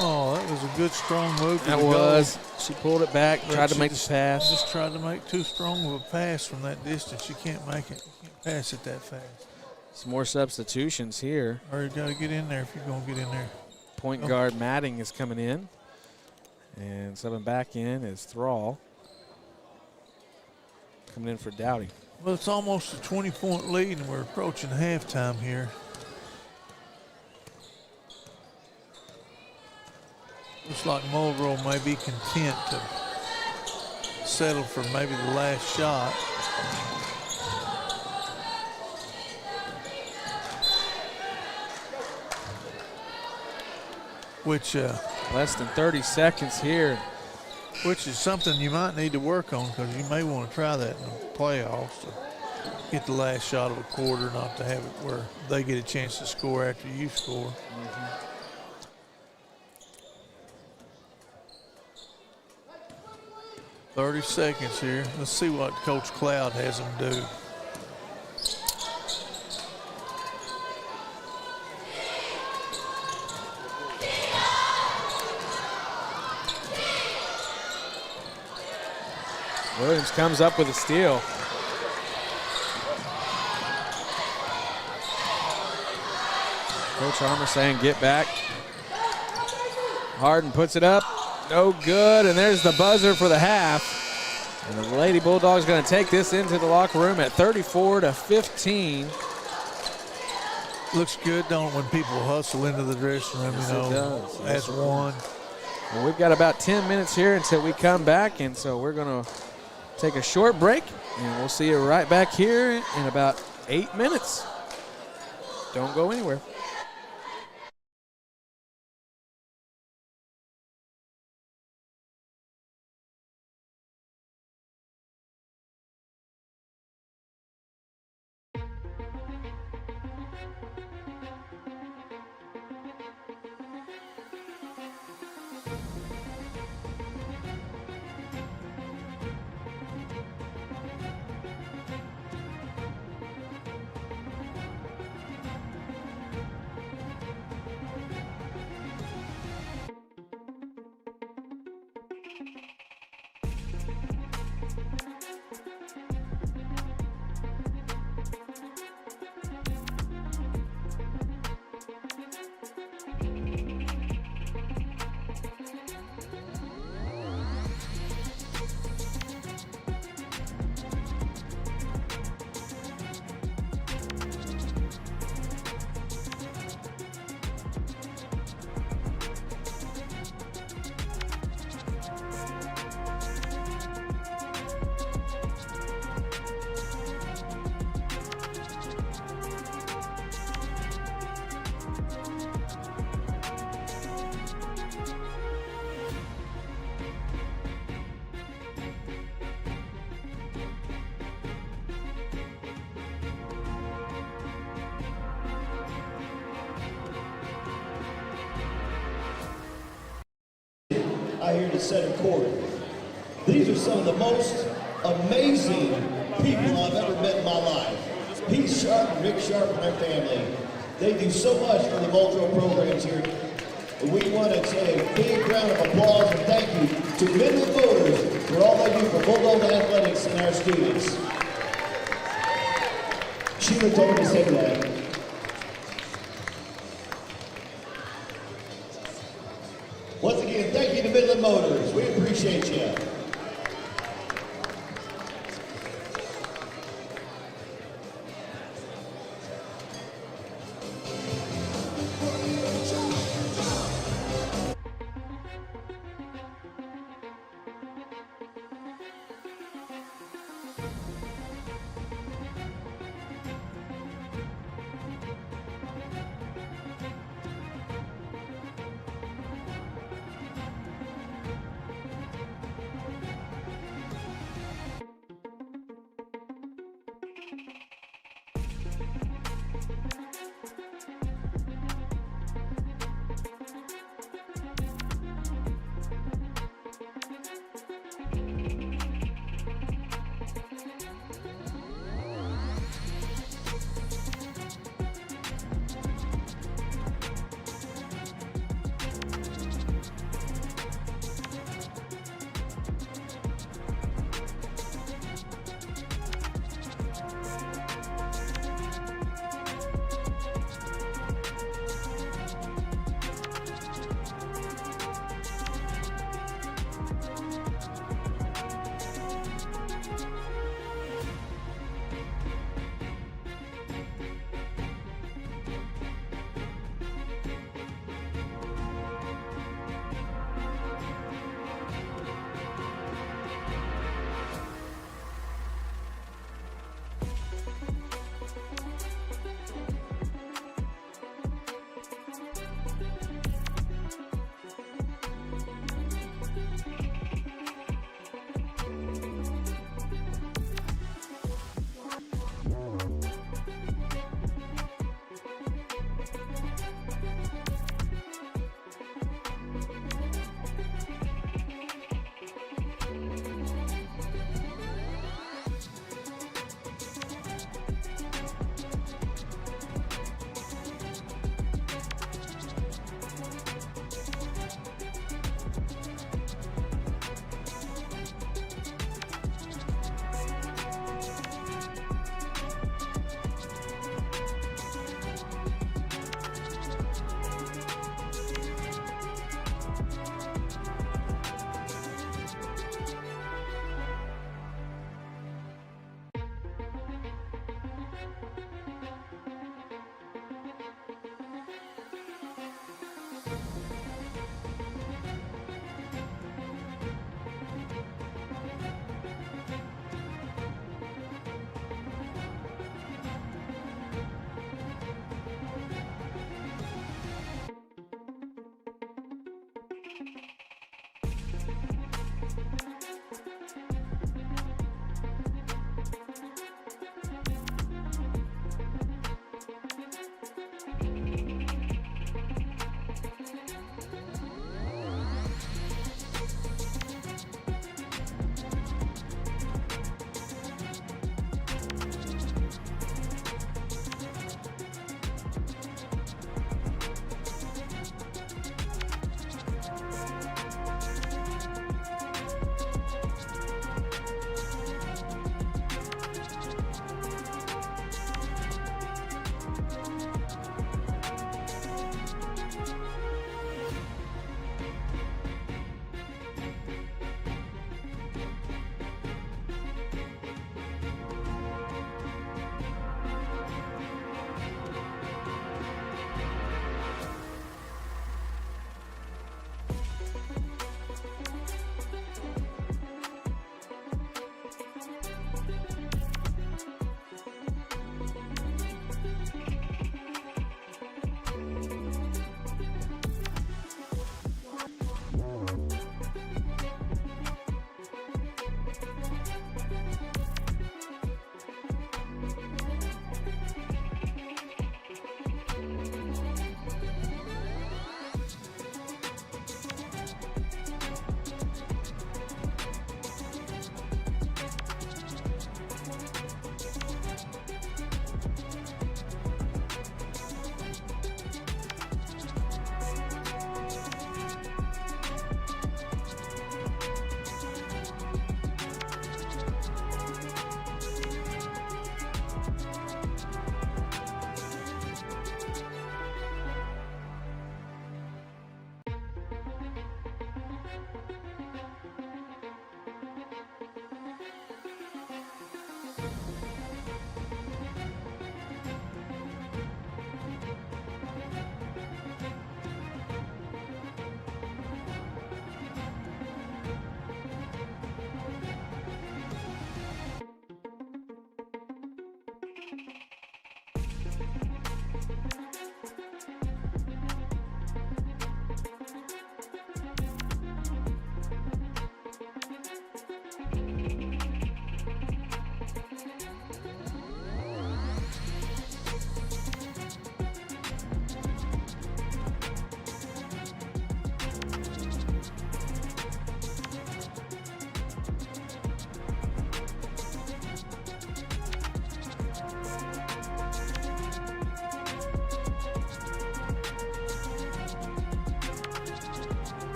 Oh, that was a good, strong move. That was. She pulled it back, tried to make the pass. Just tried to make too strong of a pass from that distance. You can't make it. You can't pass it that fast. Some more substitutions here. Or you got to get in there if you're going to get in there. Point guard Matting is coming in. And subbing back in is Thrall. Coming in for Dowdy. Well, it's almost a 20-point lead, and we're approaching halftime here. Looks like Muldrow may be content to settle for maybe the last shot. Which less than 30 seconds here. Which is something you might need to work on, because you may want to try that in the playoffs to get the last shot of a quarter, not to have it where they get a chance to score after you score. 30 seconds here. Let's see what Coach Cloud has them do. Williams comes up with a steal. Coach Armour saying get back. Harden puts it up. No good, and there's the buzzer for the half. And the Lady Bulldogs going to take this into the locker room at 34-15. Looks good, don't it, when people hustle into the dressing room, Yes, you know. it does. That's one. Well, we've got about 10 minutes here until we come back, and so we're going to take a short break, and we'll see you right back here in about 8 minutes. Don't go anywhere. I hear the center court. These are some of the most amazing people I've ever met in my life. Pete Sharp and Rick Sharp and their family. They do so much for the Muldrow programs here. And we want to say a big round of applause and thank you to Midland Voters for all they do for Bulldog athletics and our students. Sheila told me to say that. Once again, thank you to Midland Motors. We appreciate you.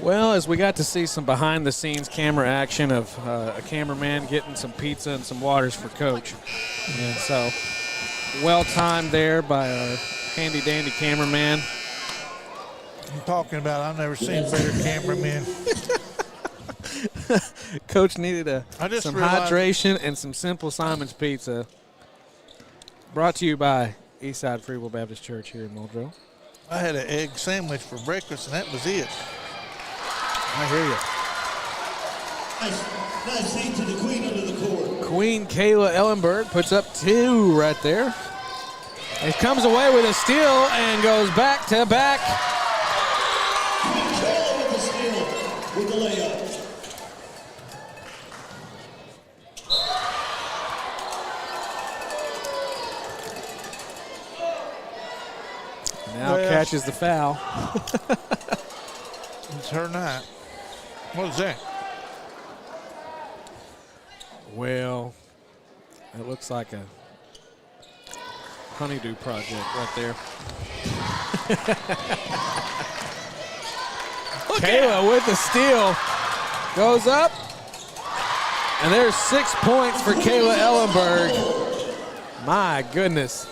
Well, as we got to see some behind-the-scenes camera action of a cameraman getting some pizza and some waters for Coach. And so, well-timed there by our handy-dandy cameraman. I'm talking about I've never seen better cameramen. Coach needed some realized hydration and some Simple Simon's pizza. Brought to you by Eastside Free Will Baptist Church here in Muldrow. I had an egg sandwich for breakfast, and that was it. I hear you. Nice feed to the queen under the court. Queen Kayla Ellenberg puts up 2 right there. It comes away with a steal and goes back to back. Kayla with the steal with the layup. Now catches the foul. It's her night. What is that? Well, it looks like a honeydew project right there. Kayla with the steal. Goes up. And there's 6 points for Kayla Ellenberg. My goodness.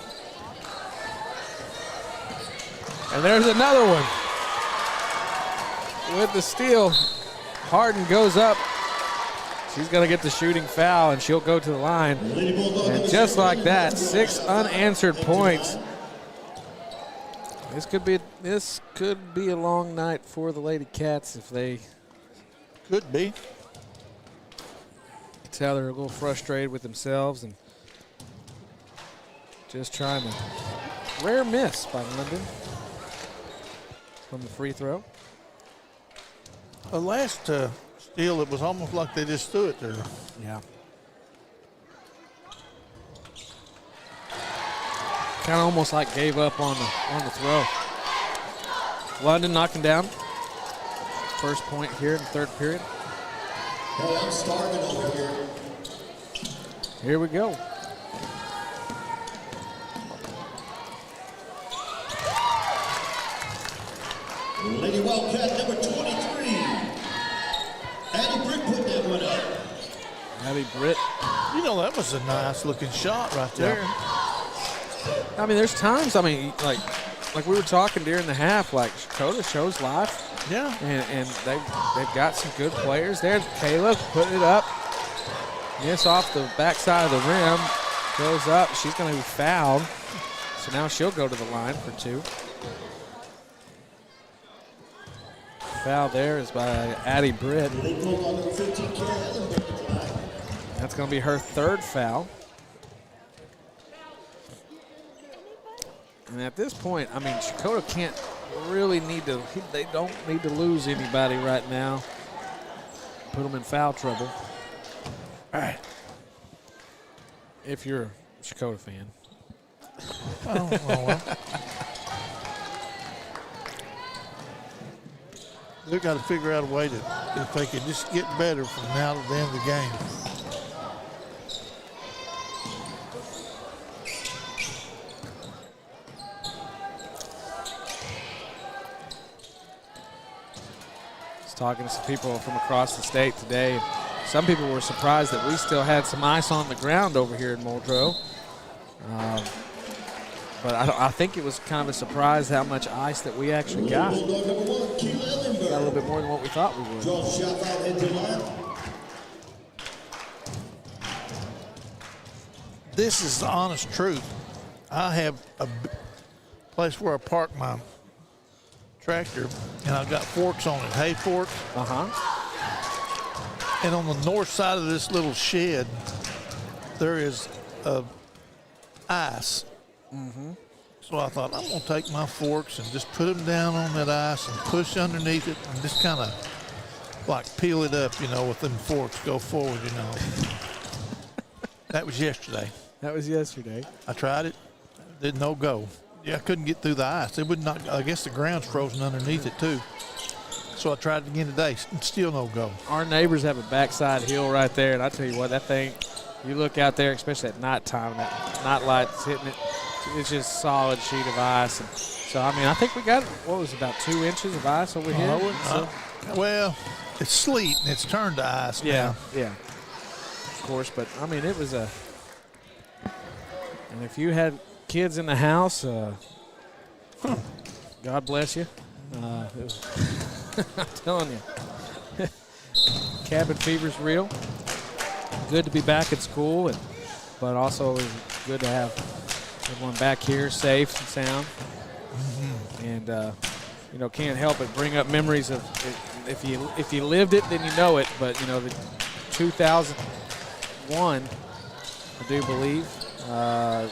And there's another one. With the steal, Harden goes up. She's going to get the shooting foul, and she'll go to the line. And just like that, 6 unanswered points. This could be a long night for the Lady Cats if they Could be. tell they're a little frustrated with themselves and just trying to rare miss by London from the free throw. The last steal, it was almost like they just threw it there. Yeah. Kind of almost like gave up on the throw. London knocking down. First point here in the third period. Oh, I'm starving over here. Here we go. Lady Wildcat number 23. Addie Britt put that one up. Addie Britt. You know, that was a nice looking shot right there. I mean, there's times, like we were talking during the half, like CHECOTAH shows life. Yeah. And they've got some good players there. Kayla putting it up. Miss off the backside of the rim. Goes up. She's going to be fouled. So now she'll go to the line for 2. Foul there is by Addie Britt. That's going to be her 3rd foul. And at this point, I mean, CHECOTAH can't really they don't need to lose anybody right now. Put them in foul trouble. All right. If you're a CHECOTAH fan. Oh, well. They've got to figure out a way to, if they can just get better from now to the end of the game. Talking to some people from across the state today. Some people were surprised that we still had some ice on the ground over here in Muldrow. But I think it was kind of a surprise how much ice that we actually got. Got a little bit more than what we thought we would. This is the honest truth. I have a place where I park my tractor, and I've got forks on it, hay forks. And on the north side of this little shed, there is ice. So I thought, I'm going to take my forks and just put them down on that ice and push underneath it and just kind of like peel it up, you know, with them forks, go forward, you know. That was yesterday. That was yesterday. I tried it, did no go. Yeah, I couldn't get through the ice. It would not. I guess the ground's frozen underneath it too. So I tried it again today. Still no go. Our neighbors have a backside hill right there, and I tell you what, that thing, You look out there, especially at nighttime, that night light's hitting it. It's just solid sheet of ice. And so, I mean, I think we got, what was it, about 2 inches of ice over here? Well, it's sleet and it's turned to ice now. Yeah, of course. But, I mean, it was a – and if you had kids in the house, God bless you. I'm telling you, cabin fever's real. Good to be back at school, but also it was good to have everyone back here safe and sound. And you know, can't help but bring up memories of if you lived it, then you know it. But you know, the 2001, I do believe, the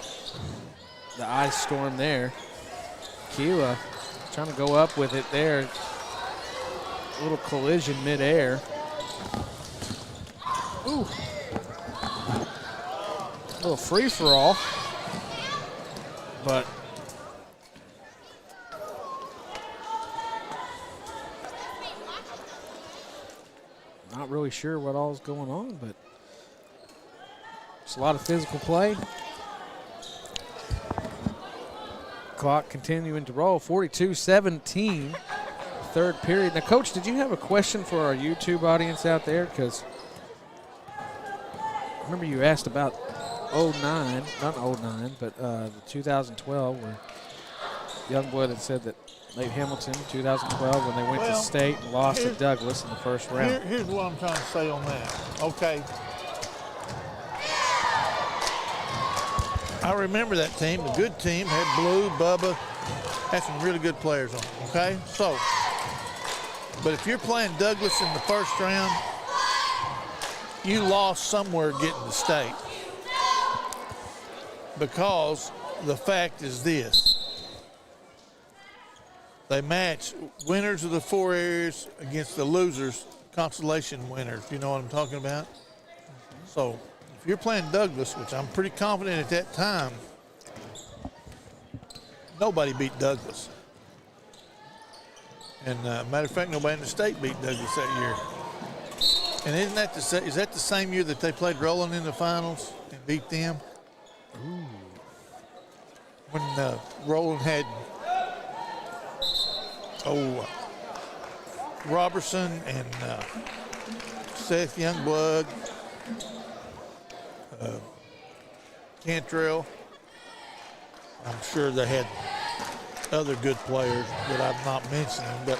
ice storm there. Keela trying to go up with it there. A little collision midair. Ooh. A little free-for-all. But not really sure what all is going on, but it's a lot of physical play. Clock continuing to roll, 42-17, third period. Now, Coach, did you have a question for our YouTube audience out there? Because I remember you asked about 09, not 09, but the 2012, where Youngblood had said that Nate Hamilton, 2012, when they went to state and lost to Douglas in the first round. Here's what I'm trying to say on that. Okay. I remember that team, a good team, had Blue, Bubba, had some really good players on it, okay? So, but if you're playing Douglas in the first round, you lost somewhere getting to state. Because the fact is this. They match winners of the 4 areas against the losers, consolation winners. You know what I'm talking about? So if you're playing Douglas, which I'm pretty confident at that time, nobody beat Douglas. And matter of fact, nobody in the state beat Douglas that year. And isn't that is that the same year that they played Roland in the finals and beat them? Ooh. When Roland had Robertson and Seth Youngblood, Cantrell. I'm sure they had other good players that I'm not mentioning, but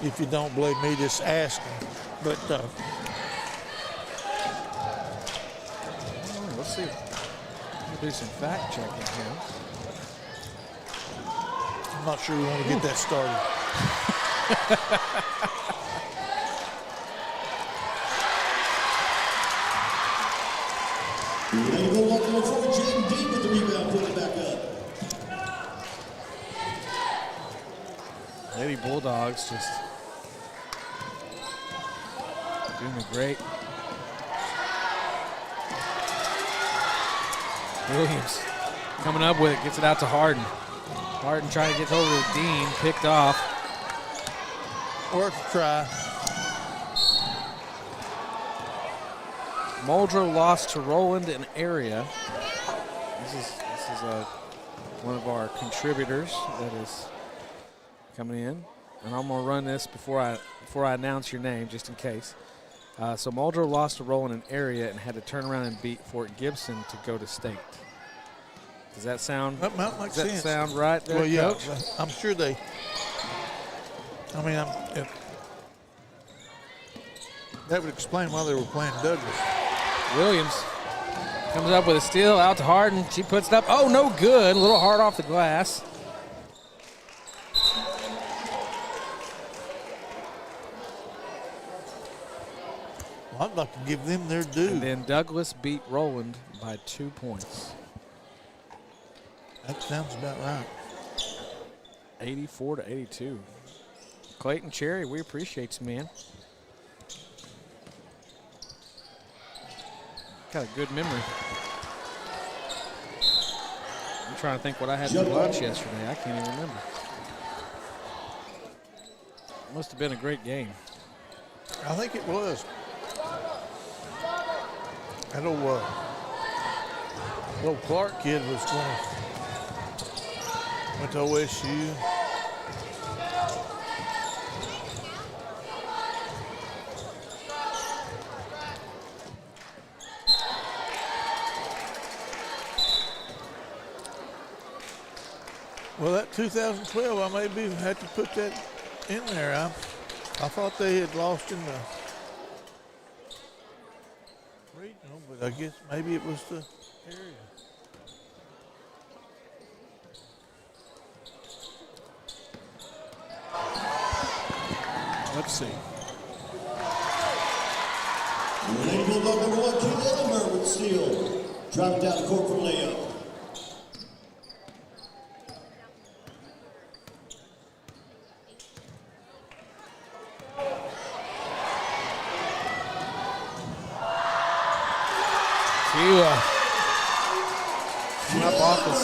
if you don't believe me, just ask them. But let's see. We'll do some fact checking here. I'm not sure we want to get that started. Ready to go on number 4, Jaden Dean with the rebound, put it back up. Lady Bulldogs just doing a great. Williams coming up with it, gets it out to Harden. Harden trying to get over to Dean, picked off. Worth a try. Muldrow lost to Roland in area. This is one of our contributors that is coming in, and I'm gonna run this before I announce your name, just in case. So Muldrow lost to Roland in area and had to turn around and beat Fort Gibson to go to state. Does that sound? That might make sense. Does that sound right there, well, yeah, Coach? I'm sure they. I mean, that would explain why they were playing Douglas. Williams comes up with a steal out to Harden. She puts it up. Oh, no good. A little hard off the glass. Well, I'd like to give them their due. And then Douglas beat Roland by 2 points. That sounds about right. 84-82. Clayton Cherry, we appreciate you, man. Got a good memory. I'm trying to think what I had for lunch yesterday. I can't even remember. Must have been a great game. I think it was. That little Clark kid went to OSU. Well, that 2012, I maybe had to put that in there. I thought they had lost in the regional, but I guess maybe it was the area. Let's see. Lady Bulldog number 1, Cheerleader with steal. Driving down the court for layup. Up off the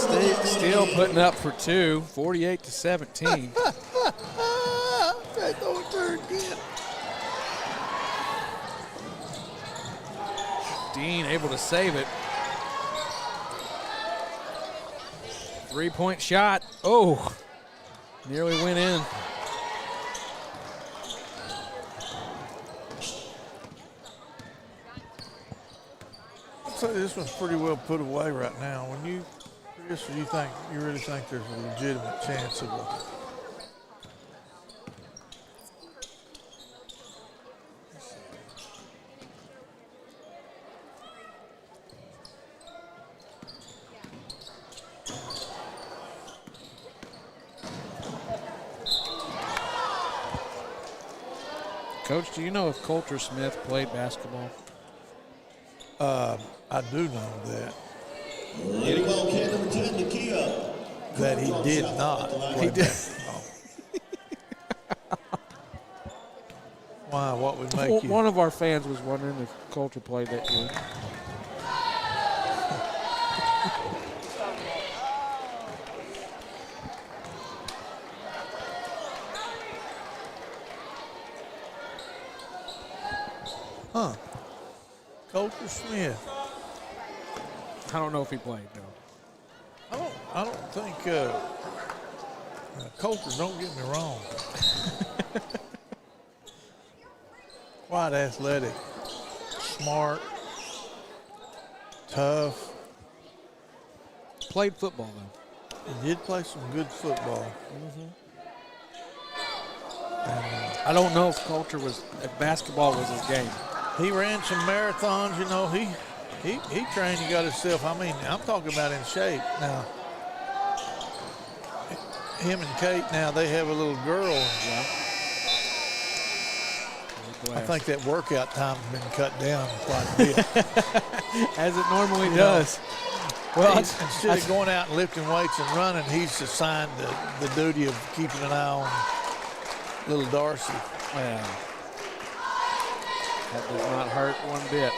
steal, putting up for 2, 48-17. That over again. Dean able to save it. 3-point shot. Oh, nearly went in. I'd say this one's pretty well put away right now. When you really think there's a legitimate chance of a Coach, do you know if Coulter Smith played basketball? I do know that. Lady Wildcat number 10, Nakia. That he did not play basketball. Why? What would make you? One of our fans was wondering if Coulter played that year. Huh. Coulter Smith. I don't know if he played, though. I don't think Coulter, don't get me wrong. Quite athletic, smart, tough. Played football, though. He did play some good football. I don't know if if basketball was his game. He ran some marathons, you know. He trained and got himself, I mean, I'm talking about in shape. Now, him and Kate, now they have a little girl. Yeah. I think that workout time's been cut down quite a bit. As it normally does. Well, instead of going out and lifting weights and running, he's assigned the duty of keeping an eye on little Darcy. Yeah. That does not hurt one bit.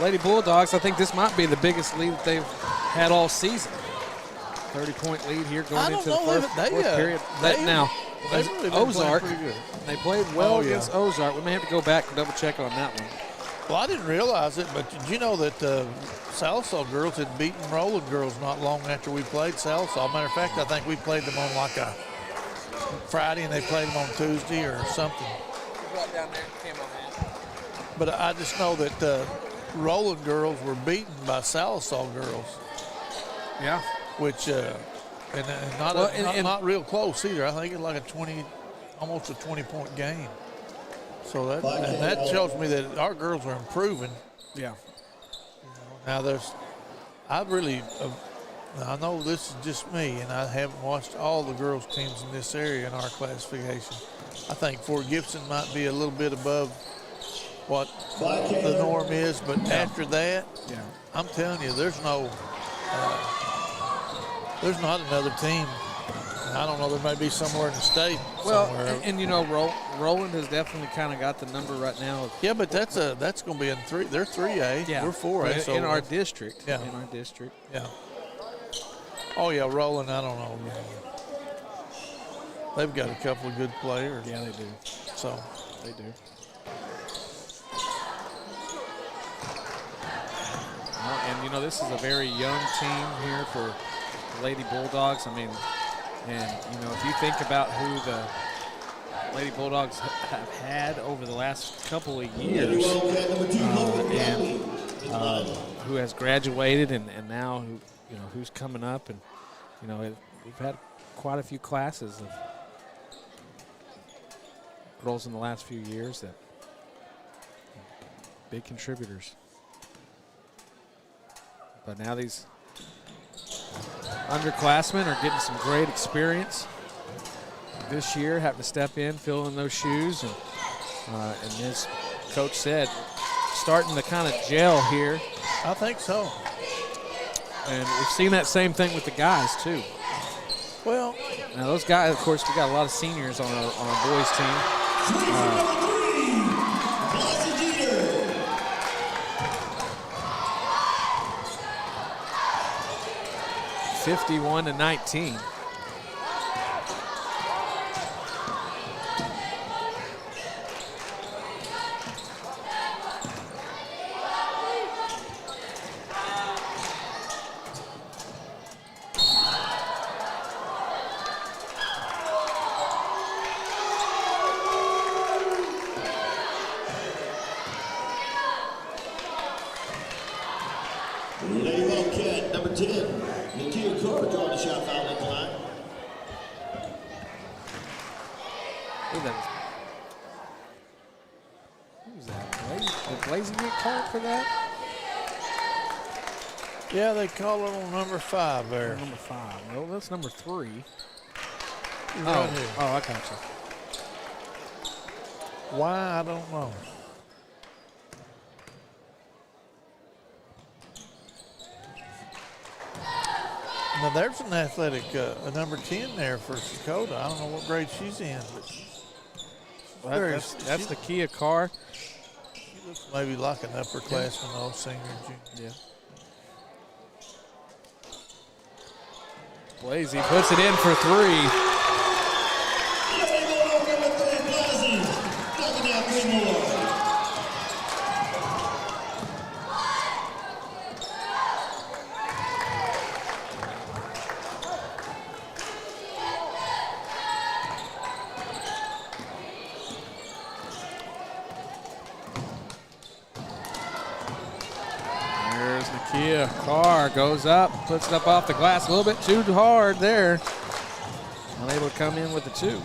Lady Bulldogs, I think this might be the biggest lead that they've had all season. 30-point lead here going into the fourth period. They've really been Ozark, pretty good. they played well against Ozark. We may have to go back and double check on that one. Well, I didn't realize it, but did you know that Sallisaw girls had beaten Roland girls not long after we played Sallisaw? Matter of fact, I think we played them on like a Friday and they played them on Tuesday or something. But I just know that Roland girls were beaten by Sallisaw girls. Yeah. Which, not real close either. I think it's like almost a 20-point game. So that tells me that our girls are improving. Yeah. Now I know this is just me, and I haven't watched all the girls teams in this area in our classification. I think Fort Gibson might be a little bit above what the norm is, but after that, I'm telling you, there's not another team. I don't know, there may be somewhere in the state. Well, and you know, Roland has definitely kind of got the number right now. Yeah, but that's going to be in 3. They're 3A. Yeah. We're 4A. So in our district. Yeah. In our district. Yeah. Oh, yeah, Roland, I don't know. They've got a couple of good players. Yeah, they do. So they do. you know, this is a very young team here for the Lady Bulldogs. I mean, and, you know, if you think about who the Lady Bulldogs have had over the last couple of years, who has graduated and now who, you know, who's coming up, and, you know, we've had quite a few classes of girls in the last few years that big contributors. But now these underclassmen are getting some great experience this year, having to step in, fill in those shoes, and as Coach said, starting to kind of gel here. I think so. And we've seen that same thing with the guys too. Well, now those guys, of course, we got a lot of seniors on our boys team. 51-19. Lady Wildcat, number 10, Nakia Carter drawing the shot foul at the line. Who's that? Did Blazing get called for that? Yeah, they call it on number 5 there. Number 5. No, that's number 3. Right here. Oh, I got you. Why, I don't know. Now, there's an athletic, a number 10 there for CHECOTAH. I don't know what grade she's in, but That's the Kia car. She looks maybe like an upperclassman, though, senior, junior. Yeah. Blazy puts it in for 3. There's Nakia Carr, goes up, puts it up off the glass a little bit too hard there. Unable to come in with the 2.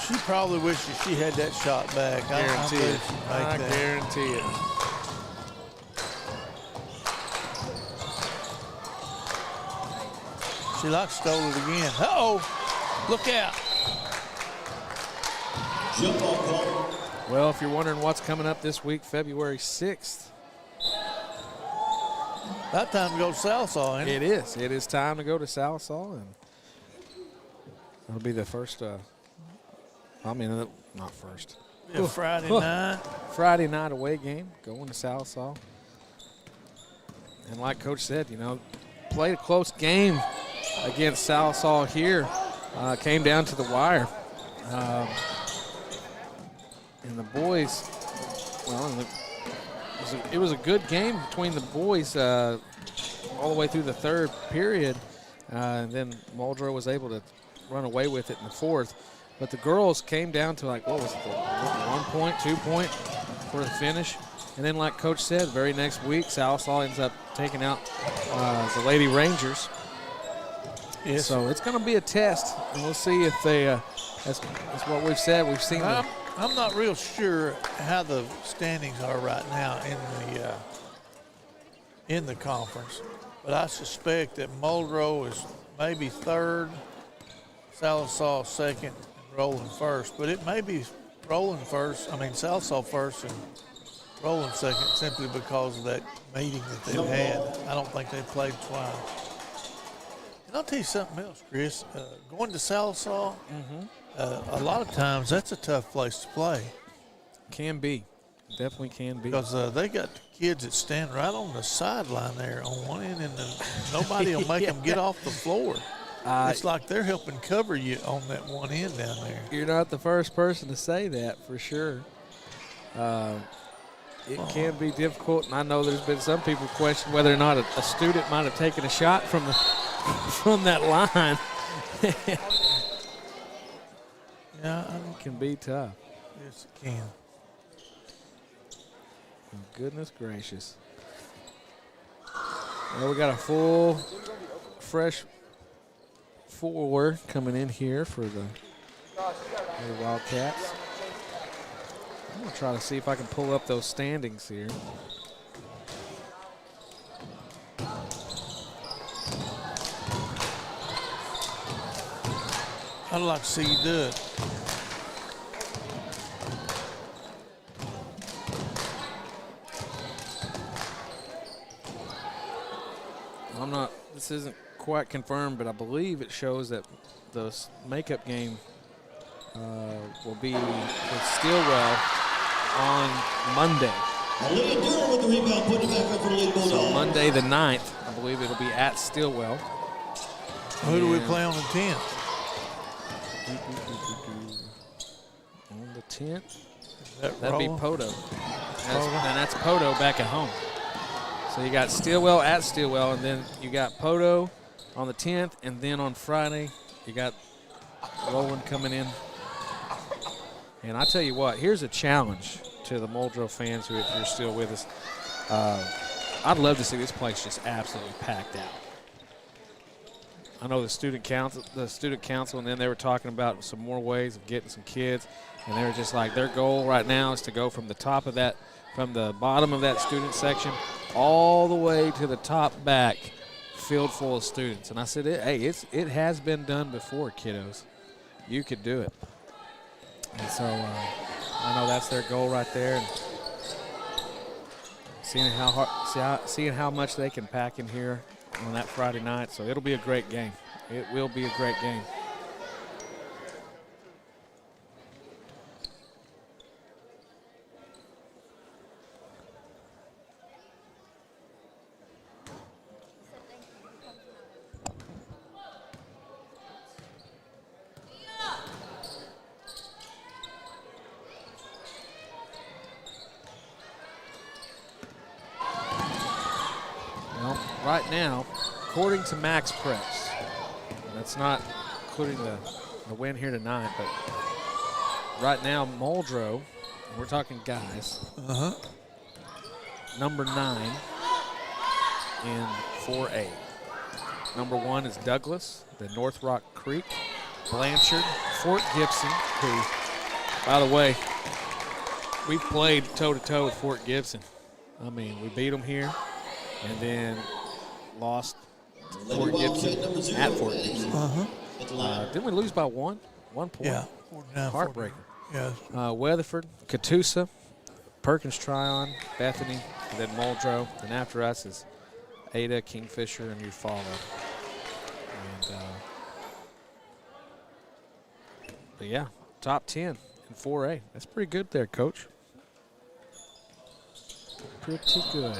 She probably wishes she had that shot back. Guarantee it. I that. guarantee it. She like stole it again. Uh-oh, look out. Jump ball call. Well, if you're wondering what's coming up this week, February 6th. That time to go to Southall, ain't it? It is. It is time to go to Southall, and it'll be the first, not first. Yeah, Friday night. Friday night away game, going to Southall. And like Coach said, you know, played a close game against Southall here. Came down to the wire. And the boys, well, it was a good game between the boys all the way through the 3rd period. And then Muldrow was able to run away with it in the 4th. But the girls came down to, like, what was it, 1 point, 2 point for the finish. And then, like Coach said, the very next week, Southall ends up taking out the Lady Rangers. Yes. So it's going to be a test, and we'll see if they, that's what we've said. We've seen them. I'm not real sure how the standings are right now in the conference, but I suspect that Muldrow is maybe 3rd, Southall 2nd, and Roland 1st. But it may be Southall 1st and Roland 2nd simply because of that meeting that they've had. I don't think they've played twice. And I'll tell you something else, Chris. Going to Southall, a lot of times that's a tough place to play. Can be. Definitely can be. Because they got kids that stand right on the sideline there on one end, and nobody will make them get off the floor. It's like they're helping cover you on that one end down there. You're not the first person to say that, for sure. it can be difficult, and I know there's been some people question whether or not a student might have taken a shot from that line. Yeah, It can be tough. yes, it can. Oh, goodness gracious. Well, we got a full, fresh 4 coming in here for the Wildcats. I'm going to try to see if I can pull up those standings here. I'd like to see you do it. This isn't quite confirmed, but I believe it shows that the makeup game will be with Stillwell on Monday. Olivia Durham with the rebound, putting it back up for the lead So Bulldogs. Monday the 9th, I believe it'll be at Stillwell. Who do we And play on the 10th? On the 10th, That'd that'd be Poto. And that's Poto back at home. So you got Stillwell at Stillwell, and then you got Poto on the 10th, and then on Friday you got Roland coming in. And I tell you what, here's a challenge to the Muldrow fans who, if you're still with us. I'd love to see this place just absolutely packed out. I know the student council, and then they were talking about some more ways of getting some kids, and they were just like, their goal right now is to go from the top of that, from the bottom of that student section all the way to the top back, filled full of students. And I said, it has been done before, kiddos. You could do it. And so I know that's their goal right there. And seeing how much they can pack in here on that Friday night. So it'll be a great game. It will be a great game. Right now, according to Max Preps, that's not including the win here tonight, but right now Muldrow, we're talking guys, number 9 in 4A. Number 1 is Douglas, then North Rock Creek, Blanchard, Fort Gibson, who, by the way, we've played toe-to-toe with Fort Gibson. I mean, we beat them here, and then lost to Fort Gibson at Fort Gibson. Didn't we lose by 1 point? Yeah. Heartbreaker. Yeah. Weatherford, Catoosa, Perkins Tryon, Bethany, and then Muldrow. And after us is Ada, Kingfisher, and Eufaula. And, but yeah, top 10 in 4A. That's pretty good there, Coach. Pretty good.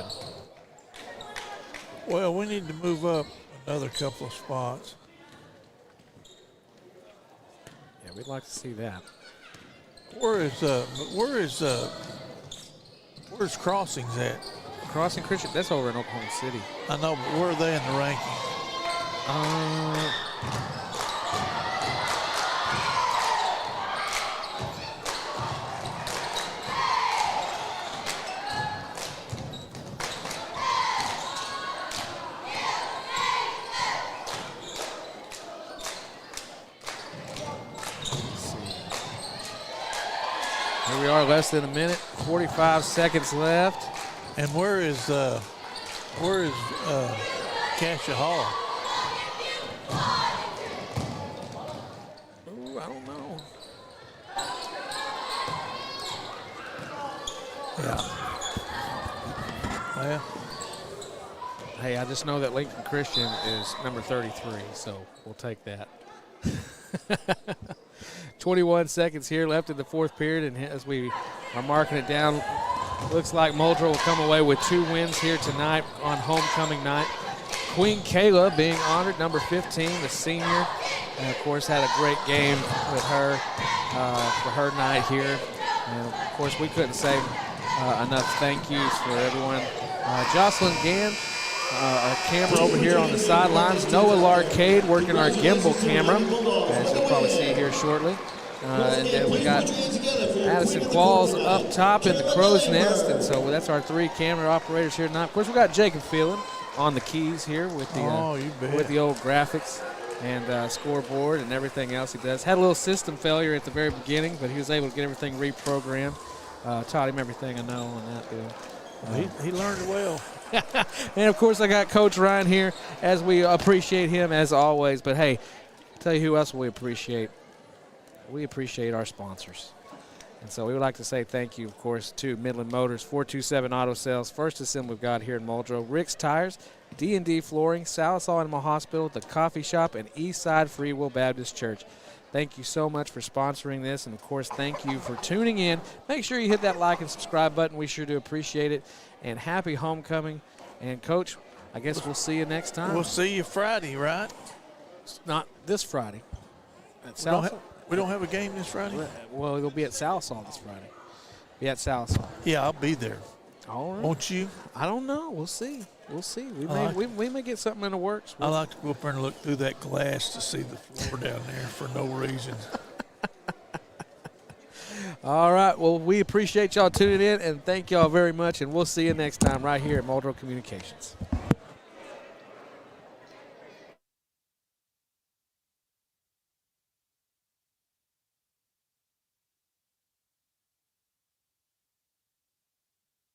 Well, we need to move up another couple of spots. Yeah, we'd like to see that. Where's Crossings at? Crossing Christian, that's over in Oklahoma City. I know, but where are they in the ranking? Here we are, less than a minute, 45 seconds left. And where is Cassia Hall? Ooh, I don't know. Yeah. Well, Hey, I just know that Lincoln Christian is number 33, so we'll take that. 21 seconds here left in the fourth period, and as we are marking it down, looks like Muldrow will come away with 2 wins here tonight on homecoming night. Queen Kayla being honored, number 15, the senior, and of course had a great game with her for her night here. And of course we couldn't say enough thank yous for everyone. Jocelyn Gann, our camera over here on the sidelines. Noah Larcade working our gimbal camera, as you'll probably see here shortly. And then we got Addison Qualls up top in the crow's nest, and so that's our 3 camera operators here tonight. Of course, we got Jacob Phelan on the keys here with the old graphics and scoreboard and everything else he does. Had a little system failure at the very beginning, but he was able to get everything reprogrammed. Taught him everything I know on that deal. He learned well. And, of course, I got Coach Ryan here, as we appreciate him as always. But, hey, I'll tell you who else we appreciate. We appreciate our sponsors. And so we would like to say thank you, of course, to Midland Motors, 427 Auto Sales, First Assembly we've got here in Muldrow, Rick's Tires, D&D Flooring, Salisaw Animal Hospital, The Coffee Shop, and Eastside Free Will Baptist Church. Thank you so much for sponsoring this, and, of course, thank you for tuning in. Make sure you hit that like and subscribe button. We sure do appreciate it. And happy homecoming. And, Coach, I guess we'll see you next time. We'll see you Friday, right? Not this Friday. At We don't have a game this Friday? Well, it'll be at Salisaw this Friday. Be at Salisaw. Yeah, I'll be there. All right. Won't you? I don't know. We'll see. We may get something in the works. I like to go up there and look through that glass to see the floor down there for no reason. All right. Well, we appreciate y'all tuning in, and thank y'all very much, and we'll see you next time right here at Muldrow Communications.